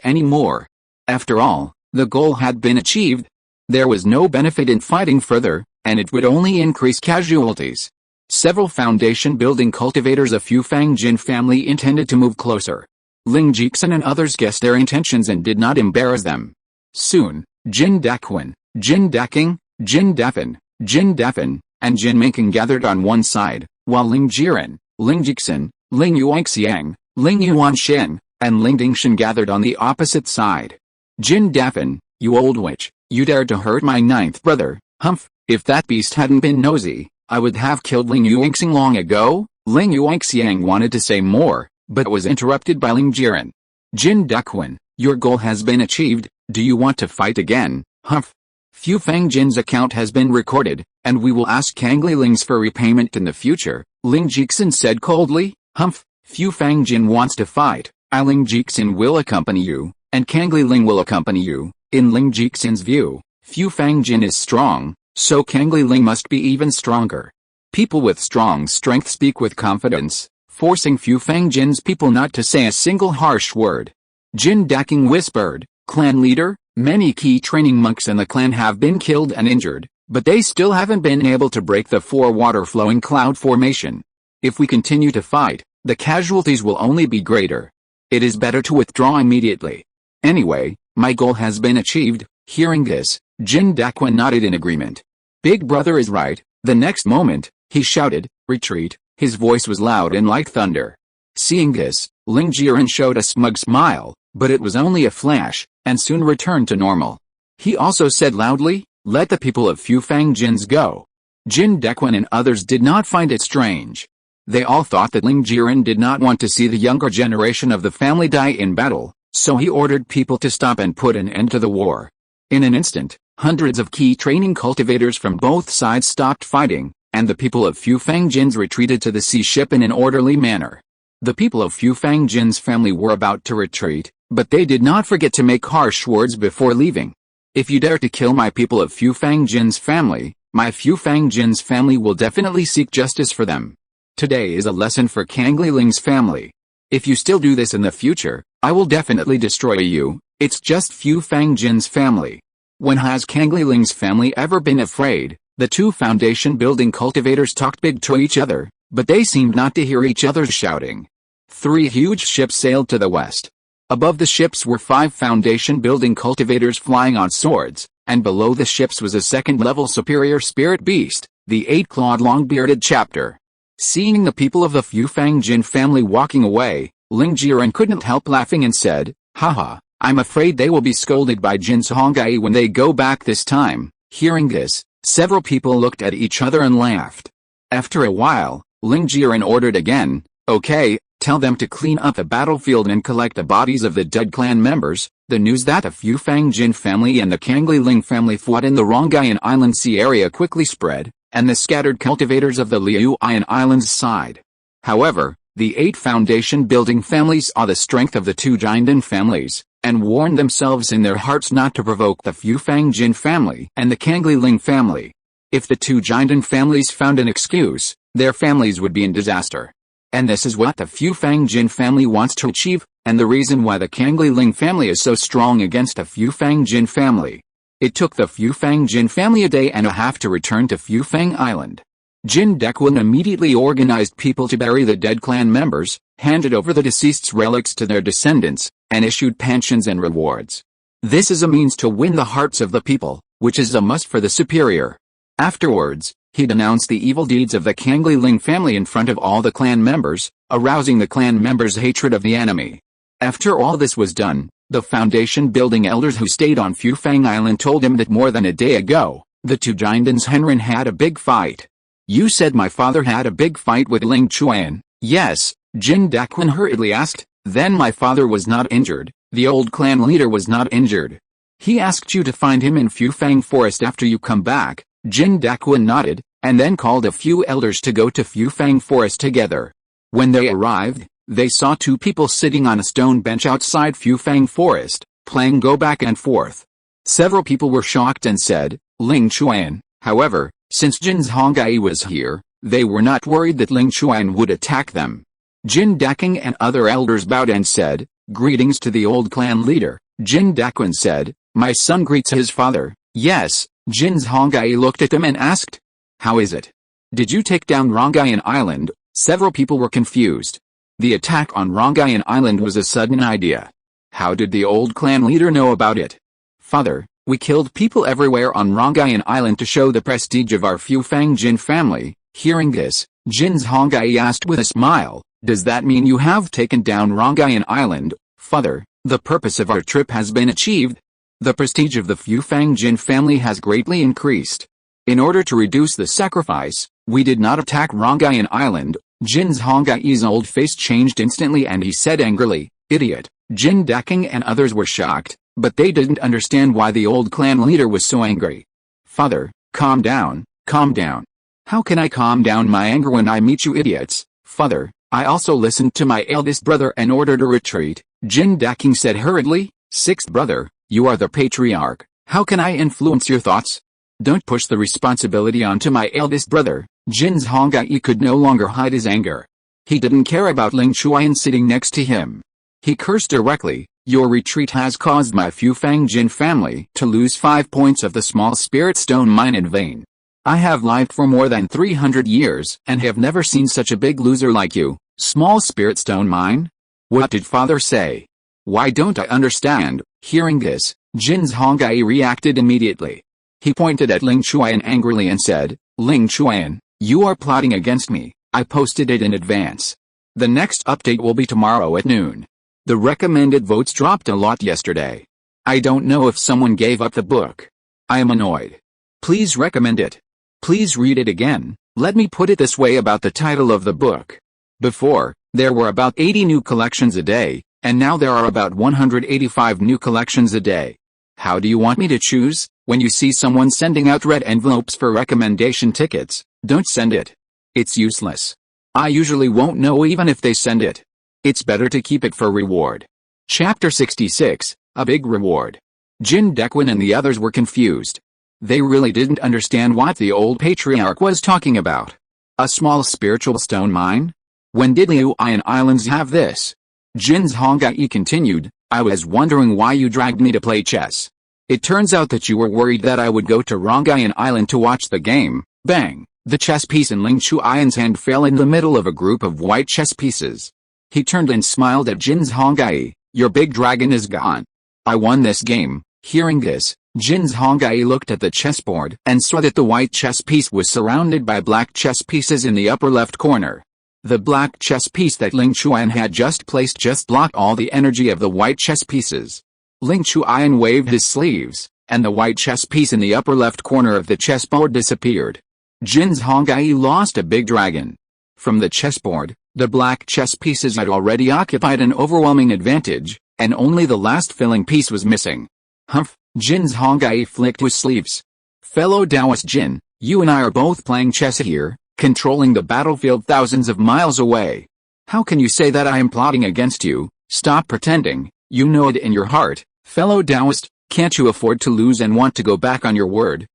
anymore. After all, the goal had been achieved. There was no benefit in fighting further, and it would only increase casualties. Several foundation building cultivators of Fufang Jin family intended to move closer. Ling Jixin and others guessed their intentions and did not embarrass them. Soon, Jindan Clan, Jindan King, Jindan Fan, and Jin Minking gathered on one side, while Ling Jiren, Ling Jixin, Ling Yuanxiang, Ling Yuanshen, and Ling Dingshan gathered on the opposite side. Jindan Fan, you old witch, you dared to hurt my ninth brother, humph, if that beast hadn't been nosy, I would have killed Ling Yuanxing long ago. Ling Yuanxiang wanted to say more, but was interrupted by Ling Jiren. Jindan Clan, your goal has been achieved, do you want to fight again, humph? Fufang Jin's account has been recorded, and we will ask Cangli Lings for repayment in the future, Ling Jixin said coldly. Humph, Fufang Jin wants to fight, Ling Jixin will accompany you, and Cangli Ling will accompany you. In Ling Jixin's view, Fufang Jin is strong, so Cangli Ling must be even stronger. People with strong strength speak with confidence, forcing Fufang Jin's people not to say a single harsh word. Jindan King whispered, clan leader, many key training monks in the clan have been killed and injured, but they still haven't been able to break the 4 water-flowing cloud formation. If we continue to fight, the casualties will only be greater. It is better to withdraw immediately. Anyway, my goal has been achieved. Hearing this, Jindan Clan nodded in agreement. Big brother is right. The next moment, he shouted, retreat. His voice was loud and like thunder. Seeing this, Ling Jiren showed a smug smile, but it was only a flash, and soon returned to normal. He also said loudly, let the people of Fufang Jins go. Jindan Clan and others did not find it strange. They all thought that Ling Jiren did not want to see the younger generation of the family die in battle, so he ordered people to stop and put an end to the war. In an instant, hundreds of key training cultivators from both sides stopped fighting, and the people of Fufang Jins retreated to the sea ship in an orderly manner. The people of Fufang Jin's family were about to retreat, but they did not forget to make harsh words before leaving. If you dare to kill my people of Fufang Jin's family, my Fufang Jin's family will definitely seek justice for them. Today is a lesson for Cangli Ling's family. If you still do this in the future, I will definitely destroy you. It's just Fufang Jin's family. When has Cangli Ling's family ever been afraid? The two foundation building cultivators talked big to each other, but they seemed not to hear each other's shouting. 3 huge ships sailed to the west. Above the ships were 5 foundation building cultivators flying on swords, and below the ships was a second-level superior spirit beast, the 8-clawed long-bearded chapter. Seeing the people of the Fufang Jin family walking away, Ling Jiren couldn't help laughing and said, haha, I'm afraid they will be scolded by Jin Songhai when they go back this time. Hearing this, several people looked at each other and laughed. After a while, Ling Jiren ordered again, okay, tell them to clean up the battlefield and collect the bodies of the dead clan members. The news that the Fufang Jin family and the Cangli Ling family fought in the Rongayan Island Sea area quickly spread, and the scattered cultivators of the Liuyan Islands sighed. However, the 8 foundation building families saw the strength of the 2 Jindan families, and warned themselves in their hearts not to provoke the Fufang Jin family and the Cangli Ling family. If the 2 Jindan families found an excuse, their families would be in disaster. And this is what the Fufang Jin family wants to achieve, and the reason why the Cangli Ling family is so strong against the Fufang Jin family. It took the Fufang Jin family a day and a half to return to Fufang Island. Jindan Clan immediately organized people to bury the dead clan members, handed over the deceased's relics to their descendants, and issued pensions and rewards. This is a means to win the hearts of the people, which is a must for the superior. Afterwards, he denounced the evil deeds of the Cangli Ling family in front of all the clan members, arousing the clan members' hatred of the enemy. After all this was done, the foundation building elders who stayed on Fufang Island told him that more than a day ago, the 2 Jindans Henrin had a big fight. You said my father had a big fight with Ling Chuan. Yes, Jindan Clan hurriedly asked. Then my father was not injured, the old clan leader was not injured. He asked you to find him in Fufang Forest after you come back. Jindan Clan nodded, and then called a few elders to go to Fufang Forest together. When they arrived, they saw two people sitting on a stone bench outside Fufang Forest, playing go back and forth. Several people were shocked and said, Ling Chuan. However, since Jin's Hongai was here, they were not worried that Ling Chuan would attack them. Jindan Clan and other elders bowed and said, Greetings to the old clan leader. Jindan Clan said, My son greets his father. Yes. Jin's Hongai looked at them and asked, How is it? Did you take down Rongayan Island? Several people were confused. The attack on Rongayan Island was a sudden idea. How did the old clan leader know about it? Father, we killed people everywhere on Rongayan Island to show the prestige of our Fufang Jin family. Hearing this, Jin's Hongai asked with a smile, Does that mean you have taken down Rongayan Island? Father, the purpose of our trip has been achieved. The prestige of the Fufang Jin family has greatly increased. In order to reduce the sacrifice, we did not attack Rongayan Island. Jin's Hongai's old face changed instantly and he said angrily, Idiot. Jindan Clan and others were shocked, but they didn't understand why the old clan leader was so angry. Father, calm down, calm down. How can I calm down my anger when I meet you idiots? Father, I also listened to my eldest brother and ordered to retreat. Jindan Clan said hurriedly, Sixth brother, you are the patriarch. How can I influence your thoughts? Don't push the responsibility onto my eldest brother. Jin's Hongai could no longer hide his anger. He didn't care about Ling Chuan sitting next to him. He cursed directly, Your retreat has caused my Fufang Jin family to lose 5 points of the small spirit stone mine in vain. I have lived for more than 300 years and have never seen such a big loser like you. Small spirit stone mine? What did father say? Why don't I understand? Hearing this, Jin's Hongai reacted immediately. He pointed at Ling Chuan angrily and said, Ling Chuan, you are plotting against me. I posted it in advance. The next update will be tomorrow at noon. The recommended votes dropped a lot yesterday. I don't know if someone gave up the book. I am annoyed. Please recommend it. Please read it again. Let me put it this way about the title of the book. Before, there were about 80 new collections a day, and now there are about 185 new collections a day. How do you want me to choose? When you see someone sending out red envelopes for recommendation tickets, don't send it. It's useless. I usually won't know even if they send it. It's better to keep it for reward. Chapter 66, A Big Reward. Jindan Clan and the others were confused. They really didn't understand what the old patriarch was talking about. A small spiritual stone mine? When did Liuyan Islands have this? Jin's Hongai continued, I was wondering why you dragged me to play chess. It turns out that you were worried that I would go to Rongayan Island to watch the game. Bang! The chess piece in Ling Chuan's hand fell in the middle of a group of white chess pieces. He turned and smiled at Jin's Hongai. Your big dragon is gone. I won this game. Hearing this, Jin's Hongai looked at the chessboard and saw that the white chess piece was surrounded by black chess pieces in the upper left corner. The black chess piece that Ling Chuan had just placed just blocked all the energy of the white chess pieces. Ling Chuan waved his sleeves, and the white chess piece in the upper left corner of the chessboard disappeared. Jin's Hongai lost a big dragon. From the chessboard, the black chess pieces had already occupied an overwhelming advantage, and only the last filling piece was missing. Humph! Jin's Hongai flicked his sleeves. Fellow Taoist Jin, you and I are both playing chess here, controlling the battlefield thousands of miles away. How can you say that I am plotting against you? Stop pretending, you know it in your heart. Fellow Taoist, can't you afford to lose and want to go back on your word?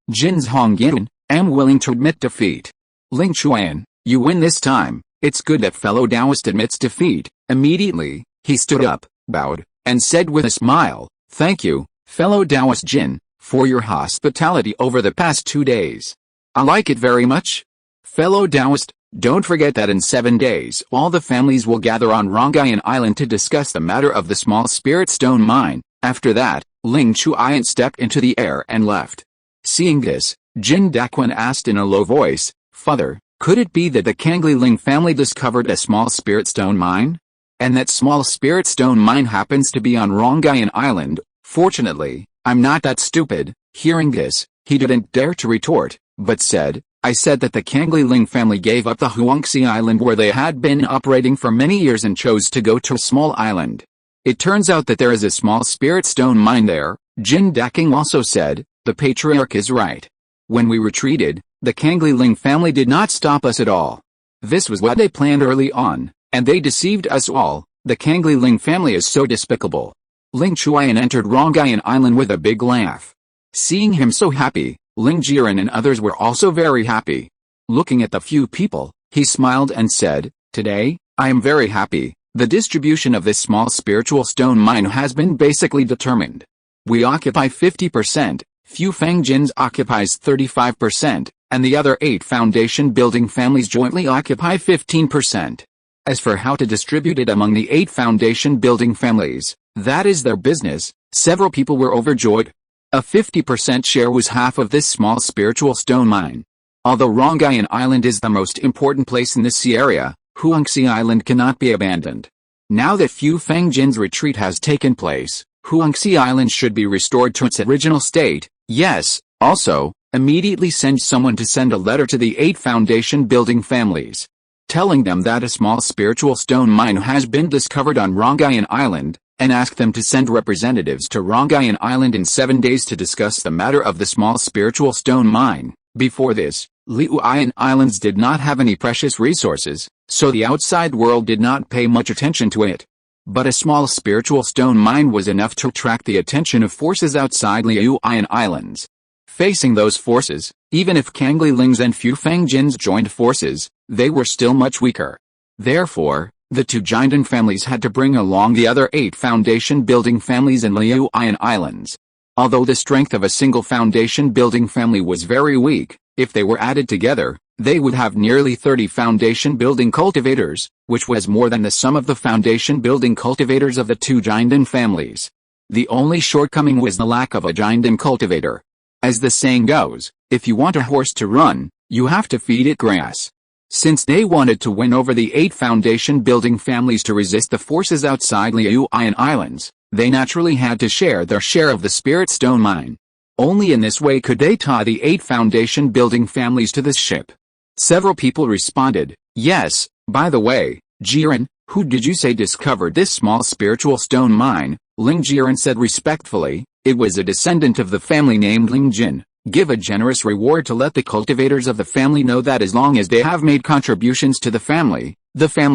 Jin's Hongai, am willing to admit defeat. Ling Chuan, you win this time. It's good that fellow Taoist admits defeat. Immediately, he stood up, bowed, and said with a smile, Thank you, fellow Taoist Jin, for your hospitality over the past 2 days. I like it very much. Fellow Taoist, don't forget that in 7 days all the families will gather on Rongayan Island to discuss the matter of the small spirit stone mine. After that, Ling Chuan stepped into the air and left. Seeing this, Jindan Clan asked in a low voice, Father, could it be that the Cangli Ling family discovered a small spirit stone mine? And that small spirit stone mine happens to be on Rongayan Island? Fortunately, I'm not that stupid. Hearing this, he didn't dare to retort, but said, I said that the Cangli Ling family gave up the Huangxi Island where they had been operating for many years and chose to go to a small island. It turns out that there is a small spirit stone mine there. Jindan Clan also said, the patriarch is right. When we retreated, the Cangli Ling family did not stop us at all. This was what they planned early on, and they deceived us all. The Cangli Ling family is so despicable. Ling Chuan entered Rongyan Island with a big laugh. Seeing him so happy, Ling Jiren and others were also very happy. Looking at the few people, he smiled and said, today, I am very happy. The distribution of this small spiritual stone mine has been basically determined. We occupy 50%, Fu Fangjin's occupies 35%, and the other 8 foundation building families jointly occupy 15%. As for how to distribute it among the 8 foundation building families, that is their business. Several people were overjoyed. A 50% share was half of this small spiritual stone mine. Although Rongyan Island is the most important place in this sea area, Huangxi Island cannot be abandoned. Now that Fu Fangjin's retreat has taken place, Huangxi Island should be restored to its original state. Yes, also, immediately send someone to send a letter to the 8 foundation building families, telling them that a small spiritual stone mine has been discovered on Rongyan Island, and ask them to send representatives to Rongyan Island in 7 days to discuss the matter of the small spiritual stone mine. Before this, Liuyan Islands did not have any precious resources, so the outside world did not pay much attention to it. But a small spiritual stone mine was enough to attract the attention of forces outside Liuyan Islands. Facing those forces, even if Cangli Ling's and Fu Fangjin's joined forces, they were still much weaker. Therefore, the 2 Jindan families had to bring along the other 8 foundation building families in Liuyan Islands. Although the strength of a single foundation building family was very weak, if they were added together, they would have nearly 30 foundation building cultivators, which was more than the sum of the foundation building cultivators of the 2 Jindan families. The only shortcoming was the lack of a Jindan cultivator. As the saying goes, if you want a horse to run, you have to feed it grass. Since they wanted to win over the 8 foundation building families to resist the forces outside Liuyan Islands, they naturally had to share their share of the spirit stone mine. Only in this way could they tie the 8 foundation building families to this ship. Several people responded, yes, by the way, Jiren, who did you say discovered this small spiritual stone mine? Ling Jiren said respectfully, it was a descendant of the family named Ling Jin. Give a generous reward to let the cultivators of the family know that as long as they have made contributions to the family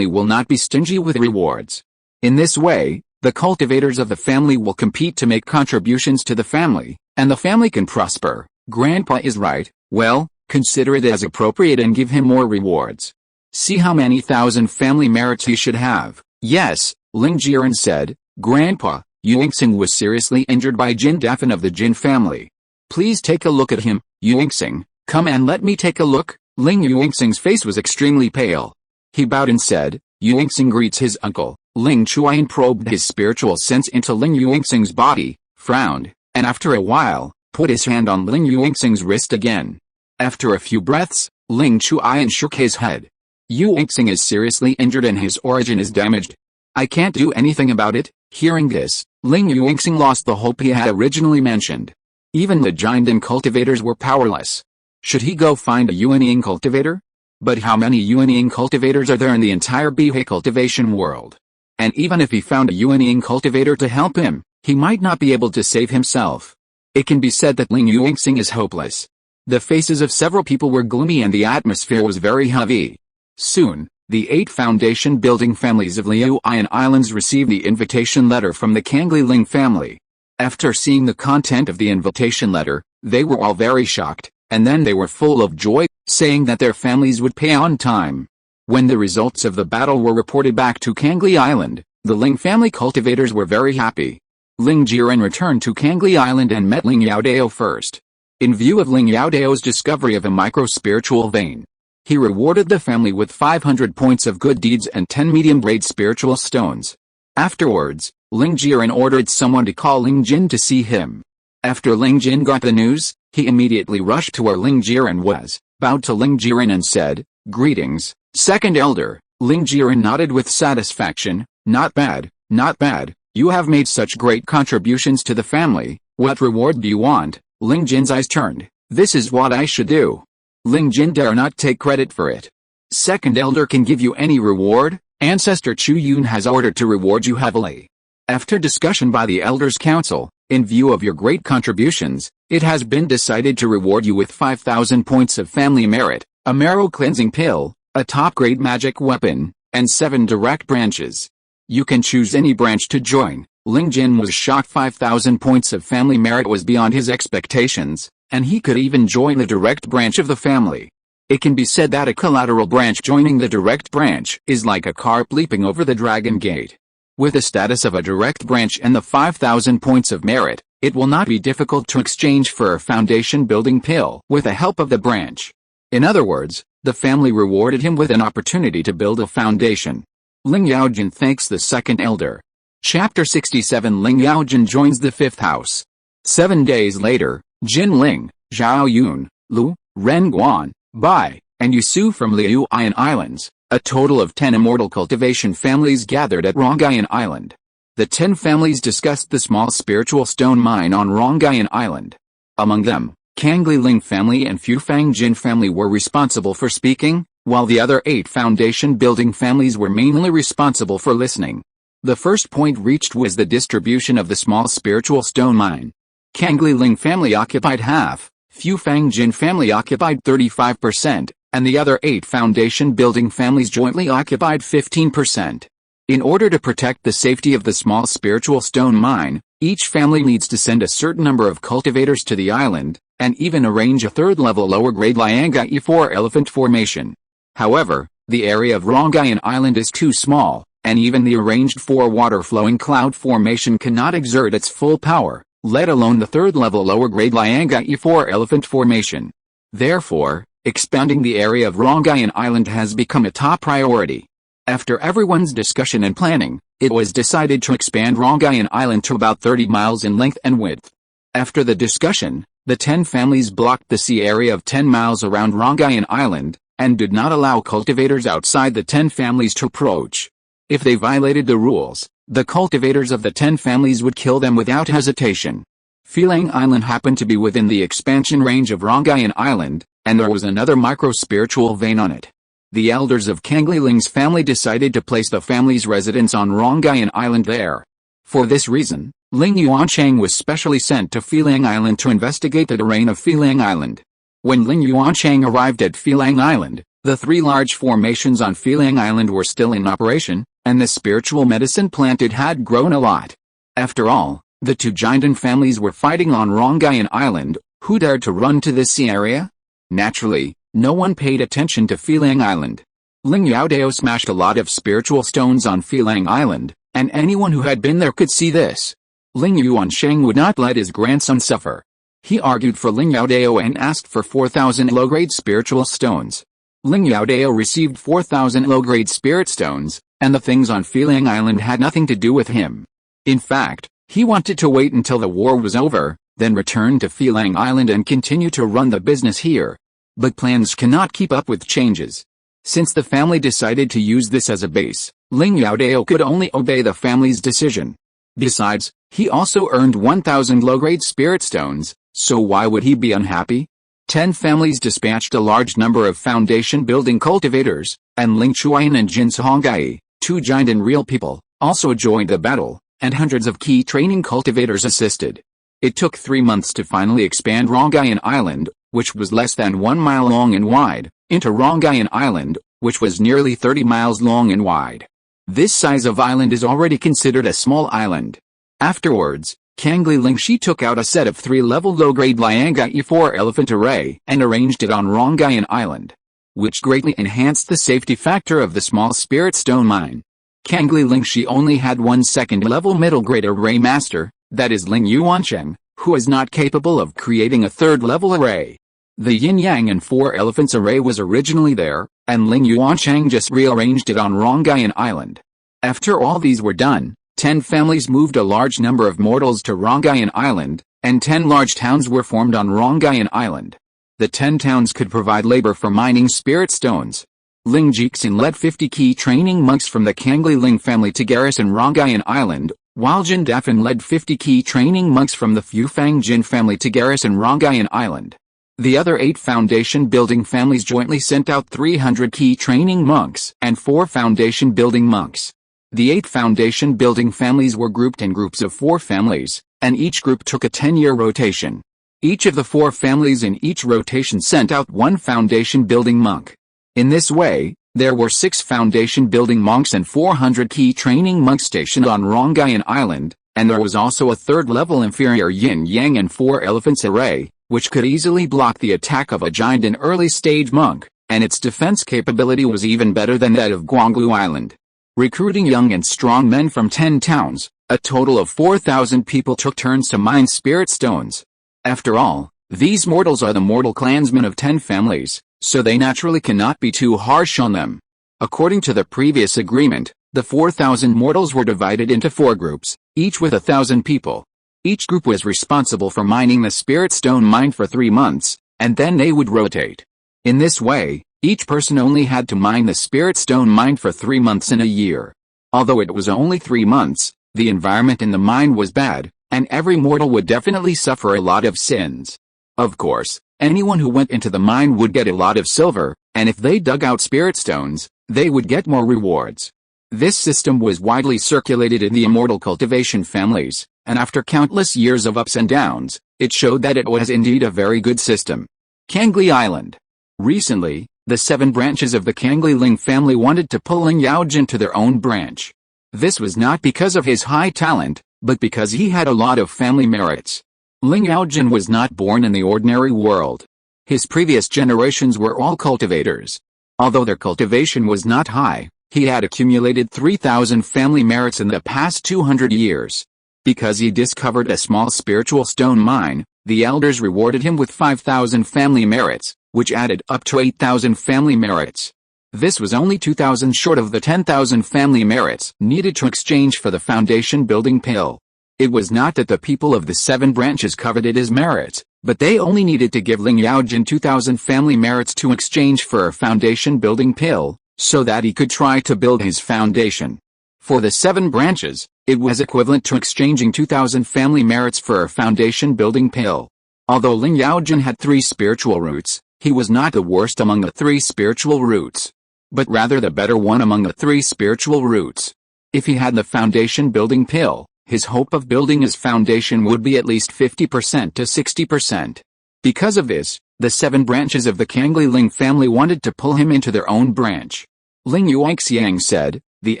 will not be stingy with rewards. In this way, the cultivators of the family will compete to make contributions to the family, and the family can prosper. Grandpa is right. Well, consider it as appropriate and give him more rewards. See how many thousand family merits he should have. Yes, Ling Jiren said. Grandpa, Yuixing was seriously injured by Jin Dafan of the Jin family. Please take a look at him, Yuixing. Come and let me take a look. Ling Yuixing's face was extremely pale. He bowed and said, Yuixing greets his uncle. Ling Chuan probed his spiritual sense into Ling Yuixing's body, frowned, and after a while, put his hand on Ling Yuixing's wrist again. After a few breaths, Ling Chuan shook his head. Yuixing is seriously injured and his origin is damaged. I can't do anything about it. Hearing this, Ling Yuixing lost the hope he had originally mentioned. Even the Jindan cultivators were powerless. Should he go find a Yuanying cultivator? But how many Yuanying cultivators are there in the entire Bihei cultivation world? And even if he found a Yuanying cultivator to help him, he might not be able to save himself. It can be said that Ling Yuixing is hopeless. The faces of several people were gloomy and the atmosphere was very heavy. Soon, the 8 foundation building families of Liuyan Islands received the invitation letter from the Cangli Ling family. After seeing the content of the invitation letter, they were all very shocked, and then they were full of joy, saying that their families would pay on time. When the results of the battle were reported back to Cangli Island, the Ling family cultivators were very happy. Ling Jiren returned to Cangli Island and met Ling Youdao first. In view of Ling Youdao's discovery of a micro-spiritual vein, he rewarded the family with 500 points of good deeds and 10 medium-grade spiritual stones. Afterwards, Ling Jiren ordered someone to call Ling Jin to see him. After Ling Jin got the news, he immediately rushed to where Ling Jiren was, bowed to Ling Jiren and said, Greetings, second elder. Ling Jiren nodded with satisfaction. Not bad, not bad. You have made such great contributions to the family. What reward do you want? Ling Jin's eyes turned. This is what I should do. Ling Jin dare not take credit for it. Second elder can give you any reward. Ancestor Chu Yun has ordered to reward you heavily. After discussion by the Elders' Council, in view of your great contributions, it has been decided to reward you with 5,000 points of family merit, a marrow cleansing pill, a top-grade magic weapon, and 7 direct branches. You can choose any branch to join. Ling Jin was shocked. 5,000 points of family merit was beyond his expectations, and he could even join the direct branch of the family. It can be said that a collateral branch joining the direct branch is like a carp leaping over the dragon gate. With the status of a direct branch and the 5,000 points of merit, it will not be difficult to exchange for a foundation building pill with the help of the branch. In other words, the family rewarded him with an opportunity to build a foundation. Ling Yaojin thanks the second elder. Chapter 67. Ling Yaojin joins the 5th house. 7 days later, Jin Ling, Zhao Yun, Lu, Ren Guan, Bai, and Yusu from Liuyan Islands, a total of 10 immortal cultivation families gathered at Rongayan Island. The 10 families discussed the small spiritual stone mine on Rongayan Island. Among them, Cangli Ling family and Fufang Jin family were responsible for speaking, while the other 8 foundation building families were mainly responsible for listening. The first point reached was the distribution of the small spiritual stone mine. Cangli Ling family occupied half, Fufang Jin family occupied 35%, and the other 8 foundation building families jointly occupied 15%. In order to protect the safety of the small spiritual stone mine, each family needs to send a certain number of cultivators to the island, and even arrange a 3rd-level lower-grade Lianga E4 elephant formation. However, the area of Rongayan Island is too small, and even the arranged 4 water-flowing cloud formation cannot exert its full power, let alone the 3rd-level lower-grade Lianga E4 elephant formation. Therefore, expanding the area of Rongayan Island has become a top priority. After everyone's discussion and planning, it was decided to expand Rongayan Island to about 30 miles in length and width. After the discussion, the 10 families blocked the sea area of 10 miles around Rongayan Island, and did not allow cultivators outside the 10 families to approach. If they violated the rules, the cultivators of the 10 families would kill them without hesitation. Filang Island happened to be within the expansion range of Rongayan Island, and there was another micro-spiritual vein on it. The elders of Cangli Ling's family decided to place the family's residence on Rongayan Island there. For this reason, Ling Yuanchang was specially sent to Filang Island to investigate the terrain of Filang Island. When Ling Yuanchang arrived at Filang Island, the 3 large formations on Filang Island were still in operation, and the spiritual medicine planted had grown a lot. After all, the 2 Jindan families were fighting on Rongayan Island. Who dared to run to this sea area? Naturally, no one paid attention to Filang Island. Ling Youdao smashed a lot of spiritual stones on Filang Island, and anyone who had been there could see this. Ling Yuansheng would not let his grandson suffer. He argued for Ling Youdao and asked for 4,000 low-grade spiritual stones. Ling Youdao received 4,000 low-grade spirit stones, and the things on Filang Island had nothing to do with him. In fact, he wanted to wait until the war was over, then return to Filang Island and continue to run the business here. But plans cannot keep up with changes. Since the family decided to use this as a base, Ling Youdao could only obey the family's decision. Besides, he also earned 1,000 low-grade spirit stones, so why would he be unhappy? 10 families dispatched a large number of foundation-building cultivators, and Ling Chuan and Jin Songhai, 2 Jindan real people, also joined the battle, and hundreds of key training cultivators assisted. It took 3 months to finally expand Rongayan Island, which was less than 1 mile long and wide, into Rongayan Island, which was nearly 30 miles long and wide. This size of island is already considered a small island. Afterwards, Cangli Ling took out a set of 3-level low-grade Lianga E4 elephant array and arranged it on Rongayan Island, which greatly enhanced the safety factor of the small spirit stone mine. Cangli Ling only had 1 2nd-level middle-grade array master, that is Ling Yuancheng, who is not capable of creating a 3rd-level array. The yin-yang and 4 elephants array was originally there, and Ling Yuancheng just rearranged it on Rongayan Island. After all these were done, 10 families moved a large number of mortals to Rongayan Island, and 10 large towns were formed on Rongayan Island. The 10 towns could provide labor for mining spirit stones. Ling Jixin led 50 key training monks from the Cangli Ling family to garrison Rongayan Island, while Jin Dafan led 50 key training monks from the Fufang Jin family to garrison Rongayan Island. The other 8 foundation-building families jointly sent out 300 key training monks and 4 foundation-building monks. The 8 foundation-building families were grouped in groups of 4 families, and each group took a 10-year rotation. Each of the 4 families in each rotation sent out 1 foundation-building monk. In this way, there were 6 foundation-building monks and 400 key training monks stationed on Cangli Island, and there was also a 3rd-level inferior yin-yang and 4 elephants array, which could easily block the attack of a giant and early-stage monk, and its defense capability was even better than that of Cangli Island. Recruiting young and strong men from 10 towns, a total of 4,000 people took turns to mine spirit stones. After all, these mortals are the mortal clansmen of 10 families, so they naturally cannot be too harsh on them. According to the previous agreement, the 4,000 mortals were divided into 4 groups, each with 1,000 people. Each group was responsible for mining the spirit stone mine for 3 months, and then they would rotate. In this way, each person only had to mine the spirit stone mine for 3 months in a year. Although it was only 3 months, the environment in the mine was bad, and every mortal would definitely suffer a lot of sins. Of course, anyone who went into the mine would get a lot of silver, and if they dug out spirit stones, they would get more rewards. This system was widely circulated in the immortal cultivation families, and after countless years of ups and downs, it showed that it was indeed a very good system. Cangli Island. Recently, the 7 branches of the Cangli Ling family wanted to pull Ling Youdao to their own branch. This was not because of his high talent, but because he had a lot of family merits. Ling Youdao was not born in the ordinary world. His previous generations were all cultivators. Although their cultivation was not high, he had accumulated 3,000 family merits in the past 200 years. Because he discovered a small spiritual stone mine, the elders rewarded him with 5,000 family merits, which added up to 8,000 family merits. This was only 2,000 short of the 10,000 family merits needed to exchange for the foundation building pill. It was not that the people of the 7 branches coveted his merits, but they only needed to give Ling Youdao 2,000 family merits to exchange for a foundation building pill, so that he could try to build his foundation. For the 7 branches, it was equivalent to exchanging 2,000 family merits for a foundation building pill. Although Ling Youdao had 3 spiritual roots, he was not the worst among the 3 spiritual roots, but rather the better one among the 3 spiritual roots. If he had the foundation building pill, his hope of building his foundation would be at least 50% to 60%. Because of this, the 7 branches of the Cangli Ling family wanted to pull him into their own branch. Ling Youdao said, "The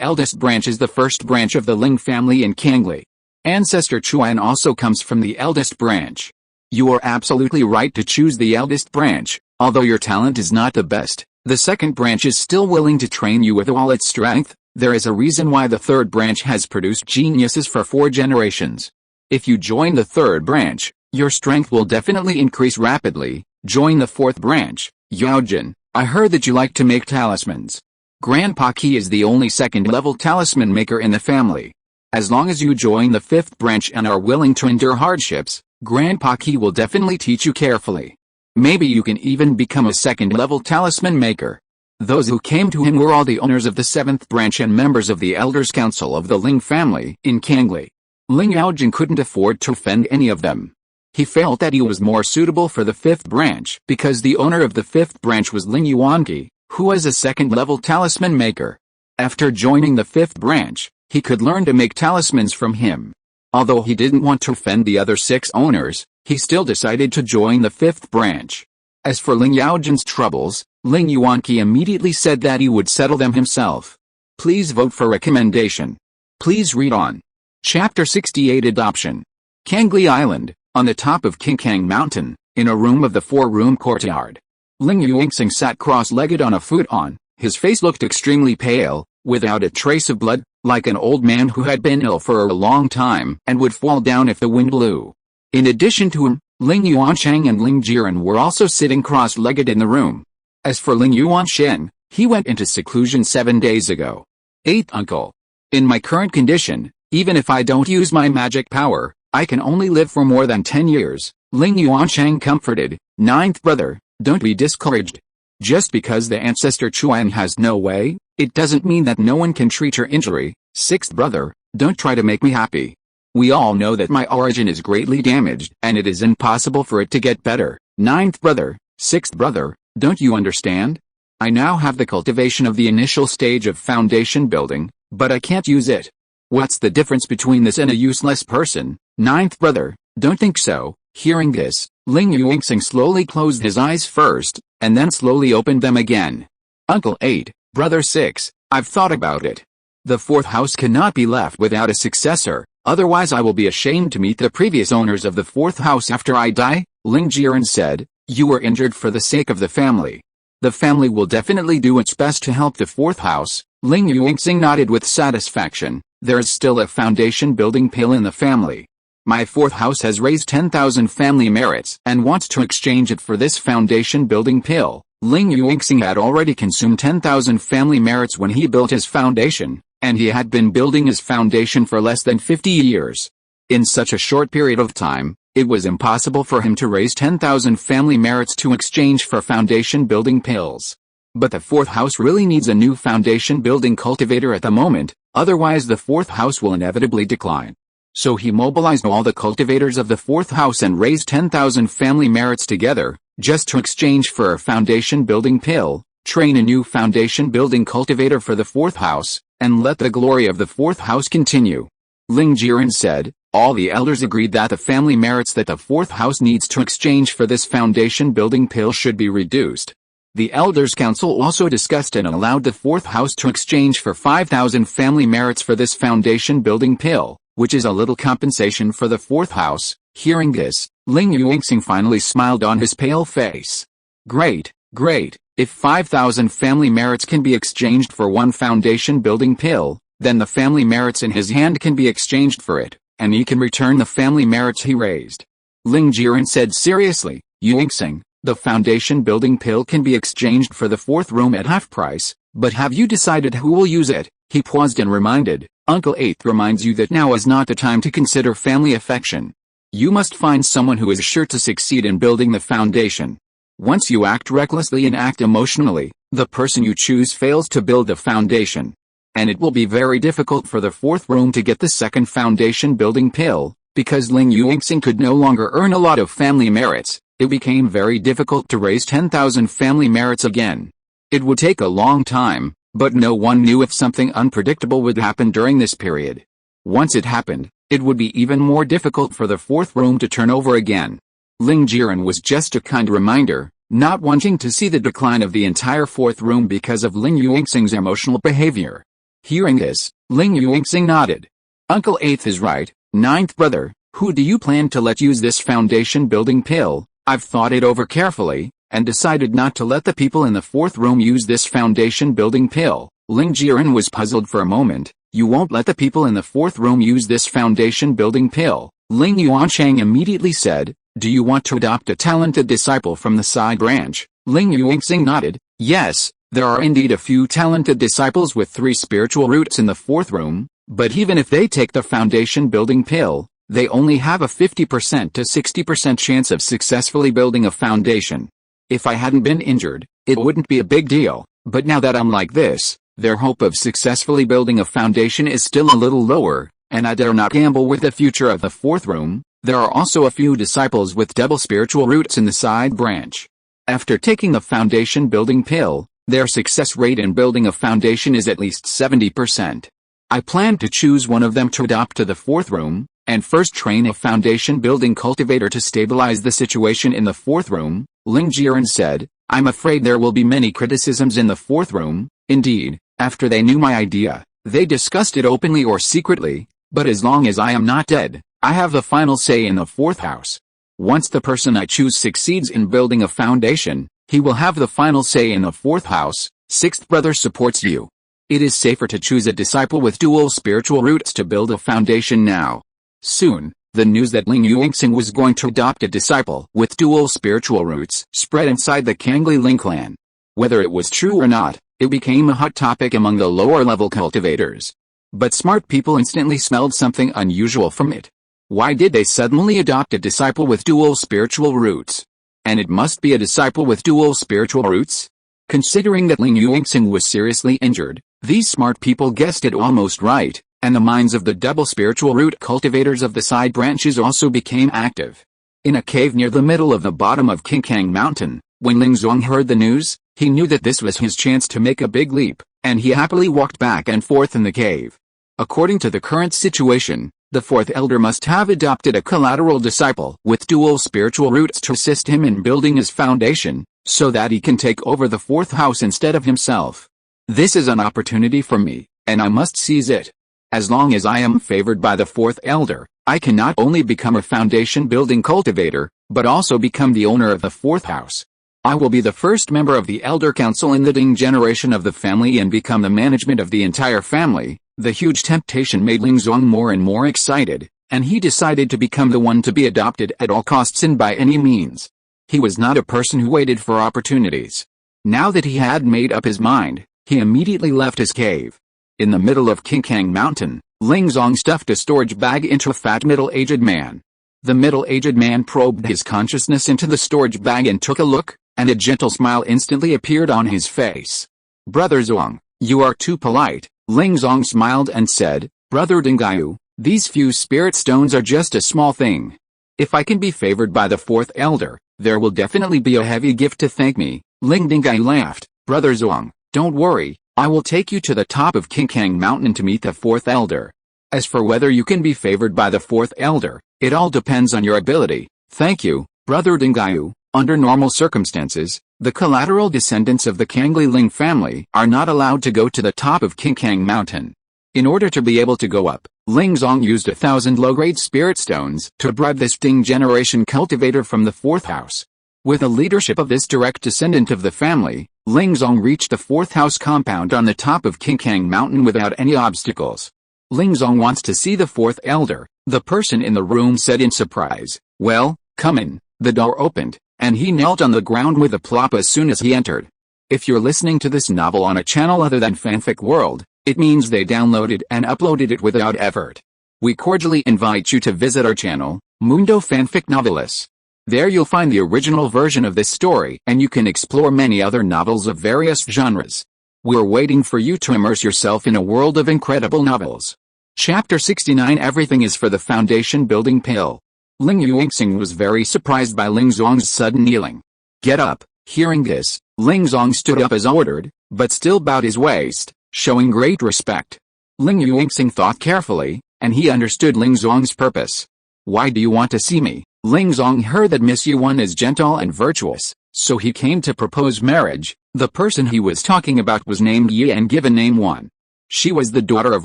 eldest branch is the first branch of the Ling family in Cangli. Ancestor Chuan also comes from the eldest branch. You are absolutely right to choose the eldest branch. Although your talent is not the best, the 2nd branch is still willing to train you with all its strength. There is a reason why the 3rd branch has produced geniuses for 4 generations. If you join the 3rd branch, your strength will definitely increase rapidly. Join the 4th branch, Youdao. I heard that you like to make talismans. Grandpa Key is the only 2nd-level talisman maker in the family. As long as you join the 5th branch and are willing to endure hardships, Grandpa Key will definitely teach you carefully. Maybe you can even become a 2nd-level talisman maker." Those who came to him were all the owners of the 7th branch and members of the Elders' Council of the Ling family in Cangli. Ling Youdao couldn't afford to offend any of them. He felt that he was more suitable for the 5th branch because the owner of the 5th branch was Ling Youdao, who was a 2nd-level talisman maker. After joining the 5th branch, he could learn to make talismans from him. Although he didn't want to offend the other 6 owners, he still decided to join the 5th branch. As for Ling Youdao troubles, Ling Youdao immediately said that he would settle them himself. Please vote for recommendation. Please read on. Chapter 68 Adoption. Cangli Island, on the top of King Mountain, in a room of the 4-room courtyard. Ling Youdao sat cross-legged on a futon. His face looked extremely pale, without a trace of blood, like an old man who had been ill for a long time and would fall down if the wind blew. In addition to him, Ling Yuancheng and Ling Jiren were also sitting cross-legged in the room. As for Ling Yuancheng, he went into seclusion 7 days ago. 8th Uncle. In my current condition, even if I don't use my magic power, I can only live for more than 10 years, Ling Yuancheng comforted. 9th Brother, don't be discouraged. Just because the ancestor Chuan has no way, it doesn't mean that no one can treat her injury. 6th Brother, don't try to make me happy. We all know that my origin is greatly damaged and it is impossible for it to get better. Ninth brother, sixth brother, don't you understand? I now have the cultivation of the initial stage of foundation building, but I can't use it. What's the difference between this and a useless person? Ninth brother, don't think so. Hearing this, Ling Youdao slowly closed his eyes first, and then slowly opened them again. Uncle 8, brother 6, I've thought about it. The fourth house cannot be left without a successor, otherwise I will be ashamed to meet the previous owners of the fourth house after I die, Ling Youdao said. You were injured for the sake of the family. The family will definitely do its best to help the fourth house. Ling Youdao nodded with satisfaction. There is still a foundation building pill in the family. My fourth house has raised 10,000 family merits and wants to exchange it for this foundation building pill. Ling Youdao had already consumed 10,000 family merits when he built his foundation, and he had been building his foundation for less than 50 years. In such a short period of time, it was impossible for him to raise 10,000 family merits to exchange for foundation building pills. But the fourth house really needs a new foundation building cultivator at the moment, otherwise the fourth house will inevitably decline. So he mobilized all the cultivators of the fourth house and raised 10,000 family merits together, just to exchange for a foundation building pill, train a new foundation building cultivator for the fourth house, and let the glory of the fourth house continue. Ling Youdao said. All the elders agreed that the family merits that the fourth house needs to exchange for this foundation building pill should be reduced. The elders' council also discussed and allowed the fourth house to exchange for 5,000 family merits for this foundation building pill, which is a little compensation for the fourth house. Hearing this, Ling Youdao finally smiled on his pale face. Great, great, if 5,000 family merits can be exchanged for one foundation building pill, then the family merits in his hand can be exchanged for it, and he can return the family merits he raised. Ling Youdao said seriously, Youdao, the foundation building pill can be exchanged for the fourth room at half price, but have you decided who will use it? He paused and reminded, Uncle 8 reminds you that now is not the time to consider family affection. You must find someone who is sure to succeed in building the foundation. Once you act recklessly and act emotionally, the person you choose fails to build the foundation. And it will be very difficult for the fourth room to get the second foundation building pill, because Ling Youdao could no longer earn a lot of family merits. It became very difficult to raise 10,000 family merits again. It would take a long time, but no one knew if something unpredictable would happen during this period. Once it happened, it would be even more difficult for the fourth room to turn over again. Ling Youdao was just a kind reminder, not wanting to see the decline of the entire fourth room because of Ling Youdao emotional behavior. Hearing this, Ling Youdao nodded. Uncle 8 is right, ninth brother, who do you plan to let use this foundation building pill? I've thought it over carefully, and decided not to let the people in the fourth room use this foundation building pill. Ling Youdao was puzzled for a moment. You won't let the people in the fourth room use this foundation building pill? Ling Youdao immediately said, do you want to adopt a talented disciple from the side branch? Ling Youdao nodded, yes. There are indeed a few talented disciples with 3 spiritual roots in the fourth room, but even if they take the foundation building pill, they only have a 50% to 60% chance of successfully building a foundation. If I hadn't been injured, it wouldn't be a big deal, but now that I'm like this, their hope of successfully building a foundation is still a little lower, and I dare not gamble with the future of the fourth room. There are also a few disciples with double spiritual roots in the side branch. After taking the foundation building pill, their success rate in building a foundation is at least 70%. I plan to choose one of them to adopt to the fourth room, and first train a foundation building cultivator to stabilize the situation in the fourth room. Ling Youdao said, I'm afraid there will be many criticisms in the fourth room. Indeed, after they knew my idea, they discussed it openly or secretly, but as long as I am not dead, I have the final say in the fourth house. Once the person I choose succeeds in building a foundation, he will have the final say in the fourth house. Sixth brother supports you. It is safer to choose a disciple with dual spiritual roots to build a foundation now. Soon, the news that Ling Youdao was going to adopt a disciple with dual spiritual roots spread inside the Cangli Ling clan. Whether it was true or not, it became a hot topic among the lower-level cultivators. But smart people instantly smelled something unusual from it. Why did they suddenly adopt a disciple with dual spiritual roots? And it must be a disciple with dual spiritual roots? Considering that Ling Youdao was seriously injured, these smart people guessed it almost right, and the minds of the double spiritual root cultivators of the side branches also became active. in a cave near the middle of the bottom of Qingkang Mountain. When Ling Zong heard the news, he knew that this was his chance to make a big leap, and he happily walked back and forth in the cave. According to the current situation, the fourth elder must have adopted a collateral disciple with dual spiritual roots to assist him in building his foundation, so that he can take over the fourth house instead of himself. This is an opportunity for me, and I must seize it. As long as I am favored by the fourth elder, I can not only become a foundation-building cultivator, but also become the owner of the fourth house. I will be the first member of the Elder Council in the Ding generation of the family and become the management of the entire family. The huge temptation made Ling Zong more and more excited, and he decided to become the one to be adopted at all costs and by any means. He was not a person who waited for opportunities. Now that he had made up his mind, he immediately left his cave. In the middle of Qingkang Mountain, Ling Zong stuffed a storage bag into a fat middle-aged man. The middle-aged man probed his consciousness into the storage bag and took a look, and a gentle smile instantly appeared on his face. "Brother Zong, you are too polite." Ling Zong smiled and said, "Brother Dingayu, these few spirit stones are just a small thing. If I can be favored by the fourth elder, there will definitely be a heavy gift to thank me." Ling Dingayu laughed. "Brother Zong, don't worry, I will take you to the top of Qingkang Mountain to meet the fourth elder. As for whether you can be favored by the fourth elder, it all depends on your ability." "Thank you, Brother Dingayu." Under normal circumstances, the collateral descendants of the Cangli Ling family are not allowed to go to the top of Qingkang Mountain. In order to be able to go up, Ling Zong used 1,000 low-grade spirit stones to bribe this Ding generation cultivator from the fourth house. With the leadership of this direct descendant of the family, Ling Zong reached the fourth house compound on the top of Qingkang Mountain without any obstacles. "Ling Zong wants to see the fourth elder," the person in the room said in surprise. "Well, come in." The door opened, and he knelt on the ground with a plop as soon as he entered. If you're listening to this novel on a channel other than Fanfic World, it means they downloaded and uploaded it without effort. We cordially invite you to visit our channel, Mundo Fanfic Novelis. There you'll find the original version of this story, and you can explore many other novels of various genres. We're waiting for you to immerse yourself in a world of incredible novels. Chapter 69 Everything is for the Foundation Building Pill. Ling Yuanxing was very surprised by Ling Zong's sudden kneeling. "Get up." Hearing this, Ling Zong stood up as ordered, but still bowed his waist, showing great respect. Ling Yuanxing thought carefully, and he understood Ling Zong's purpose. "Why do you want to see me?" Ling Zong heard that Miss Yuan is gentle and virtuous, so he came to propose marriage. The person he was talking about was named Yi and given name Wan. She was the daughter of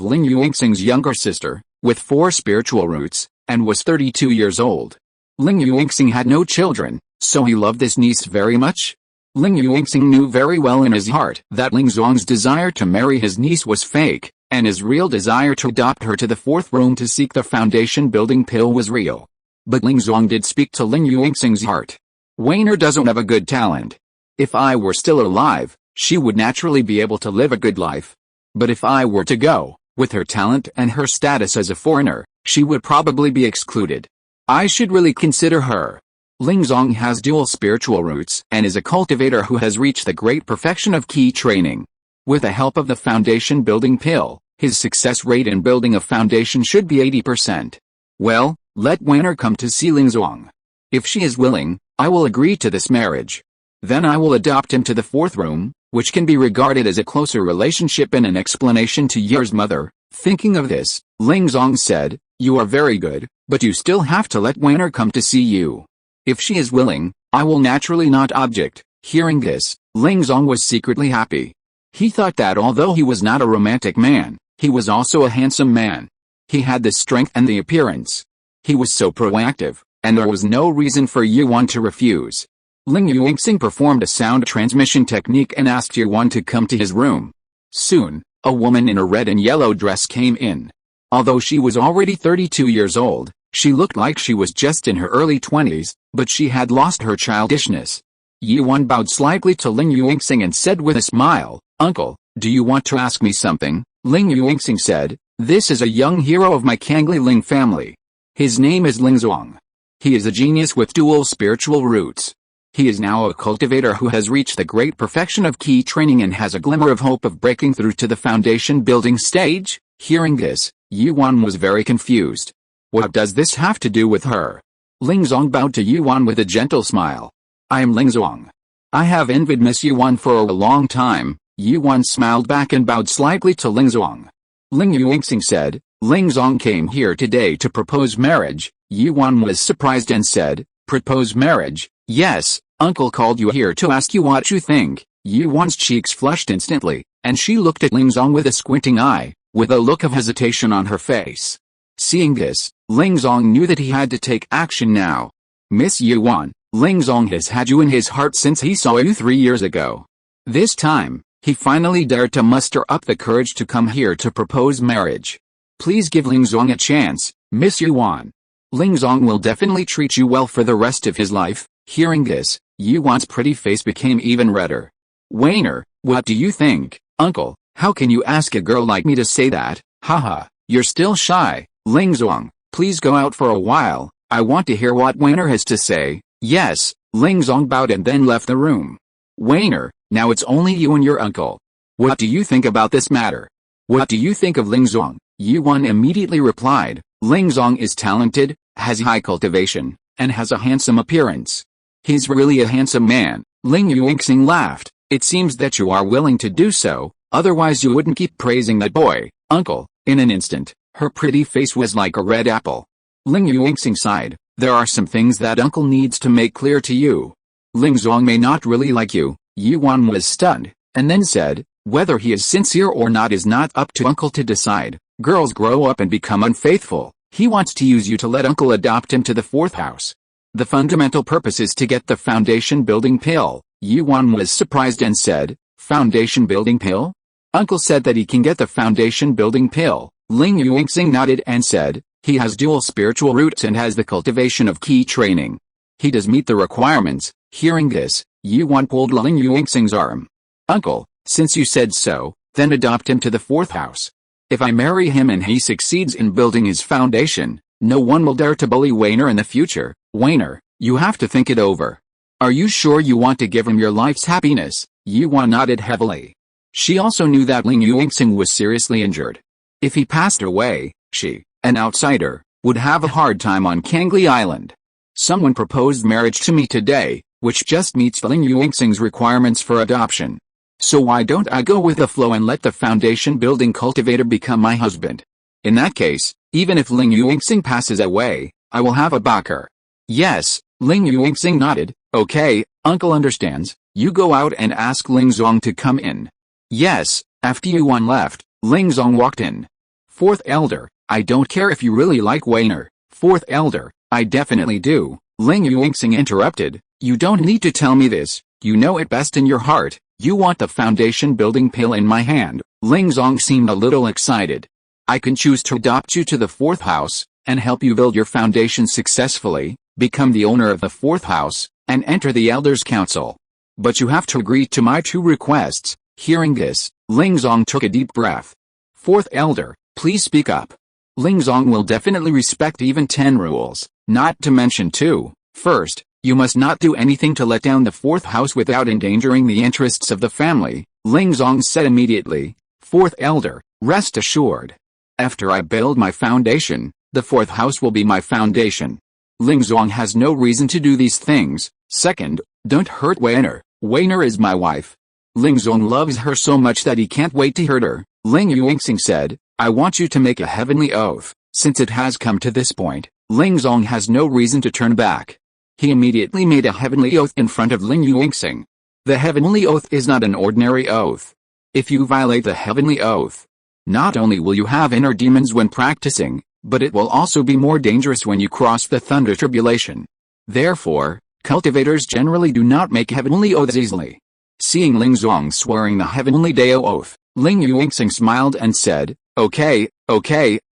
Ling Yuanxing's younger sister, with 4 spiritual roots, and was 32 years old. Ling Yuanxing had no children, so he loved this niece very much. Ling Yuanxing knew very well in his heart that Ling Zong's desire to marry his niece was fake, and his real desire to adopt her to the fourth room to seek the foundation building pill was real. But Ling Zong did speak to Ling Yuanxing's heart. "Weiner doesn't have a good talent. If I were still alive, she would naturally be able to live a good life. But if I were to go, with her talent and her status as a foreigner, she would probably be excluded. I should really consider her." Ling Zong has dual spiritual roots and is a cultivator who has reached the great perfection of key training. With the help of the foundation building pill, his success rate in building a foundation should be 80%. "Well, let Weiner come to see Ling Zong. If she is willing, I will agree to this marriage. Then I will adopt him to the fourth room, which can be regarded as a closer relationship and an explanation to Ye's mother." Thinking of this, Ling Zong said, "You are very good, but you still have to let Weiner come to see you. If she is willing, I will naturally not object." Hearing this, Ling Zong was secretly happy. He thought that although he was not a romantic man, he was also a handsome man. He had the strength and the appearance. He was so proactive, and there was no reason for Yuan to refuse. Ling Yuanxing performed a sound transmission technique and asked Yuan to come to his room. Soon, a woman in a red and yellow dress came in. Although she was already 32 years old, she looked like she was just in her early 20s, but she had lost her childishness. Yuan bowed slightly to Ling Yuanxing and said with a smile, "Uncle, do you want to ask me something?" Ling Yuanxing said, "This is a young hero of my Cangli Ling family. His name is Ling Zong. He is a genius with dual spiritual roots. He is now a cultivator who has reached the great perfection of key training and has a glimmer of hope of breaking through to the foundation building stage." Hearing this, Yuan was very confused. What does this have to do with her? Ling Zong bowed to Yuan with a gentle smile. I am Ling Zong. I have envied Miss Yuan for a long time. Yuan smiled back and bowed slightly to Ling Zong. Ling Yuanxing said, Ling Zong came here today to propose marriage. Yuan was surprised and said, propose marriage? Yes, uncle called you here to ask you what you think. Yuan's cheeks flushed instantly, and she looked at Ling Zong with a squinting eye, with a look of hesitation on her face. Seeing this, Ling Zong knew that he had to take action now. Miss Yuan, Ling Zong has had you in his heart since he saw you 3 years ago. This time, he finally dared to muster up the courage to come here to propose marriage. Please give Ling Zong a chance, Miss Yuan. Ling Zong will definitely treat you well for the rest of his life. Hearing this, Yuan's pretty face became even redder. Wainer, what do you think, uncle? How can you ask a girl like me to say that? Haha, you're still shy. Ling Zong, please go out for a while. I want to hear what Wainer has to say. Yes, Ling Zong bowed and then left the room. Wainer, now it's only you and your uncle. What do you think about this matter? What do you think of Ling Zong? Yuan immediately replied, Ling Zong is talented, has high cultivation, and has a handsome appearance. He's really a handsome man. Ling Yuanxing laughed. It seems that you are willing to do so, otherwise you wouldn't keep praising that boy, uncle. In an instant, her pretty face was like a red apple. Ling Yuanxing sighed, there are some things that uncle needs to make clear to you. Ling Zong may not really like you. Yuan was stunned, and then said, whether he is sincere or not is not up to uncle to decide. Girls grow up and become unfaithful. He wants to use you to let uncle adopt him to the 4th house. The fundamental purpose is to get the foundation building pill. Yuan was surprised and said, foundation building pill? Uncle said that he can get the foundation building pill. Ling Yuanxing nodded and said, he has dual spiritual roots and has the cultivation of key training. He does meet the requirements. Hearing this, Yuan pulled Ling Yuanxing's arm. Uncle, since you said so, then adopt him to the 4th house. If I marry him and he succeeds in building his foundation, no one will dare to bully Wainer in the future. Wainer, you have to think it over. Are you sure you want to give him your life's happiness? Yuan nodded heavily. She also knew that Ling Yuanxing was seriously injured. If he passed away, she, an outsider, would have a hard time on Cangli Island. Someone proposed marriage to me today, which just meets Ling Yuanxing's requirements for adoption. So why don't I go with the flow and let the foundation building cultivator become my husband? In that case, even if Ling Yuanxing passes away, I will have a backer. Yes, Ling Yuanxing nodded. Okay, uncle understands. You go out and ask Ling Zong to come in. Yes. After Yuan left, Ling Zong walked in. 4th elder, I don't care if you really like Wainer. 4th elder, I definitely do. Ling Yuanxing interrupted. You don't need to tell me this. You know it best in your heart. You want the foundation building pill in my hand. Ling Zong seemed a little excited. I can choose to adopt you to the 4th house, and help you build your foundation successfully, become the owner of the 4th house, and enter the Elders' Council. But you have to agree to my 2 requests. Hearing this, Ling Zong took a deep breath. 4th elder, please speak up. Ling Zong will definitely respect even 10 rules, not to mention 2. First, you must not do anything to let down the 4th house without endangering the interests of the family. Ling Zong said immediately. 4th elder, rest assured. After I build my foundation, the 4th house will be my foundation. Ling Zong has no reason to do these things. Second, don't hurt Wainer. Wainer is my wife. Ling Zong loves her so much that he can't wait to hurt her. Ling Yuanxing said, I want you to make a heavenly oath. Since it has come to this point, Ling Zong has no reason to turn back. He immediately made a heavenly oath in front of Ling Yuanxing. The heavenly oath is not an ordinary oath. If you violate the heavenly oath, not only will you have inner demons when practicing, but it will also be more dangerous when you cross the thunder tribulation. Therefore, cultivators generally do not make heavenly oaths easily. Seeing Ling Zong swearing the heavenly Dao oath, Ling Yuanxing smiled and said, Okay,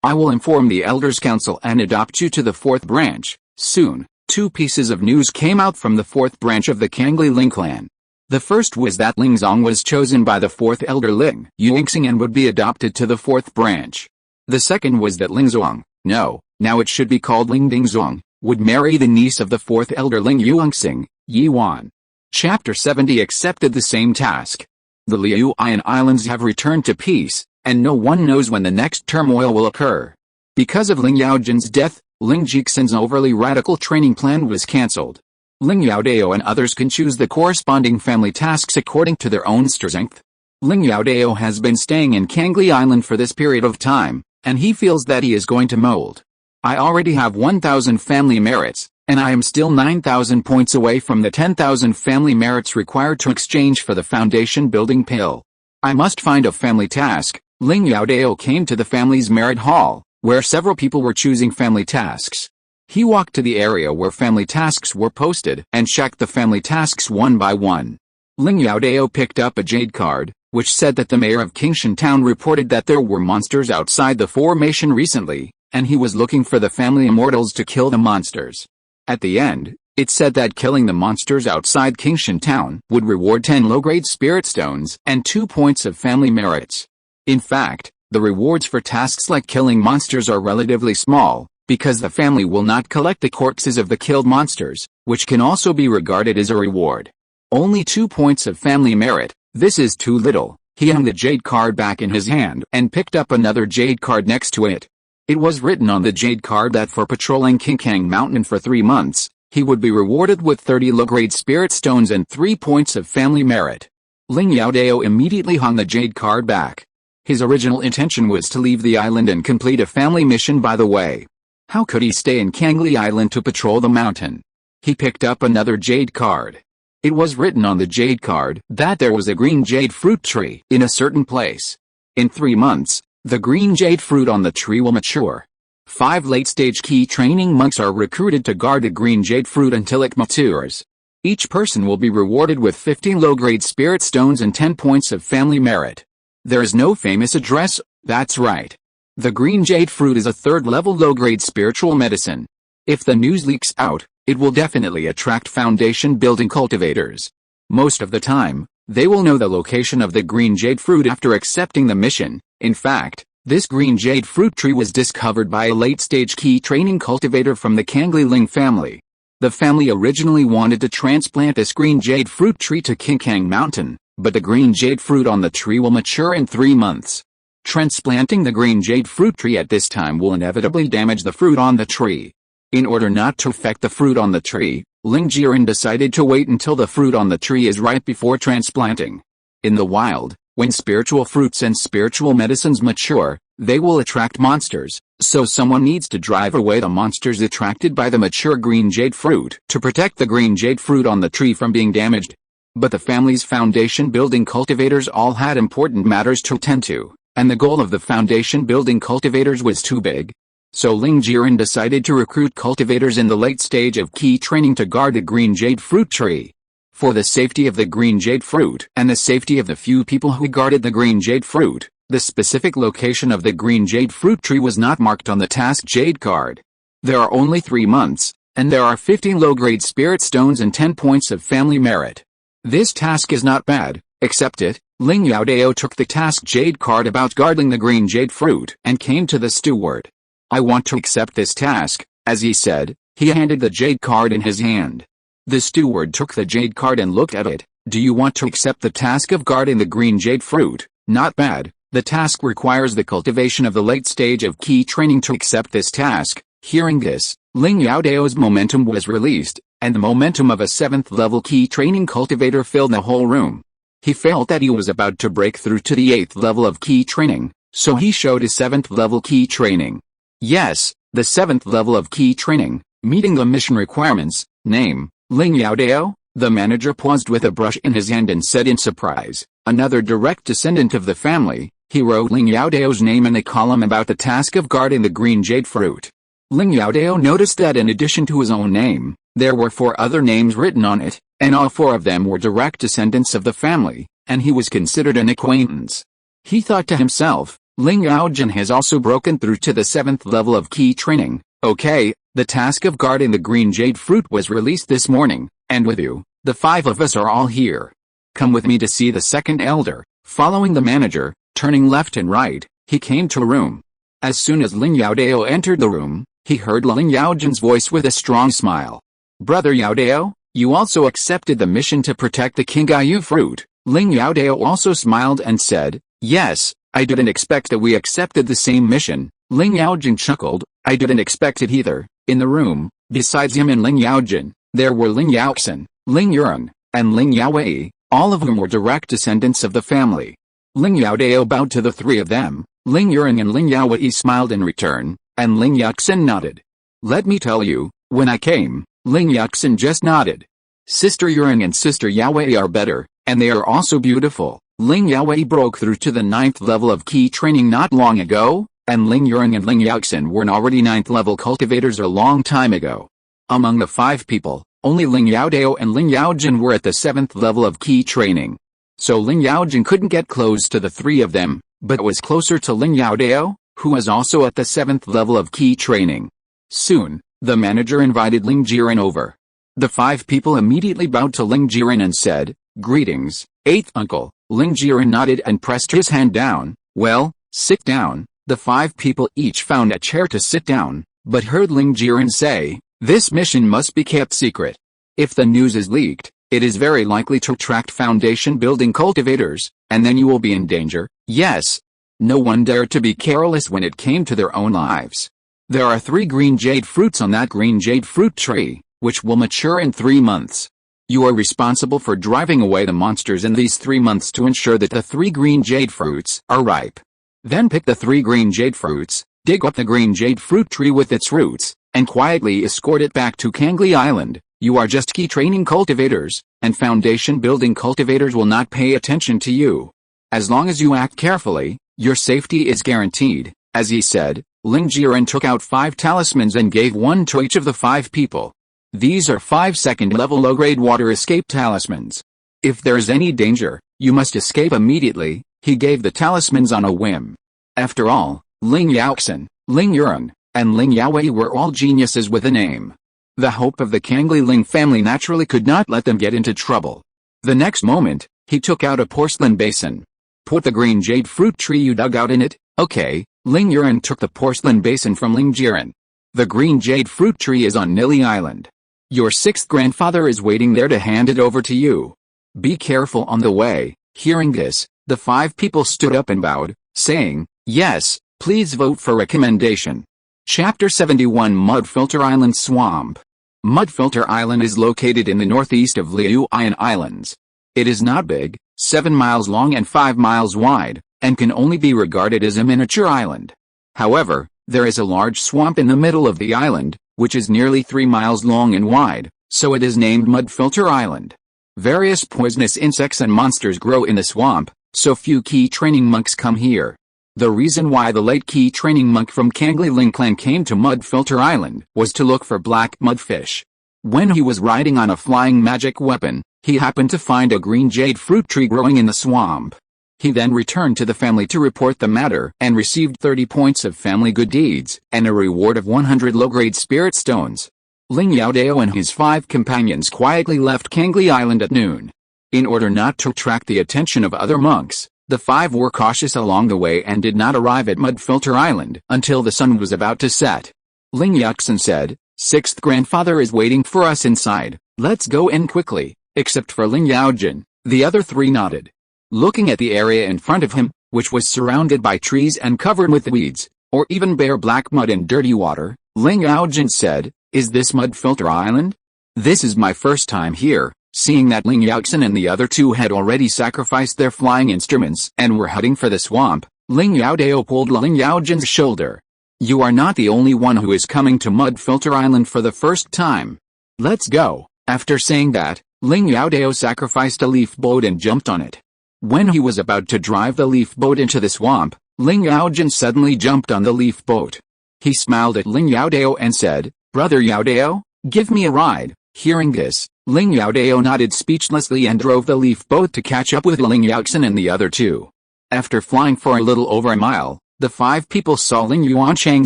I will inform the Elders' Council and adopt you to the 4th branch. Soon, 2 pieces of news came out from the 4th branch of the Cangli Clan. The first was that Ling Zong was chosen by the 4th elder Ling Yuanxing and would be adopted to the 4th branch. The second was that Ling Zong, now it should be called Ling Dingzong, would marry the niece of the 4th elder Ling Yuanxing, Yuan. Chapter 70 accepted the same task. The Liuyan Islands have returned to peace, and no one knows when the next turmoil will occur. Because of Ling Yaojin's death, Ling Jixin's overly radical training plan was cancelled. Ling Youdao and others can choose the corresponding family tasks according to their own strength. Ling Youdao has been staying in Cangli Island for this period of time, and he feels that he is going to mold. I already have 1,000 family merits, and I am still 9,000 points away from the 10,000 family merits required to exchange for the foundation building pill. I must find a family task. Ling Youdao came to the family's merit hall, where several people were choosing family tasks. He walked to the area where family tasks were posted and checked the family tasks one by one. Ling Youdao picked up a jade card, which said that the mayor of Qingshan Town reported that there were monsters outside the formation recently, and he was looking for the family immortals to kill the monsters. At the end, it said that killing the monsters outside Qingshan Town would reward 10 low-grade spirit stones and 2 points of family merits. In fact, the rewards for tasks like killing monsters are relatively small, because the family will not collect the corpses of the killed monsters, which can also be regarded as a reward. Only 2 points of family merit, this is too little. He hung the jade card back in his hand and picked up another jade card next to it. It was written on the jade card that for patrolling Qingkang Mountain for 3 months, he would be rewarded with 30 low-grade spirit stones and 3 points of family merit. Ling Youdao immediately hung the jade card back. His original intention was to leave the island and complete a family mission by the way. How could he stay in Cangli Island to patrol the mountain? He picked up another jade card. It was written on the jade card that there was a green jade fruit tree in a certain place. In 3 months, the green jade fruit on the tree will mature. 5 late-stage key training monks are recruited to guard the green jade fruit until it matures. Each person will be rewarded with 15 low-grade spirit stones and 10 points of family merit. There is no famous address, that's right. The green jade fruit is a 3rd-level low-grade spiritual medicine. If the news leaks out, it will definitely attract foundation-building cultivators. Most of the time, they will know the location of the green jade fruit after accepting the mission. In fact, this green jade fruit tree was discovered by a late-stage key training cultivator from the Cangli Ling family. The family originally wanted to transplant this green jade fruit tree to Qingkang Mountain, but the green jade fruit on the tree will mature in 3 months. Transplanting the green jade fruit tree at this time will inevitably damage the fruit on the tree. In order not to affect the fruit on the tree, Ling Jiren decided to wait until the fruit on the tree is ripe before transplanting. In the wild, when spiritual fruits and spiritual medicines mature, they will attract monsters, so someone needs to drive away the monsters attracted by the mature green jade fruit to protect the green jade fruit on the tree from being damaged. But the family's foundation-building cultivators all had important matters to attend to, and the goal of the foundation-building cultivators was too big. So Ling Jiren decided to recruit cultivators in the late stage of key training to guard the green jade fruit tree. For the safety of the green jade fruit and the safety of the few people who guarded the green jade fruit, the specific location of the green jade fruit tree was not marked on the task jade card. There are only 3 months, and there are 15 low-grade spirit stones and 10 points of family merit. This task is not bad. Accept it. Ling Youdao took the task jade card about guarding the green jade fruit and came to the steward. I want to accept this task, as he said. He handed the jade card in his hand. The steward took the jade card and looked at it. Do you want to accept the task of guarding the green jade fruit? Not bad. The task requires the cultivation of the late stage of key training to accept this task. Hearing this, Ling Youdao's momentum was released, and the momentum of a 7th-level key training cultivator filled the whole room. He felt that he was about to break through to the 8th level of key training, so he showed his 7th-level key training. Yes, the 7th level of key training, meeting the mission requirements. Name, Ling Youdao. The manager paused with a brush in his hand and said in surprise, another direct descendant of the family. He wrote Ling Youdao's name in a column about the task of guarding the green jade fruit. Ling Youdao noticed that in addition to his own name, there were 4 other names written on it, and all 4 of them were direct descendants of the family, and he was considered an acquaintance. He thought to himself, Ling Yaojin has also broken through to the 7th level of key training. Okay, the task of guarding the green jade fruit was released this morning, and with you, the 5 of us are all here. Come with me to see the second elder. Following the manager, turning left and right, he came to a room. As soon as Ling Youdao entered the room, he heard Ling Yaojin's voice with a strong smile. Brother Youdao, you also accepted the mission to protect the Qingyu fruit. Ling Youdao also smiled and said, yes, I didn't expect that we accepted the same mission. Ling Yaojin chuckled, I didn't expect it either. In the room, besides him and Ling Yaojin, there were Ling Yaoxin, Ling Yuan, and Ling Yaowei, all of whom were direct descendants of the family. Ling Youdao bowed to the three of them. Ling Yuan and Ling Yaowei smiled in return, and Ling Yaoxin nodded. Let me tell you, when I came, Ling Yaoxin just nodded. Sister Yuan and Sister Yaowei are better, and they are also beautiful. Ling Yaowei broke through to the 9th level of key training not long ago, and Ling Yuan and Ling Yaoxin were already 9th level cultivators a long time ago. Among the 5 people, only Ling Youdao and Ling Yaojin were at the 7th level of key training. So Ling Yaojin couldn't get close to the 3 of them, but was closer to Ling Youdao, who was also at the 7th level of key training. Soon, the manager invited Ling Jiren over. The 5 people immediately bowed to Ling Jiren and said, "Greetings, 8th uncle." Ling Jiren nodded and pressed his hand down. "Well, sit down." The 5 people each found a chair to sit down, but heard Ling Jiren say, "This mission must be kept secret. If the news is leaked, it is very likely to attract foundation building cultivators, and then you will be in danger." Yes. No one dared to be careless when it came to their own lives. There are 3 green jade fruits on that green jade fruit tree, which will mature in 3 months. You are responsible for driving away the monsters in these 3 months to ensure that the 3 green jade fruits are ripe. Then pick the 3 green jade fruits, dig up the green jade fruit tree with its roots, and quietly escort it back to Cangli Island. You are just key training cultivators, and foundation building cultivators will not pay attention to you. As long as you act carefully, your safety is guaranteed. As he said, Ling Jiren took out 5 talismans and gave one to each of the 5 people. These are 5 second-level low-grade water escape talismans. If there is any danger, you must escape immediately. He gave the talismans on a whim. After all, Ling Yaoxin, Ling Yuan, and Ling Yaowei were all geniuses with a name. The hope of the Cangli Ling family naturally could not let them get into trouble. The next moment, he took out a porcelain basin. "Put the green jade fruit tree you dug out in it." "Okay." Ling Yuan took the porcelain basin from Ling Jiren. "The green jade fruit tree is on Cangli Island. Your 6th grandfather is waiting there to hand it over to you. Be careful on the way." Hearing this, the 5 people stood up and bowed, saying, "Yes, please vote for recommendation." Chapter 71 Mud Filter Island Swamp. Mud Filter Island is located in the northeast of Liuyan Islands. It is not big, 7 miles long and 5 miles wide, and can only be regarded as a miniature island. However, there is a large swamp in the middle of the island, which is nearly 3 miles long and wide, so it is named Mud Filter Island. Various poisonous insects and monsters grow in the swamp, so few key training monks come here. The reason why the late key training monk from Cangli Ling Clan came to Mud Filter Island was to look for black mudfish. When he was riding on a flying magic weapon, he happened to find a green jade fruit tree growing in the swamp. He then returned to the family to report the matter and received 30 points of family good deeds and a reward of 100 low-grade spirit stones. Ling Youdao and his 5 companions quietly left Cangli Island at noon. In order not to attract the attention of other monks, the 5 were cautious along the way and did not arrive at Mud Filter Island until the sun was about to set. Ling Yaoxin said, "6th grandfather is waiting for us inside, let's go in quickly." Except for Ling Yaojin, the other 3 nodded. Looking at the area in front of him, which was surrounded by trees and covered with weeds, or even bare black mud and dirty water, Ling Yaojin said, "Is this Mud Filter Island? This is my first time here." Seeing that Ling Yaoxin and the other 2 had already sacrificed their flying instruments and were heading for the swamp, Ling Youdao pulled Ling Yaojin's shoulder. "You are not the only one who is coming to Mud Filter Island for the first time. Let's go." After saying that, Ling Youdao sacrificed a leaf boat and jumped on it. When he was about to drive the leaf boat into the swamp, Ling Yaojin suddenly jumped on the leaf boat. He smiled at Ling Youdao and said, "Brother Youdao, give me a ride." Hearing this, Ling Youdao nodded speechlessly and drove the leaf boat to catch up with Ling Yaoxin and the other 2. After flying for a little over a mile, the 5 people saw Ling Yuanchang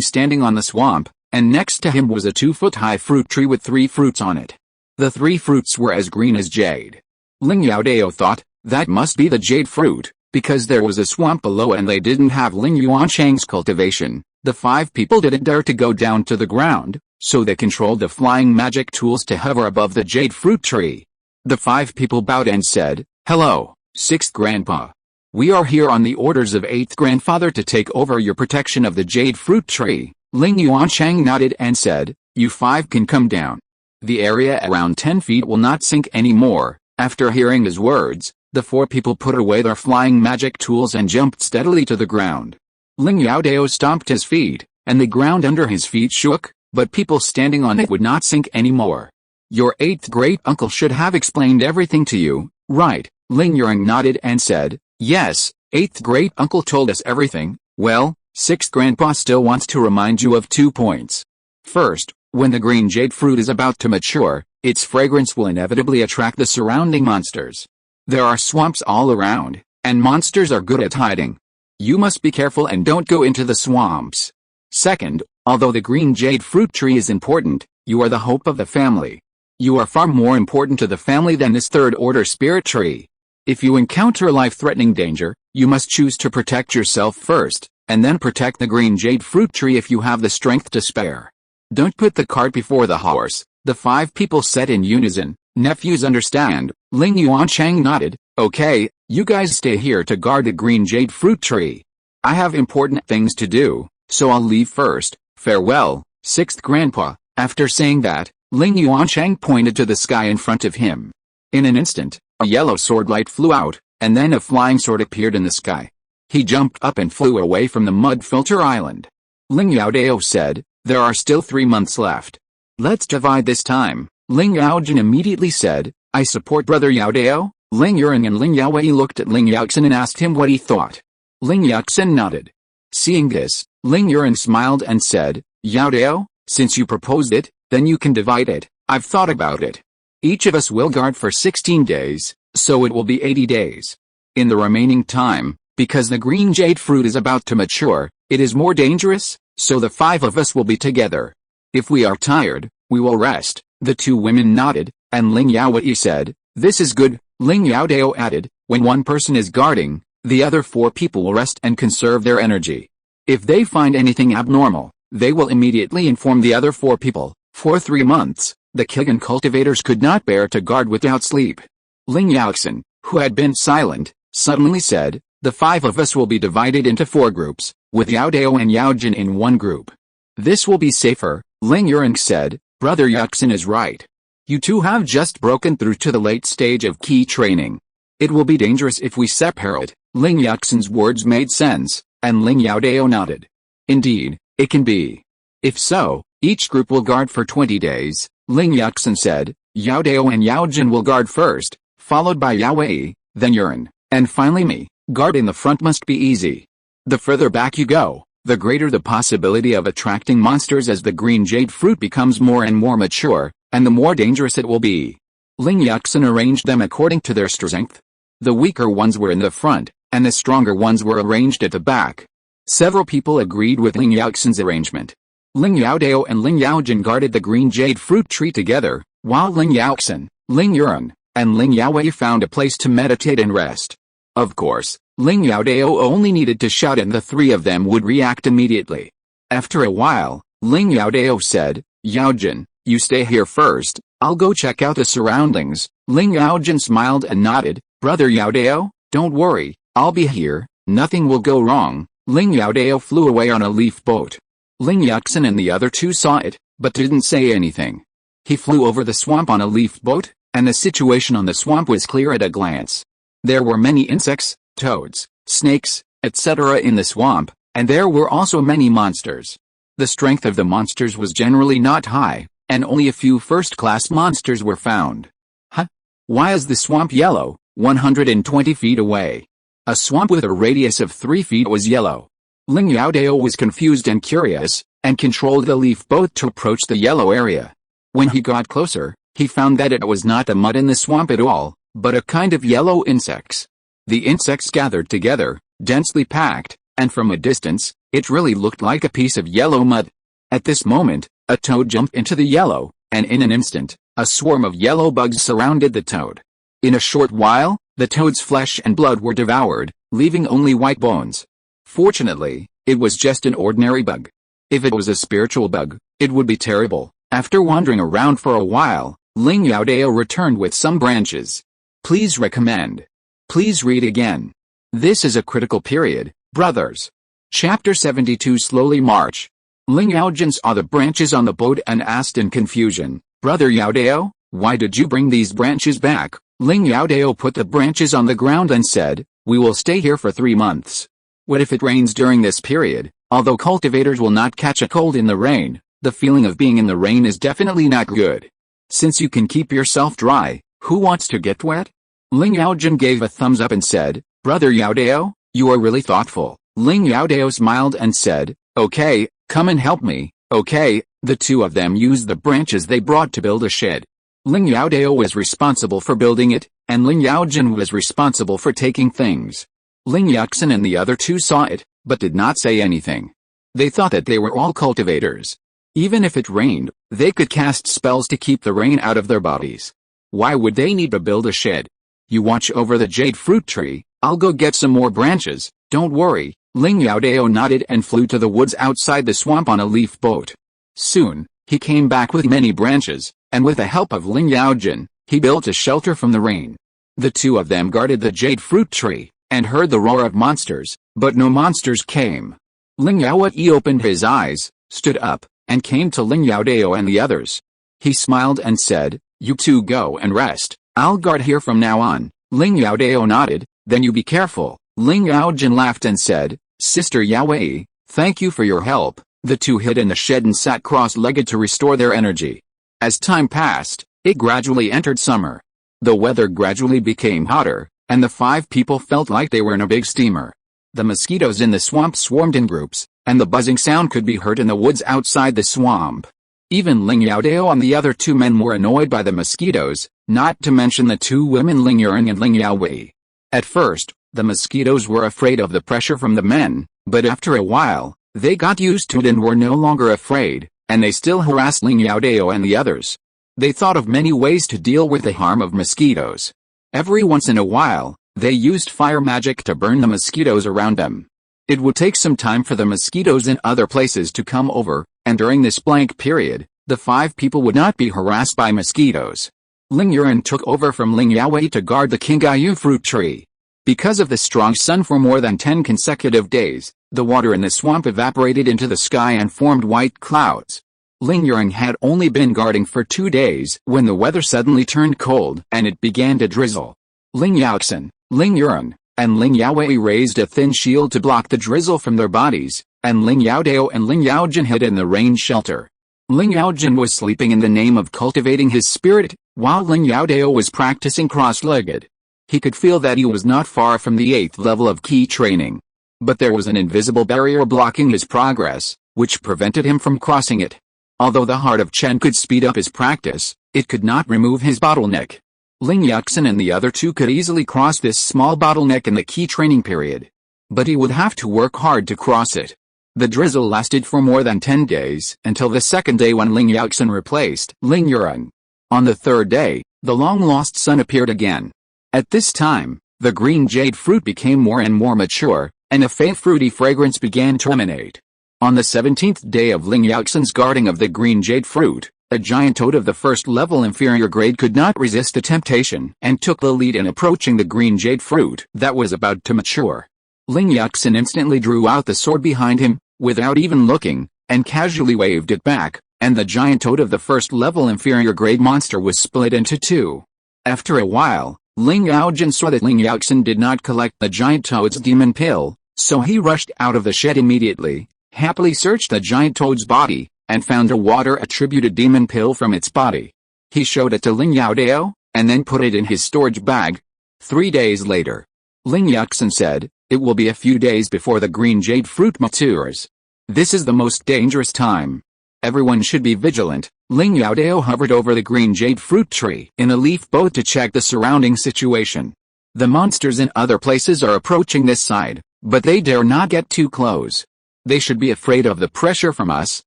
standing on the swamp, and next to him was a 2-foot-high fruit tree with 3 fruits on it. The 3 fruits were as green as jade. Ling Youdao thought, that must be the jade fruit, because there was a swamp below and they didn't have Ling Yuanchang's cultivation. The 5 people didn't dare to go down to the ground, so they controlled the flying magic tools to hover above the jade fruit tree. The 5 people bowed and said, "Hello, 6th Grandpa. We are here on the orders of 8th Grandfather to take over your protection of the jade fruit tree." Ling Yuanchang nodded and said, You 5 can come down. The area around 10 feet will not sink anymore." After hearing his words, the 4 people put away their flying magic tools and jumped steadily to the ground. Ling Youdao stomped his feet, and the ground under his feet shook, but people standing on it would not sink anymore. "Your 8th great uncle should have explained everything to you, right?" Ling Youdao nodded and said, "Yes, 8th great uncle told us everything." "Well, 6th grandpa still wants to remind you of 2 points. First, when the green jade fruit is about to mature, its fragrance will inevitably attract the surrounding monsters. There are swamps all around, and monsters are good at hiding. You must be careful and don't go into the swamps. Second, although the green jade fruit tree is important, you are the hope of the family. You are far more important to the family than this third-order spirit tree. If you encounter life-threatening danger, you must choose to protect yourself first, and then protect the green jade fruit tree if you have the strength to spare. Don't put the cart before the horse," the 5 people said in unison. "Nephews understand." Ling Yuanchang nodded. "Okay, you guys stay here to guard the green jade fruit tree. I have important things to do, so I'll leave first. Farewell, 6th grandpa." After saying that, Ling Yuanchang pointed to the sky in front of him. In an instant, a yellow sword light flew out, and then a flying sword appeared in the sky. He jumped up and flew away from the mud filter island. Ling Youdao said, "There are still 3 months left. Let's divide this time." Ling Yaojin immediately said, "I support Brother Youdao." Ling Yuan and Ling Yaowei looked at Ling Yuxin and asked him what he thought. Ling Yuxin nodded. Seeing this, Ling Yuan smiled and said, "Youdao, since you proposed it, then you can divide it. I've thought about it. Each of us will guard for 16 days, so it will be 80 days. In the remaining time, because the green jade fruit is about to mature, it is more dangerous, so the 5 of us will be together. If we are tired, we will rest." The 2 women nodded, and Ling Yaowei said, "This is good." Ling Youdao added, "When one person is guarding, the other 4 people will rest and conserve their energy. If they find anything abnormal, they will immediately inform the other 4 people." For 3 months, the Jindan cultivators could not bear to guard without sleep. Ling Yaoxin, who had been silent, suddenly said, "The 5 of us will be divided into 4 groups, with Youdao and Yaojin in one group. This will be safer." Ling Yuan said, "Brother Yuxin is right. You 2 have just broken through to the late stage of key training. It will be dangerous if we separate." Ling Yuxin's words made sense, and Ling Youdao nodded. "Indeed, it can be. If so, each group will guard for 20 days, Ling Yuxin said. "Youdao and Yaojin will guard first, followed by Yaowei, then Yuan, and finally me. Guarding the front must be easy. The further back you go, the greater the possibility of attracting monsters as the green jade fruit becomes more and more mature, and the more dangerous it will be." Ling Yuxin arranged them according to their strength. The weaker ones were in the front, and the stronger ones were arranged at the back. Several people agreed with Ling Yuxin's arrangement. Ling Youdao and Ling Yaojin guarded the green jade fruit tree together, while Ling Yaoxin, Ling Yuan, and Ling Yaowei found a place to meditate and rest. Of course, Ling Youdao only needed to shout and the 3 of them would react immediately. After a while, Ling Youdao said, "Yaojin, you stay here first, I'll go check out the surroundings." Ling Yaojin smiled and nodded. "Brother Youdao, don't worry, I'll be here, nothing will go wrong." Ling Youdao flew away on a leaf boat. Ling Yuxin and the other 2 saw it, but didn't say anything. He flew over the swamp on a leaf boat, and the situation on the swamp was clear at a glance. There were many insects, toads, snakes, etc. in the swamp, and there were also many monsters. The strength of the monsters was generally not high, and only a few first-class monsters were found. Huh? Why is the swamp yellow? 120 feet away. A swamp with a radius of 3 feet was yellow. Ling Youdao was confused and curious, and controlled the leaf boat to approach the yellow area. When he got closer, he found that it was not the mud in the swamp at all, but a kind of yellow insects. The insects gathered together, densely packed, and from a distance, it really looked like a piece of yellow mud. At this moment, a toad jumped into the yellow, and in an instant, a swarm of yellow bugs surrounded the toad. In a short while, the toad's flesh and blood were devoured, leaving only white bones. Fortunately, it was just an ordinary bug. If it was a spiritual bug, it would be terrible. After wandering around for a while, Ling Youdao returned with some branches. Please recommend. Please read again. This is a critical period, brothers. Chapter 72 Slowly march. Ling Yaojin saw the branches on the boat and asked in confusion, "Brother Youdao, why did you bring these branches back?" Ling Youdao put the branches on the ground and said, "We will stay here for 3 months. What if it rains during this period? Although cultivators will not catch a cold in the rain, the feeling of being in the rain is definitely not good. Since you can keep yourself dry, who wants to get wet?" Ling Yaojin gave a thumbs up and said, "Brother Youdao, you are really thoughtful." Ling Youdao smiled and said, "Okay, come and help me." Okay, the two of them used the branches they brought to build a shed. Ling Youdao was responsible for building it, and Ling Yaojin was responsible for taking things. Ling Yuxin and the other two saw it, but did not say anything. They thought that they were all cultivators. Even if it rained, they could cast spells to keep the rain out of their bodies. Why would they need to build a shed? "You watch over the jade fruit tree, I'll go get some more branches, don't worry." Ling Youdao nodded and flew to the woods outside the swamp on a leaf boat. Soon, he came back with many branches, and with the help of Ling Yaojin, he built a shelter from the rain. The two of them guarded the jade fruit tree, and heard the roar of monsters, but no monsters came. Ling Yaojin opened his eyes, stood up, and came to Ling Youdao and the others. He smiled and said, "You two go and rest, I'll guard here from now on." Ling Youdao nodded, "Then you be careful." Ling Yaojin laughed and said, "Sister Yaowei, thank you for your help." The two hid in the shed and sat cross-legged to restore their energy. As time passed, it gradually entered summer. The weather gradually became hotter, and the 5 people felt like they were in a big steamer. The mosquitoes in the swamp swarmed in groups, and the buzzing sound could be heard in the woods outside the swamp. Even Ling Youdao and the other 2 men were annoyed by the mosquitoes, not to mention the 2 women Ling Yuan and Ling Yaowei. At first, the mosquitoes were afraid of the pressure from the men, but after a while, they got used to it and were no longer afraid, and they still harassed Ling Youdao and the others. They thought of many ways to deal with the harm of mosquitoes. Every once in a while, they used fire magic to burn the mosquitoes around them. It would take some time for the mosquitoes in other places to come over, and during this blank period, the 5 people would not be harassed by mosquitoes. Ling Yuan took over from Ling Yaowei to guard the Cangli fruit tree. Because of the strong sun for more than 10 consecutive days, the water in the swamp evaporated into the sky and formed white clouds. Ling Yuan had only been guarding for 2 days when the weather suddenly turned cold and it began to drizzle. Ling Yaoxin, Ling Yuan, and Ling Yaowei raised a thin shield to block the drizzle from their bodies, and Ling Youdao and Ling Yaojin hid in the rain shelter. Ling Yaojin was sleeping in the name of cultivating his spirit, while Ling Youdao was practicing cross-legged. He could feel that he was not far from the 8th level of key training. But there was an invisible barrier blocking his progress, which prevented him from crossing it. Although the heart of Chen could speed up his practice, it could not remove his bottleneck. Ling Yuxin and the other 2 could easily cross this small bottleneck in the key training period. But he would have to work hard to cross it. The drizzle lasted for more than 10 days, until the 2nd day when Ling Yuxin replaced Ling Yuan. On the 3rd day, the long-lost sun appeared again. At this time, the green jade fruit became more and more mature, and a faint fruity fragrance began to emanate. On the 17th day of Ling Yuxin's guarding of the green jade fruit, a giant toad of the 1st level inferior grade could not resist the temptation and took the lead in approaching the green jade fruit that was about to mature. Ling Yuxin instantly drew out the sword behind him, without even looking, and casually waved it back, and the giant toad of the 1st level inferior grade monster was split into 2. After a while, Ling Yaojin saw that Ling Yuxin did not collect the giant toad's demon pill, so he rushed out of the shed immediately, happily searched the giant toad's body, and found a water-attributed demon pill from its body. He showed it to Ling Youdao, and then put it in his storage bag. 3 days later, Ling Yuxin said, "It will be a few days before the green jade fruit matures. This is the most dangerous time. Everyone should be vigilant." Ling Youdao hovered over the green jade fruit tree in a leaf boat to check the surrounding situation. The monsters in other places are approaching this side, but they dare not get too close. They should be afraid of the pressure from us.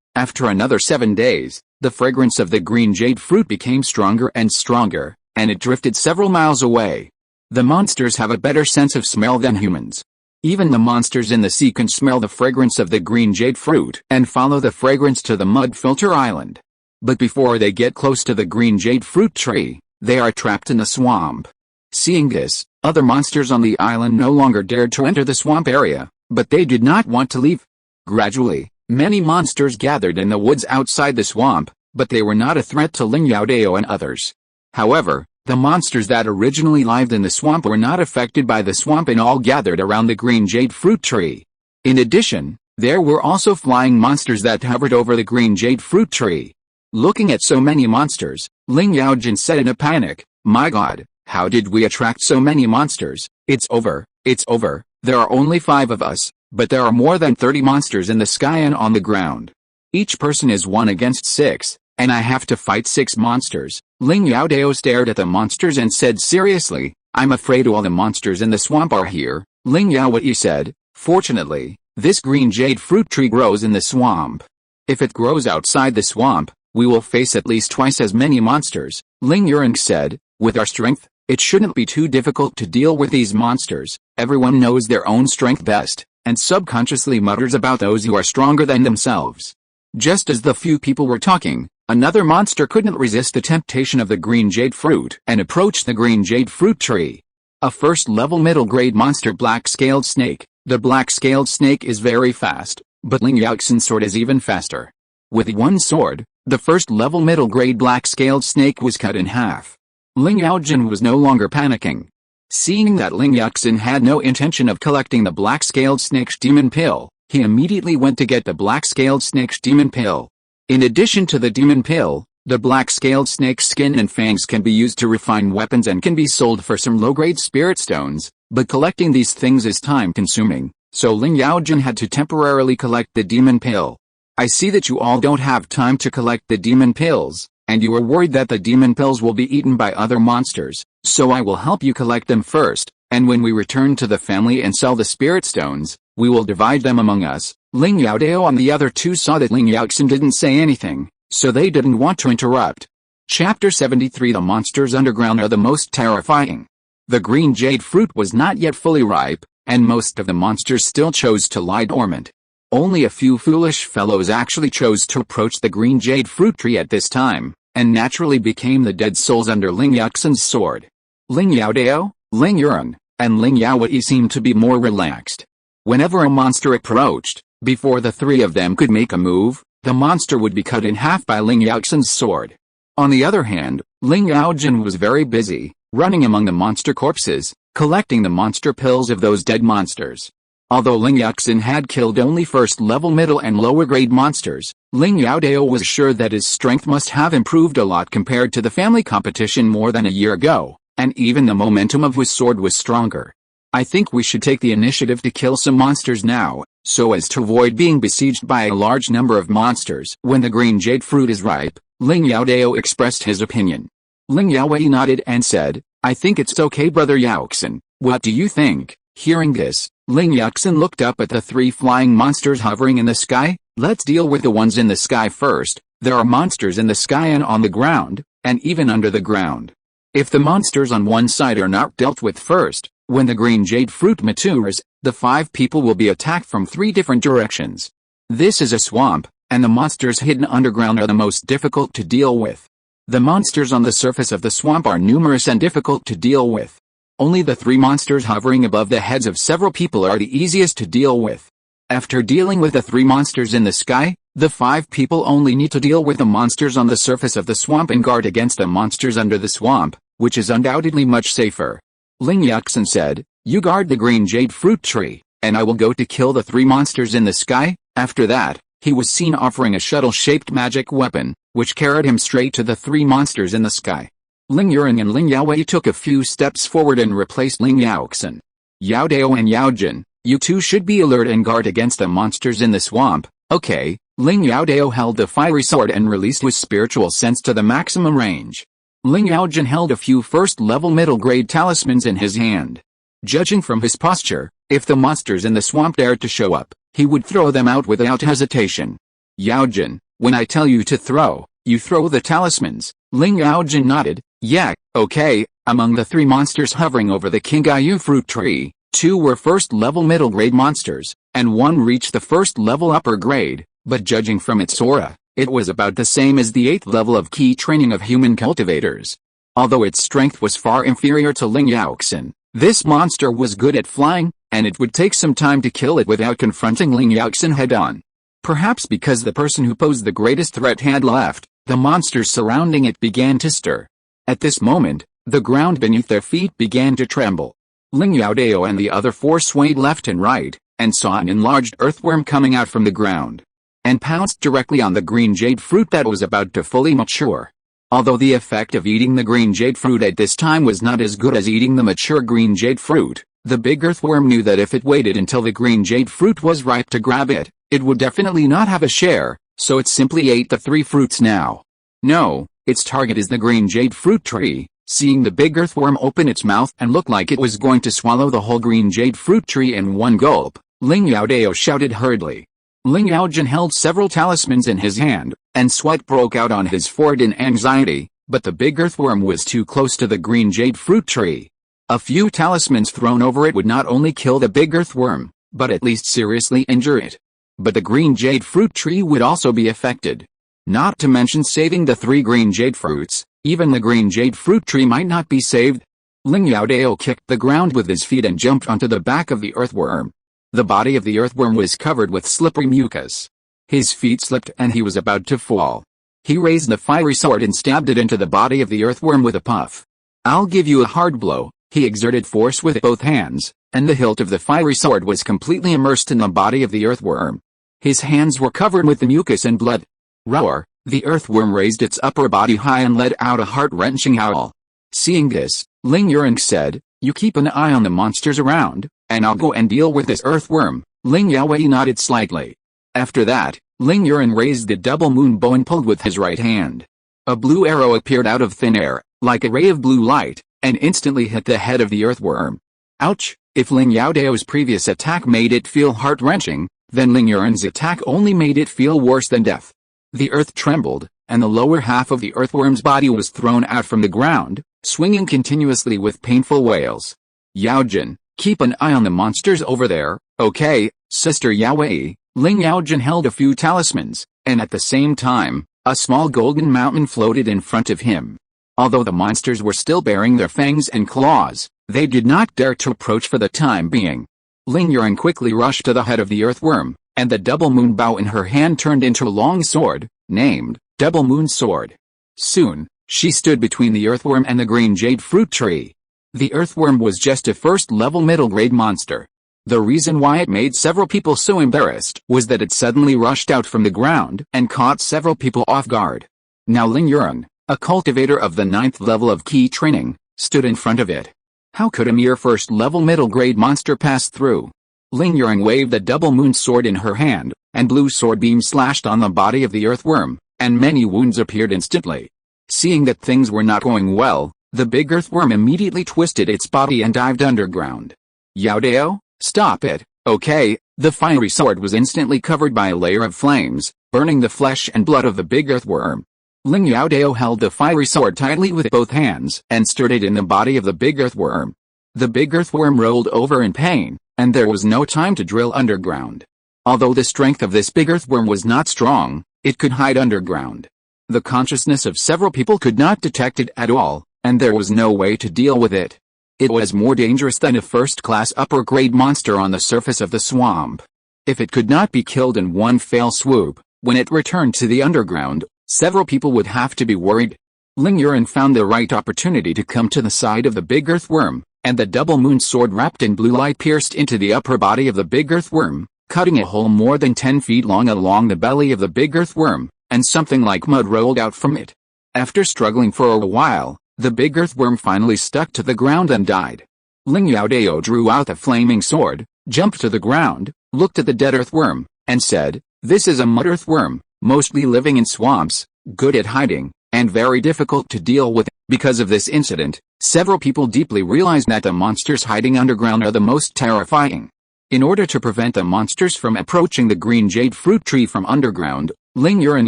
After another 7 days, the fragrance of the green jade fruit became stronger and stronger, and it drifted several miles away. The monsters have a better sense of smell than humans. Even the monsters in the sea can smell the fragrance of the green jade fruit and follow the fragrance to the mud filter island. But before they get close to the green jade fruit tree, they are trapped in the swamp. Seeing this, other monsters on the island no longer dared to enter the swamp area, but they did not want to leave. Gradually, Many monsters gathered in the woods outside the swamp, but they were not a threat to Ling Youdao and others. However, the monsters that originally lived in the swamp were not affected by the swamp and all gathered around the green jade fruit tree. In addition, there were also flying monsters that hovered over the green jade fruit tree. Looking at so many monsters, Ling Youdao said in a panic, "My God, how did we attract so many monsters? It's over, it's over. There are only 5 of us, but there are more than 30 monsters in the sky and on the ground. Each person is 1 against 6, and I have to fight 6 monsters." Ling Youdao stared at the monsters and said seriously, "I'm afraid all the monsters in the swamp are here." Ling Youdao said, "Fortunately, this green jade fruit tree grows in the swamp. If it grows outside the swamp, we will face at least twice as many monsters." Ling Youdao said, "With our strength, it shouldn't be too difficult to deal with these monsters. Everyone knows their own strength best, and subconsciously mutters about those who are stronger than themselves." Just as the few people were talking, another monster couldn't resist the temptation of the green jade fruit and approached the green jade fruit tree. A first-level middle-grade monster, black-scaled snake. The black-scaled snake is very fast, but Ling Youdao sword is even faster. With one sword, the first-level middle-grade black-scaled snake was cut in half. Ling Youdao was no longer panicking. Seeing that Ling Youdao had no intention of collecting the black-scaled snake's demon pill, he immediately went to get the black-scaled snake's demon pill. In addition to the demon pill, the black-scaled snake's skin and fangs can be used to refine weapons and can be sold for some low-grade spirit stones, but collecting these things is time-consuming, so Ling Youdao had to temporarily collect the demon pill. "I see that you all don't have time to collect the demon pills, and you are worried that the demon pills will be eaten by other monsters, so I will help you collect them first, and when we return to the family and sell the spirit stones, we will divide them among us." Ling Youdao and the other 2 saw that Ling Youdao didn't say anything, so they didn't want to interrupt. Chapter 73. The monsters underground are the most terrifying. The green jade fruit was not yet fully ripe, and most of the monsters still chose to lie dormant. Only a few foolish fellows actually chose to approach the green jade fruit tree at this time, and naturally became the dead souls under Ling Youdao sword. Ling Youdao, Ling Youdao, and Ling Youdao seemed to be more relaxed. Whenever a monster approached, before the 3 of them could make a move, the monster would be cut in half by Ling Youdao sword. On the other hand, Ling Youdao was very busy, running among the monster corpses, collecting the monster pills of those dead monsters. Although Ling Youdao had killed only first-level, middle and lower-grade monsters, Ling Youdao was sure that his strength must have improved a lot compared to the family competition more than a year ago, and even the momentum of his sword was stronger. "I think we should take the initiative to kill some monsters now, so as to avoid being besieged by a large number of monsters when the green jade fruit is ripe," Ling Youdao expressed his opinion. Ling Youdao nodded and said, "I think it's okay, Brother Youdao. What do you think?" Hearing this, Ling Youdao looked up at the 3 flying monsters hovering in the sky. "Let's deal with the ones in the sky first. There are monsters in the sky and on the ground, and even under the ground. If the monsters on one side are not dealt with first, when the green jade fruit matures, the 5 people will be attacked from 3 different directions. This is a swamp, and the monsters hidden underground are the most difficult to deal with. The monsters on the surface of the swamp are numerous and difficult to deal with. Only the 3 monsters hovering above the heads of several people are the easiest to deal with. After dealing with the 3 monsters in the sky, the 5 people only need to deal with the monsters on the surface of the swamp and guard against the monsters under the swamp, which is undoubtedly much safer." Ling Youdao said, "You guard the green jade fruit tree, and I will go to kill the 3 monsters in the sky." After that, he was seen offering a shuttle-shaped magic weapon, which carried him straight to the 3 monsters in the sky. Ling Youdao and Ling Youdao took a few steps forward and replaced Ling Youdao. "Youdao and Youdao, you 2 should be alert and guard against the monsters in the swamp." "Okay." Ling Youdao held the fiery sword and released his spiritual sense to the maximum range. Ling Youdao held a few first-level middle-grade talismans in his hand. Judging from his posture, if the monsters in the swamp dared to show up, he would throw them out without hesitation. "Youdao, when I tell you to throw, you throw the talismans." Ling Youdao nodded. "Yeah, okay." Among the 3 monsters hovering over the Cangli fruit tree, 2 were first-level middle-grade monsters, and 1 reached the first-level upper grade, but judging from its aura, it was about the same as the 8th level of key training of human cultivators. Although its strength was far inferior to Ling Youdao, this monster was good at flying, and it would take some time to kill it without confronting Ling Youdao head-on. Perhaps because the person who posed the greatest threat had left, the monsters surrounding it began to stir. At this moment, the ground beneath their feet began to tremble. Ling Youdao and the other four swayed left and right, and saw an enlarged earthworm coming out from the ground, and pounced directly on the green jade fruit that was about to fully mature. Although the effect of eating the green jade fruit at this time was not as good as eating the mature green jade fruit, the big earthworm knew that if it waited until the green jade fruit was ripe to grab it, it would definitely not have a share, so it simply ate the 3 fruits now. No, its target is the green jade fruit tree. Seeing the big earthworm open its mouth and look like it was going to swallow the whole green jade fruit tree in one gulp, Ling Youdao shouted hurriedly. Ling Yaojin held several talismans in his hand, and sweat broke out on his forehead in anxiety, but the big earthworm was too close to the green jade fruit tree. A few talismans thrown over it would not only kill the big earthworm, but at least seriously injure it. But the green jade fruit tree would also be affected. Not to mention saving the 3 green jade fruits, even the green jade fruit tree might not be saved. Ling Youdao kicked the ground with his feet and jumped onto the back of the earthworm. The body of the earthworm was covered with slippery mucus. His feet slipped and he was about to fall. He raised the fiery sword and stabbed it into the body of the earthworm with a puff. "I'll give you a hard blow." He exerted force with both hands, and the hilt of the fiery sword was completely immersed in the body of the earthworm. His hands were covered with the mucus and blood. Roar! The earthworm raised its upper body high and let out a heart-wrenching howl. Seeing this, Ling Youdao said, "You keep an eye on the monsters around, and I'll go and deal with this earthworm." Ling Youdao nodded slightly. After that, Ling Youdao raised the double moon bow and pulled with his right hand. A blue arrow appeared out of thin air, like a ray of blue light, and instantly hit the head of the earthworm. Ouch! If Ling Youdao's previous attack made it feel heart-wrenching, then Ling Yuan's attack only made it feel worse than death. The earth trembled, and the lower half of the earthworm's body was thrown out from the ground, swinging continuously with painful wails. "Yaojin, keep an eye on the monsters over there, okay, Sister Yaowei?" Ling Yaojin held a few talismans, and at the same time, a small golden mountain floated in front of him. Although the monsters were still baring their fangs and claws, they did not dare to approach for the time being. Ling Yuan quickly rushed to the head of the earthworm, and the double moon bow in her hand turned into a long sword, named Double Moon Sword. Soon, she stood between the earthworm and the green jade fruit tree. The earthworm was just a first-level middle-grade monster. The reason why it made several people so embarrassed was that it suddenly rushed out from the ground and caught several people off guard. Now Ling Yuan, a cultivator of the 9th level of key training, stood in front of it. How could a mere first-level middle-grade monster pass through? Ling Yuan waved the double moon sword in her hand, and blue sword beams slashed on the body of the earthworm, and many wounds appeared instantly. Seeing that things were not going well, the big earthworm immediately twisted its body and dived underground. "Youdao, stop it, okay?" The fiery sword was instantly covered by a layer of flames, burning the flesh and blood of the big earthworm. Ling Youdao held the fiery sword tightly with both hands and stirred it in the body of the big earthworm. The big earthworm rolled over in pain, and there was no time to drill underground. Although the strength of this big earthworm was not strong, it could hide underground. The consciousness of several people could not detect it at all, and there was no way to deal with it. It was more dangerous than a first-class upper-grade monster on the surface of the swamp. If it could not be killed in one fell swoop, when it returned to the underground, several people would have to be worried. Ling Yuan found the right opportunity to come to the side of the big earthworm, and the double moon sword wrapped in blue light pierced into the upper body of the big earthworm, cutting a hole more than 10 feet long along the belly of the big earthworm, and something like mud rolled out from it. After struggling for a while, the big earthworm finally stuck to the ground and died. Ling Youdao drew out the flaming sword, jumped to the ground, looked at the dead earthworm, and said, "This is a mud earthworm, mostly living in swamps, good at hiding, and very difficult to deal with." Because of this incident, several people deeply realized that the monsters hiding underground are the most terrifying. In order to prevent the monsters from approaching the green jade fruit tree from underground, Ling Yuan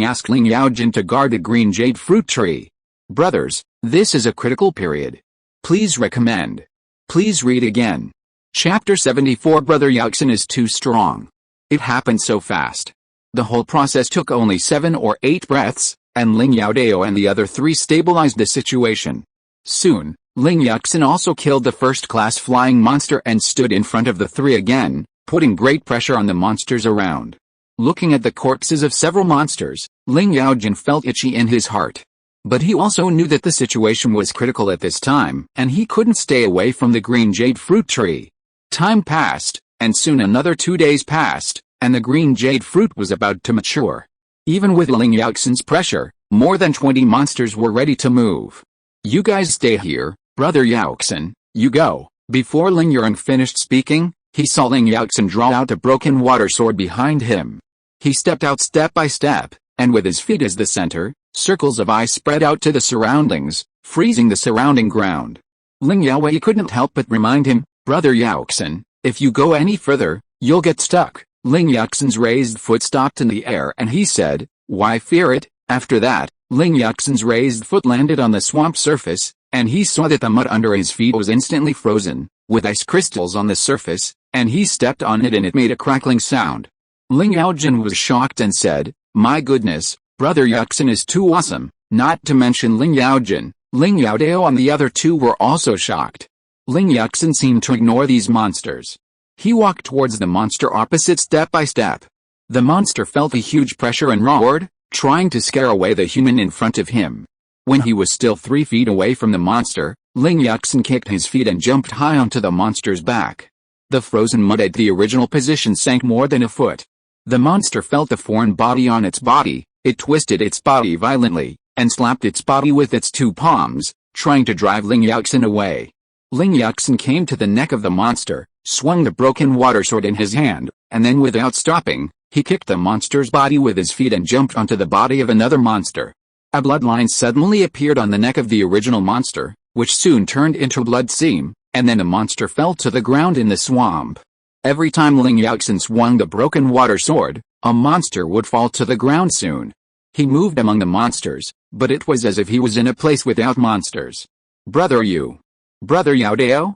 asked Ling Yaojin to guard the green jade fruit tree. Brothers, this is a critical period. Please recommend. Please read again. Chapter 74. Brother Yaoxin is too strong. It happened so fast. The whole process took only 7 or 8 breaths, and Ling Youdao and the other 3 stabilized the situation. Soon, Ling Yaoxin also killed the first-class flying monster and stood in front of the 3 again, putting great pressure on the monsters around. Looking at the corpses of several monsters, Ling Youdao felt itchy in his heart. But he also knew that the situation was critical at this time, and he couldn't stay away from the green jade fruit tree. Time passed, and soon another 2 days passed, and the green jade fruit was about to mature. Even with Ling Youdao pressure, more than 20 monsters were ready to move. "You guys stay here, Brother Youdao, you go." Before Ling Youdao finished speaking, he saw Ling Youdao draw out a broken water sword behind him. He stepped out step by step, and with his feet as the center, circles of ice spread out to the surroundings, freezing the surrounding ground. Ling Youdao couldn't help but remind him, "Brother Youdao, if you go any further, you'll get stuck." Ling Youdao raised foot stopped in the air and he said, "Why fear it?" After that, Ling Youdao raised foot landed on the swamp surface, and he saw that the mud under his feet was instantly frozen, with ice crystals on the surface, and he stepped on it and it made a crackling sound. Ling Youdao was shocked and said, "My goodness, Brother Youdao is too awesome." Not to mention Ling Youdao and the other two were also shocked. Ling Youdao seemed to ignore these monsters. He walked towards the monster opposite step by step. The monster felt a huge pressure and roared, trying to scare away the human in front of him. When he was still 3 feet away from the monster, Ling Youdao kicked his feet and jumped high onto the monster's back. The frozen mud at the original position sank more than a foot. The monster felt the foreign body on its body, it twisted its body violently, and slapped its body with its 2 palms, trying to drive Ling Youdao away. Ling Youdao came to the neck of the monster, swung the broken water sword in his hand, and then without stopping, he kicked the monster's body with his feet and jumped onto the body of another monster. A bloodline suddenly appeared on the neck of the original monster, which soon turned into a blood seam, and then the monster fell to the ground in the swamp. Every time Ling Youdao swung the broken water sword, a monster would fall to the ground soon. He moved among the monsters, but it was as if he was in a place without monsters. Brother Youdao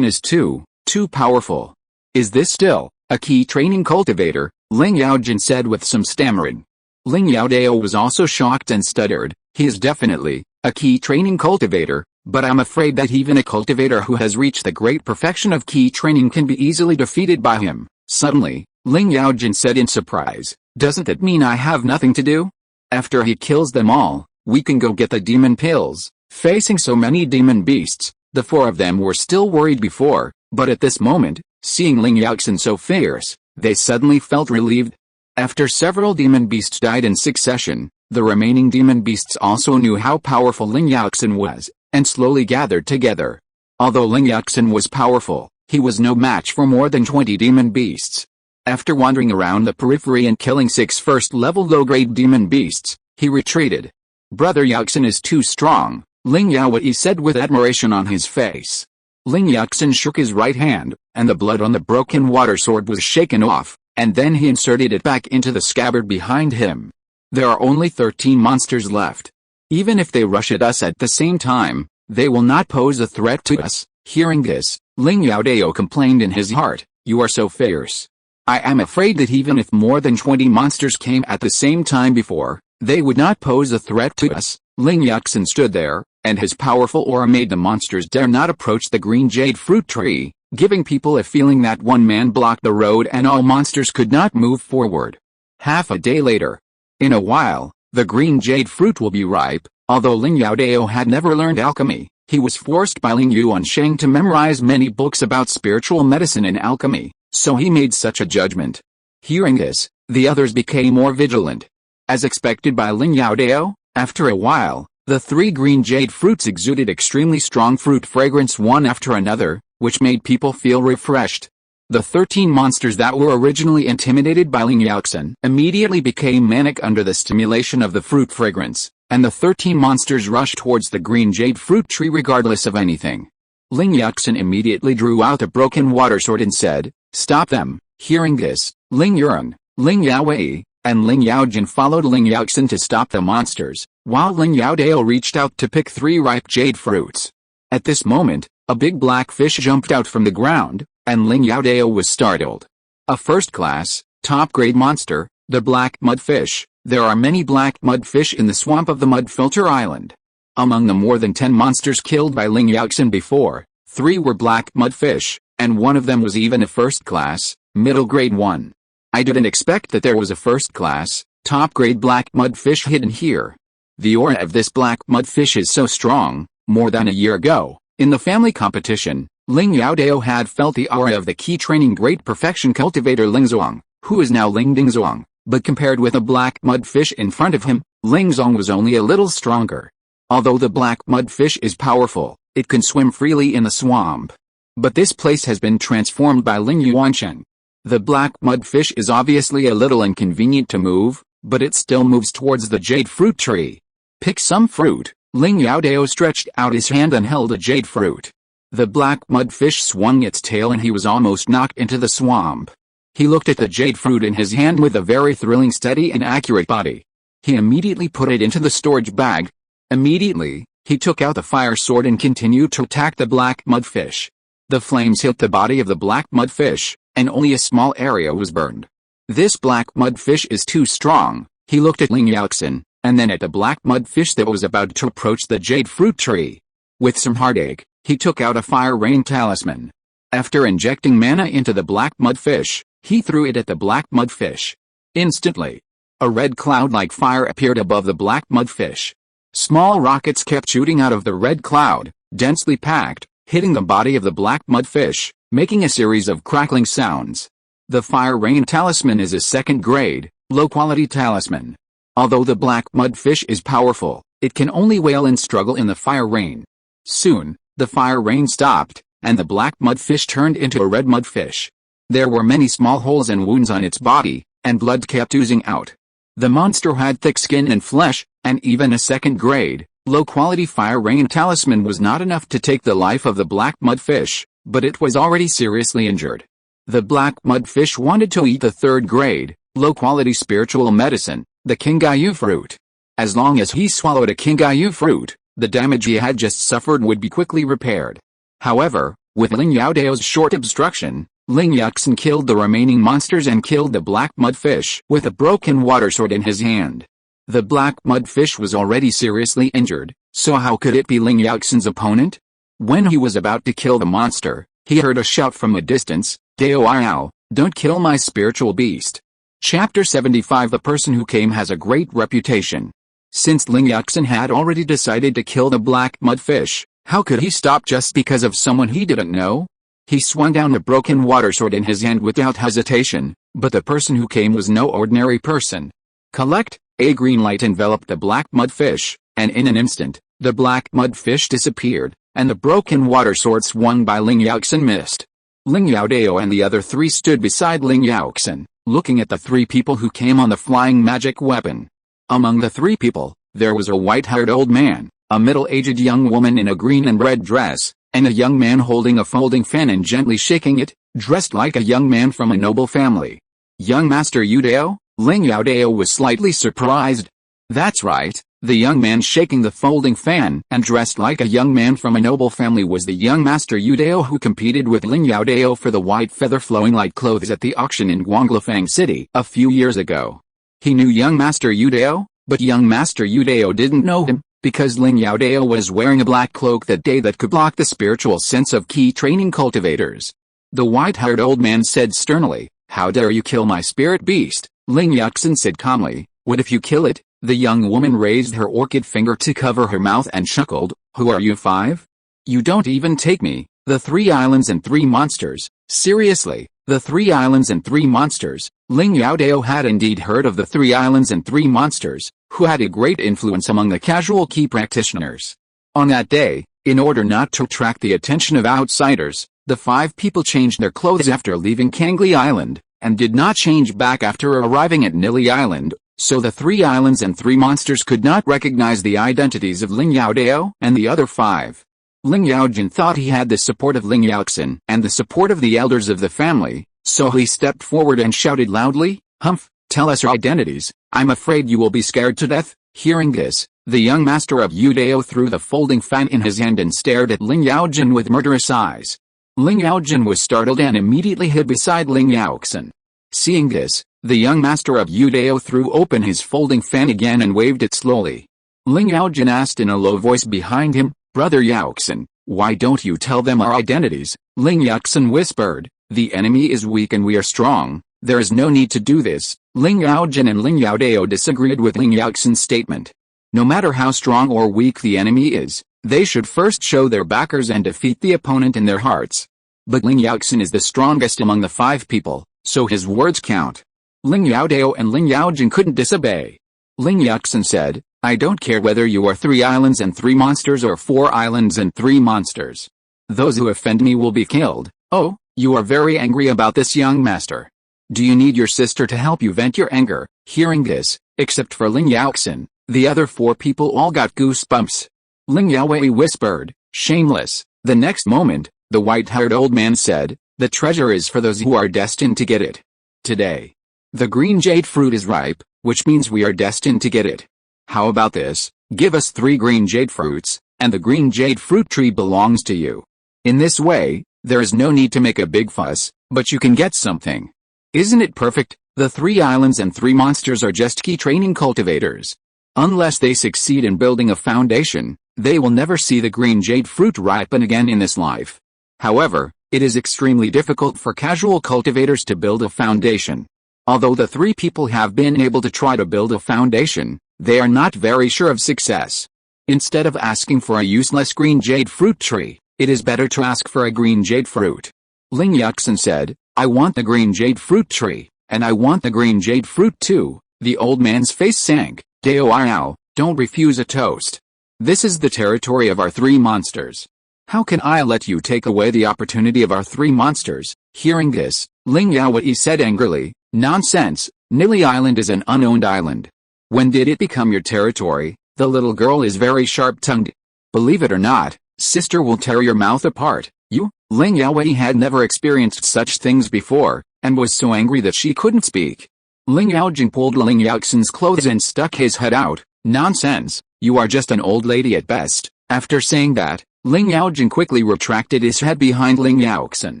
is too powerful. Is this still a key training cultivator? Ling Youdao said with some stammering. Ling Youdao was also shocked and stuttered. He is definitely a key training cultivator, but I'm afraid that even a cultivator who has reached the great perfection of key training can be easily defeated by him. Suddenly, Ling Youdao said in surprise, "Doesn't that mean I have nothing to do? After he kills them all, we can go get the demon pills." Facing so many demon beasts, the 4 of them were still worried before, but at this moment, seeing Ling Youdao so fierce, they suddenly felt relieved. After several demon beasts died in succession, the remaining demon beasts also knew how powerful Ling Youdao was, and slowly gathered together. Although Ling Youdao was powerful, he was no match for more than 20 demon beasts. After wandering around the periphery and killing 6 first-level low-grade demon beasts, he retreated. "Brother Youdao is too strong," Ling Youdao said with admiration on his face. Ling Youdao shook his right hand, and the blood on the broken water sword was shaken off, and then he inserted it back into the scabbard behind him. "There are only 13 monsters left. Even if they rush at us at the same time, they will not pose a threat to us." Hearing this, Ling Youdao complained in his heart, "You are so fierce. I am afraid that even if more than 20 monsters came at the same time before, they would not pose a threat to us." Ling Youdao stood there, and his powerful aura made the monsters dare not approach the green jade fruit tree, giving people a feeling that one man blocked the road and all monsters could not move forward. Half a day later. In a while, the green jade fruit will be ripe. Although Ling Youdao had never learned alchemy, he was forced by Ling Yuansheng to memorize many books about spiritual medicine and alchemy, so he made such a judgment. Hearing this, the others became more vigilant. As expected by Ling Youdao, after a while, the 3 green jade fruits exuded extremely strong fruit fragrance one after another, which made people feel refreshed. The 13 monsters that were originally intimidated by Ling Youdao immediately became manic under the stimulation of the fruit fragrance, and the 13 monsters rushed towards the green jade fruit tree regardless of anything. Ling Youdao immediately drew out a broken water sword and said, "Stop them." Hearing this, Ling Yuan, Ling Youdao, and Ling Youdao followed Ling Youdao to stop the monsters, while Ling Youdao reached out to pick 3 ripe jade fruits. At this moment, a big black fish jumped out from the ground, and Ling Youdao was startled. A first-class, top-grade monster, the black mudfish. There are many black mudfish in the swamp of the Mud Filter Island. Among the more than 10 monsters killed by Ling Youdao before, 3 were black mudfish, and one of them was even a first-class, middle-grade one. I didn't expect that there was a first-class, top-grade black mudfish hidden here. The aura of this black mudfish is so strong. More than a year ago, in the family competition, Ling Youdao had felt the aura of the key training great perfection cultivator Ling Zong, who is now Ling Dingzong, but compared with a black mudfish in front of him, Ling Zong was only a little stronger. Although the black mudfish is powerful, it can swim freely in the swamp. But this place has been transformed by Ling Yuansheng. The black mudfish is obviously a little inconvenient to move, but it still moves towards the jade fruit tree. Pick some fruit. Ling Youdao stretched out his hand and held a jade fruit. The black mudfish swung its tail and he was almost knocked into the swamp. He looked at the jade fruit in his hand with a very thrilling, steady and accurate body. He immediately put it into the storage bag. Immediately, he took out the fire sword and continued to attack the black mudfish. The flames hit the body of the black mudfish, and only a small area was burned. This black mudfish is too strong. He looked at Ling Yaoxin, and then at the black mudfish that was about to approach the jade fruit tree. With some heartache, he took out a fire rain talisman. After injecting mana into the black mudfish, he threw it at the black mudfish. Instantly, a red cloud like fire appeared above the black mudfish. Small rockets kept shooting out of the red cloud, densely packed, hitting the body of the black mudfish, making a series of crackling sounds. The fire rain talisman is a second-grade, low-quality talisman. Although the black mudfish is powerful, it can only wail and struggle in the fire rain. Soon, the fire rain stopped, and the black mudfish turned into a red mudfish. There were many small holes and wounds on its body, and blood kept oozing out. The monster had thick skin and flesh, and even a second-grade, low-quality fire rain talisman was not enough to take the life of the black mudfish, but it was already seriously injured. The black mudfish wanted to eat the third-grade, low-quality spiritual medicine, the Cangli fruit. As long as he swallowed a Cangli fruit, the damage he had just suffered would be quickly repaired. However, with Ling Youdao's short obstruction, Ling Yaoxin killed the remaining monsters and killed the black mudfish with a broken water sword in his hand. The black mudfish was already seriously injured, so how could it be Ling Yaoxin's opponent? When he was about to kill the monster, he heard a shout from a distance, "Dao Yao, don't kill my spiritual beast." Chapter 75. The person who came has a great reputation. Since Ling Yaoxin had already decided to kill the black mudfish, how could he stop just because of someone he didn't know? He swung down the broken water sword in his hand without hesitation, but the person who came was no ordinary person. Collect. A green light enveloped the black mudfish, and in an instant, the black mudfish disappeared, and the broken water sword swung by Ling Yaoxin missed. Ling Youdao and the other three stood beside Ling Yaoxin, looking at the three people who came on the flying magic weapon. Among the three people, there was a white-haired old man, a middle-aged young woman in a green and red dress, and a young man holding a folding fan and gently shaking it, dressed like a young man from a noble family. Young Master Youdao? Ling Youdao was slightly surprised. That's right, the young man shaking the folding fan and dressed like a young man from a noble family was the young Master Youdao who competed with Ling Youdao for the white feather flowing like clothes at the auction in Guanglifang City a few years ago. He knew young Master Youdao, but young Master Youdao didn't know him, because Ling Youdao was wearing a black cloak that day that could block the spiritual sense of key training cultivators. The white-haired old man said sternly, "How dare you kill my spirit beast?" Ling Yaoxin said calmly, "What if you kill it?" The young woman raised her orchid finger to cover her mouth and chuckled, "Who are you, 5? You don't even take me, the 3 islands and 3 monsters, seriously, the 3 islands and 3 monsters." Ling Youdao had indeed heard of the 3 islands and 3 monsters, who had a great influence among the casual key practitioners. On that day, in order not to attract the attention of outsiders, the 5 people changed their clothes after leaving Cangli Island, and did not change back after arriving at Nili Island, so the 3 islands and 3 monsters could not recognize the identities of Ling Youdao and the other 5. Ling Yaojin thought he had the support of Ling Yaoxin and the support of the elders of the family, so he stepped forward and shouted loudly, "Humph, tell us your identities, I'm afraid you will be scared to death." Hearing this, the young master of Youdao threw the folding fan in his hand and stared at Ling Yaojin with murderous eyes. Ling Yaojin was startled and immediately hid beside Ling Yaoxin. Seeing this, the young master of Youdao threw open his folding fan again and waved it slowly. Ling Yaojin asked in a low voice behind him, "Brother Yaoxin, why don't you tell them our identities?" Ling Yaoxin whispered, "The enemy is weak and we are strong. There is no need to do this. Ling Yaojin and Ling Youdao disagreed with Ling Yaoxin's statement. No matter how strong or weak the enemy is, they should first show their backers and defeat the opponent in their hearts. But Ling Yaoxin is the strongest among the 5 people, so his words count. Ling Youdao and Ling Yaojin couldn't disobey. Ling Yaoxin said, I don't care whether you are 3 islands and 3 monsters or 4 islands and 3 monsters. Those who offend me will be killed. Oh, you are very angry about this, young master. Do you need your sister to help you vent your anger? Hearing this, except for Ling Yaoxin, the other 4 people all got goosebumps. Ling Yaowei whispered, shameless. The next moment, the white-haired old man said, the treasure is for those who are destined to get it. Today. The green jade fruit is ripe, which means we are destined to get it. How about this? Give us 3 green jade fruits, and the green jade fruit tree belongs to you. In this way, there is no need to make a big fuss, but you can get something. Isn't it perfect? The 3 islands and 3 monsters are just key training cultivators. Unless they succeed in building a foundation, they will never see the green jade fruit ripen again in this life. However, it is extremely difficult for casual cultivators to build a foundation. Although the 3 people have been able to try to build a foundation, they are not very sure of success. Instead of asking for a useless green jade fruit tree, it is better to ask for a green jade fruit. Ling Yaoxin said, I want the green jade fruit tree, and I want the green jade fruit too. The old man's face sank. Dao, don't refuse a toast. This is the territory of our 3 monsters. How can I let you take away the opportunity of our 3 monsters? Hearing this, Ling Yaowei said angrily, nonsense, Nili Island is an unowned island. When did it become your territory? The little girl is very sharp-tongued. Believe it or not, sister will tear your mouth apart. You? Ling Yaowei had never experienced such things before, and was so angry that she couldn't speak. Ling Yaojin pulled Ling Yaoxin's clothes and stuck his head out. Nonsense, you are just an old lady at best. After saying that, Ling Yaojin quickly retracted his head behind Ling Yaoxin.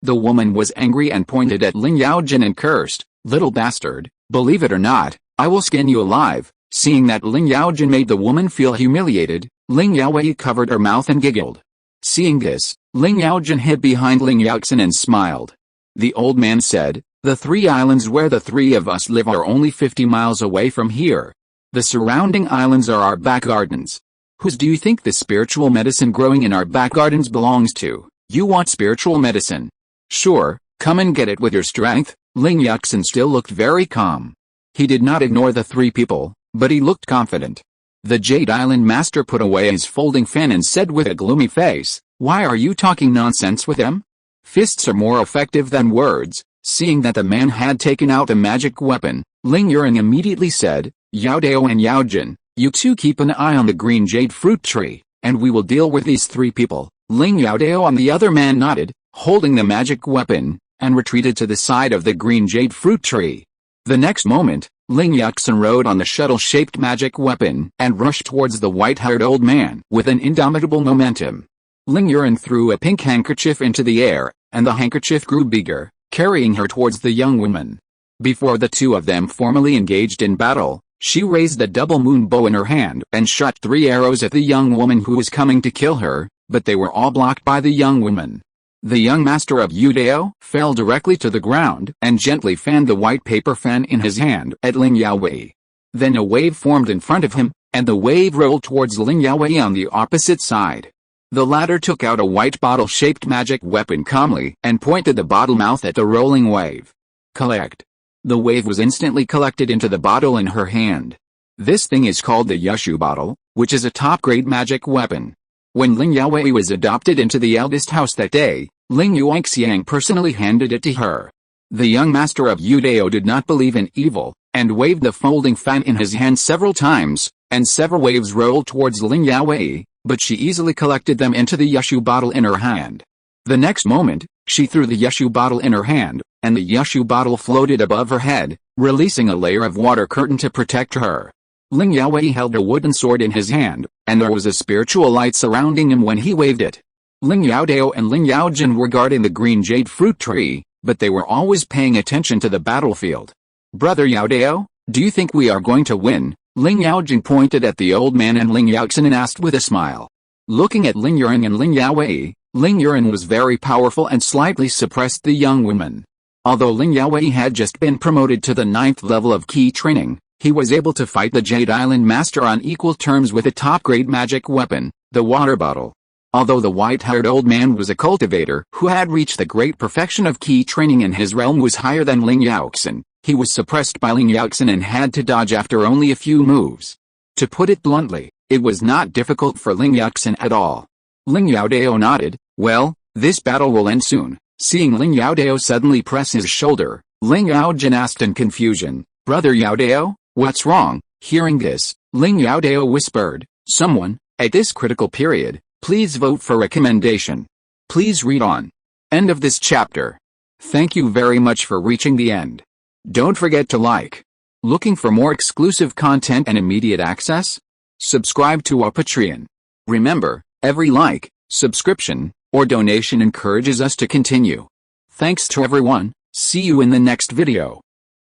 The woman was angry and pointed at Ling Yaojin and cursed, little bastard, believe it or not, I will skin you alive. Seeing that Ling Yaojin made the woman feel humiliated, Ling Yaowei covered her mouth and giggled. Seeing this, Ling Yaojin hid behind Ling Yaoxin and smiled. The old man said, the 3 islands where the 3 of us live are only 50 miles away from here. The surrounding islands are our back gardens. Whose do you think the spiritual medicine growing in our back gardens belongs to? You want spiritual medicine? Sure, come and get it with your strength. Ling Yaoxin still looked very calm. He did not ignore the 3 people, but he looked confident. The Jade Island master put away his folding fan and said with a gloomy face, why are you talking nonsense with them? Fists are more effective than words. Seeing that the man had taken out a magic weapon, Ling Yuan immediately said, Youdao and Yaojin, you 2 keep an eye on the green jade fruit tree, and we will deal with these 3 people. Ling Youdao and the other man nodded, holding the magic weapon, and retreated to the side of the green jade fruit tree. The next moment, Ling Yaoxin rode on the shuttle-shaped magic weapon and rushed towards the white-haired old man with an indomitable momentum. Ling Yuan threw a pink handkerchief into the air, and the handkerchief grew bigger, carrying her towards the young woman. Before the 2 of them formally engaged in battle, she raised a double moon bow in her hand and shot 3 arrows at the young woman who was coming to kill her, but they were all blocked by the young woman. The young master of Youdao fell directly to the ground and gently fanned the white paper fan in his hand at Ling Yaowei. Then a wave formed in front of him, and the wave rolled towards Ling Yaowei on the opposite side. The latter took out a white bottle-shaped magic weapon calmly and pointed the bottle mouth at the rolling wave. Collect. The wave was instantly collected into the bottle in her hand. This thing is called the Yushu bottle, which is a top-grade magic weapon. When Ling Yaowei was adopted into the eldest house that day, Ling Yuanxiang personally handed it to her. The young master of Youdao did not believe in evil, and waved the folding fan in his hand several times, and several waves rolled towards Ling Yaowei, but she easily collected them into the Yushu bottle in her hand. The next moment, she threw the Yushu bottle in her hand, and the Yushu bottle floated above her head, releasing a layer of water curtain to protect her. Ling Yaowei held a wooden sword in his hand, and there was a spiritual light surrounding him when he waved it. Ling Youdao and Ling Yaojin were guarding the green jade fruit tree, but they were always paying attention to the battlefield. Brother Youdao, do you think we are going to win? Ling Yaojin pointed at the old man and Ling Yaoxin and asked with a smile. Looking at Ling Yuan and Ling Yaowei, Ling Yuan was very powerful and slightly suppressed the young woman. Although Ling Youdao had just been promoted to the 9th level of key training, he was able to fight the Jade Island Master on equal terms with a top-grade magic weapon, the water bottle. Although the white-haired old man was a cultivator who had reached the great perfection of key training and his realm was higher than Ling Youdao, he was suppressed by Ling Youdao and had to dodge after only a few moves. To put it bluntly, it was not difficult for Ling Youdao at all. Ling Youdao nodded. Well, this battle will end soon. Seeing Ling Youdao suddenly press his shoulder, Ling Youdao asked in confusion, Brother Youdao, what's wrong? Hearing this, Ling Youdao whispered, someone, at this critical period, please vote for recommendation. Please read on. End of this chapter. Thank you very much for reaching the end. Don't forget to like. Looking for more exclusive content and immediate access? Subscribe to our Patreon. Remember, every like, subscription, or donation encourages us to continue. Thanks to everyone, see you in the next video.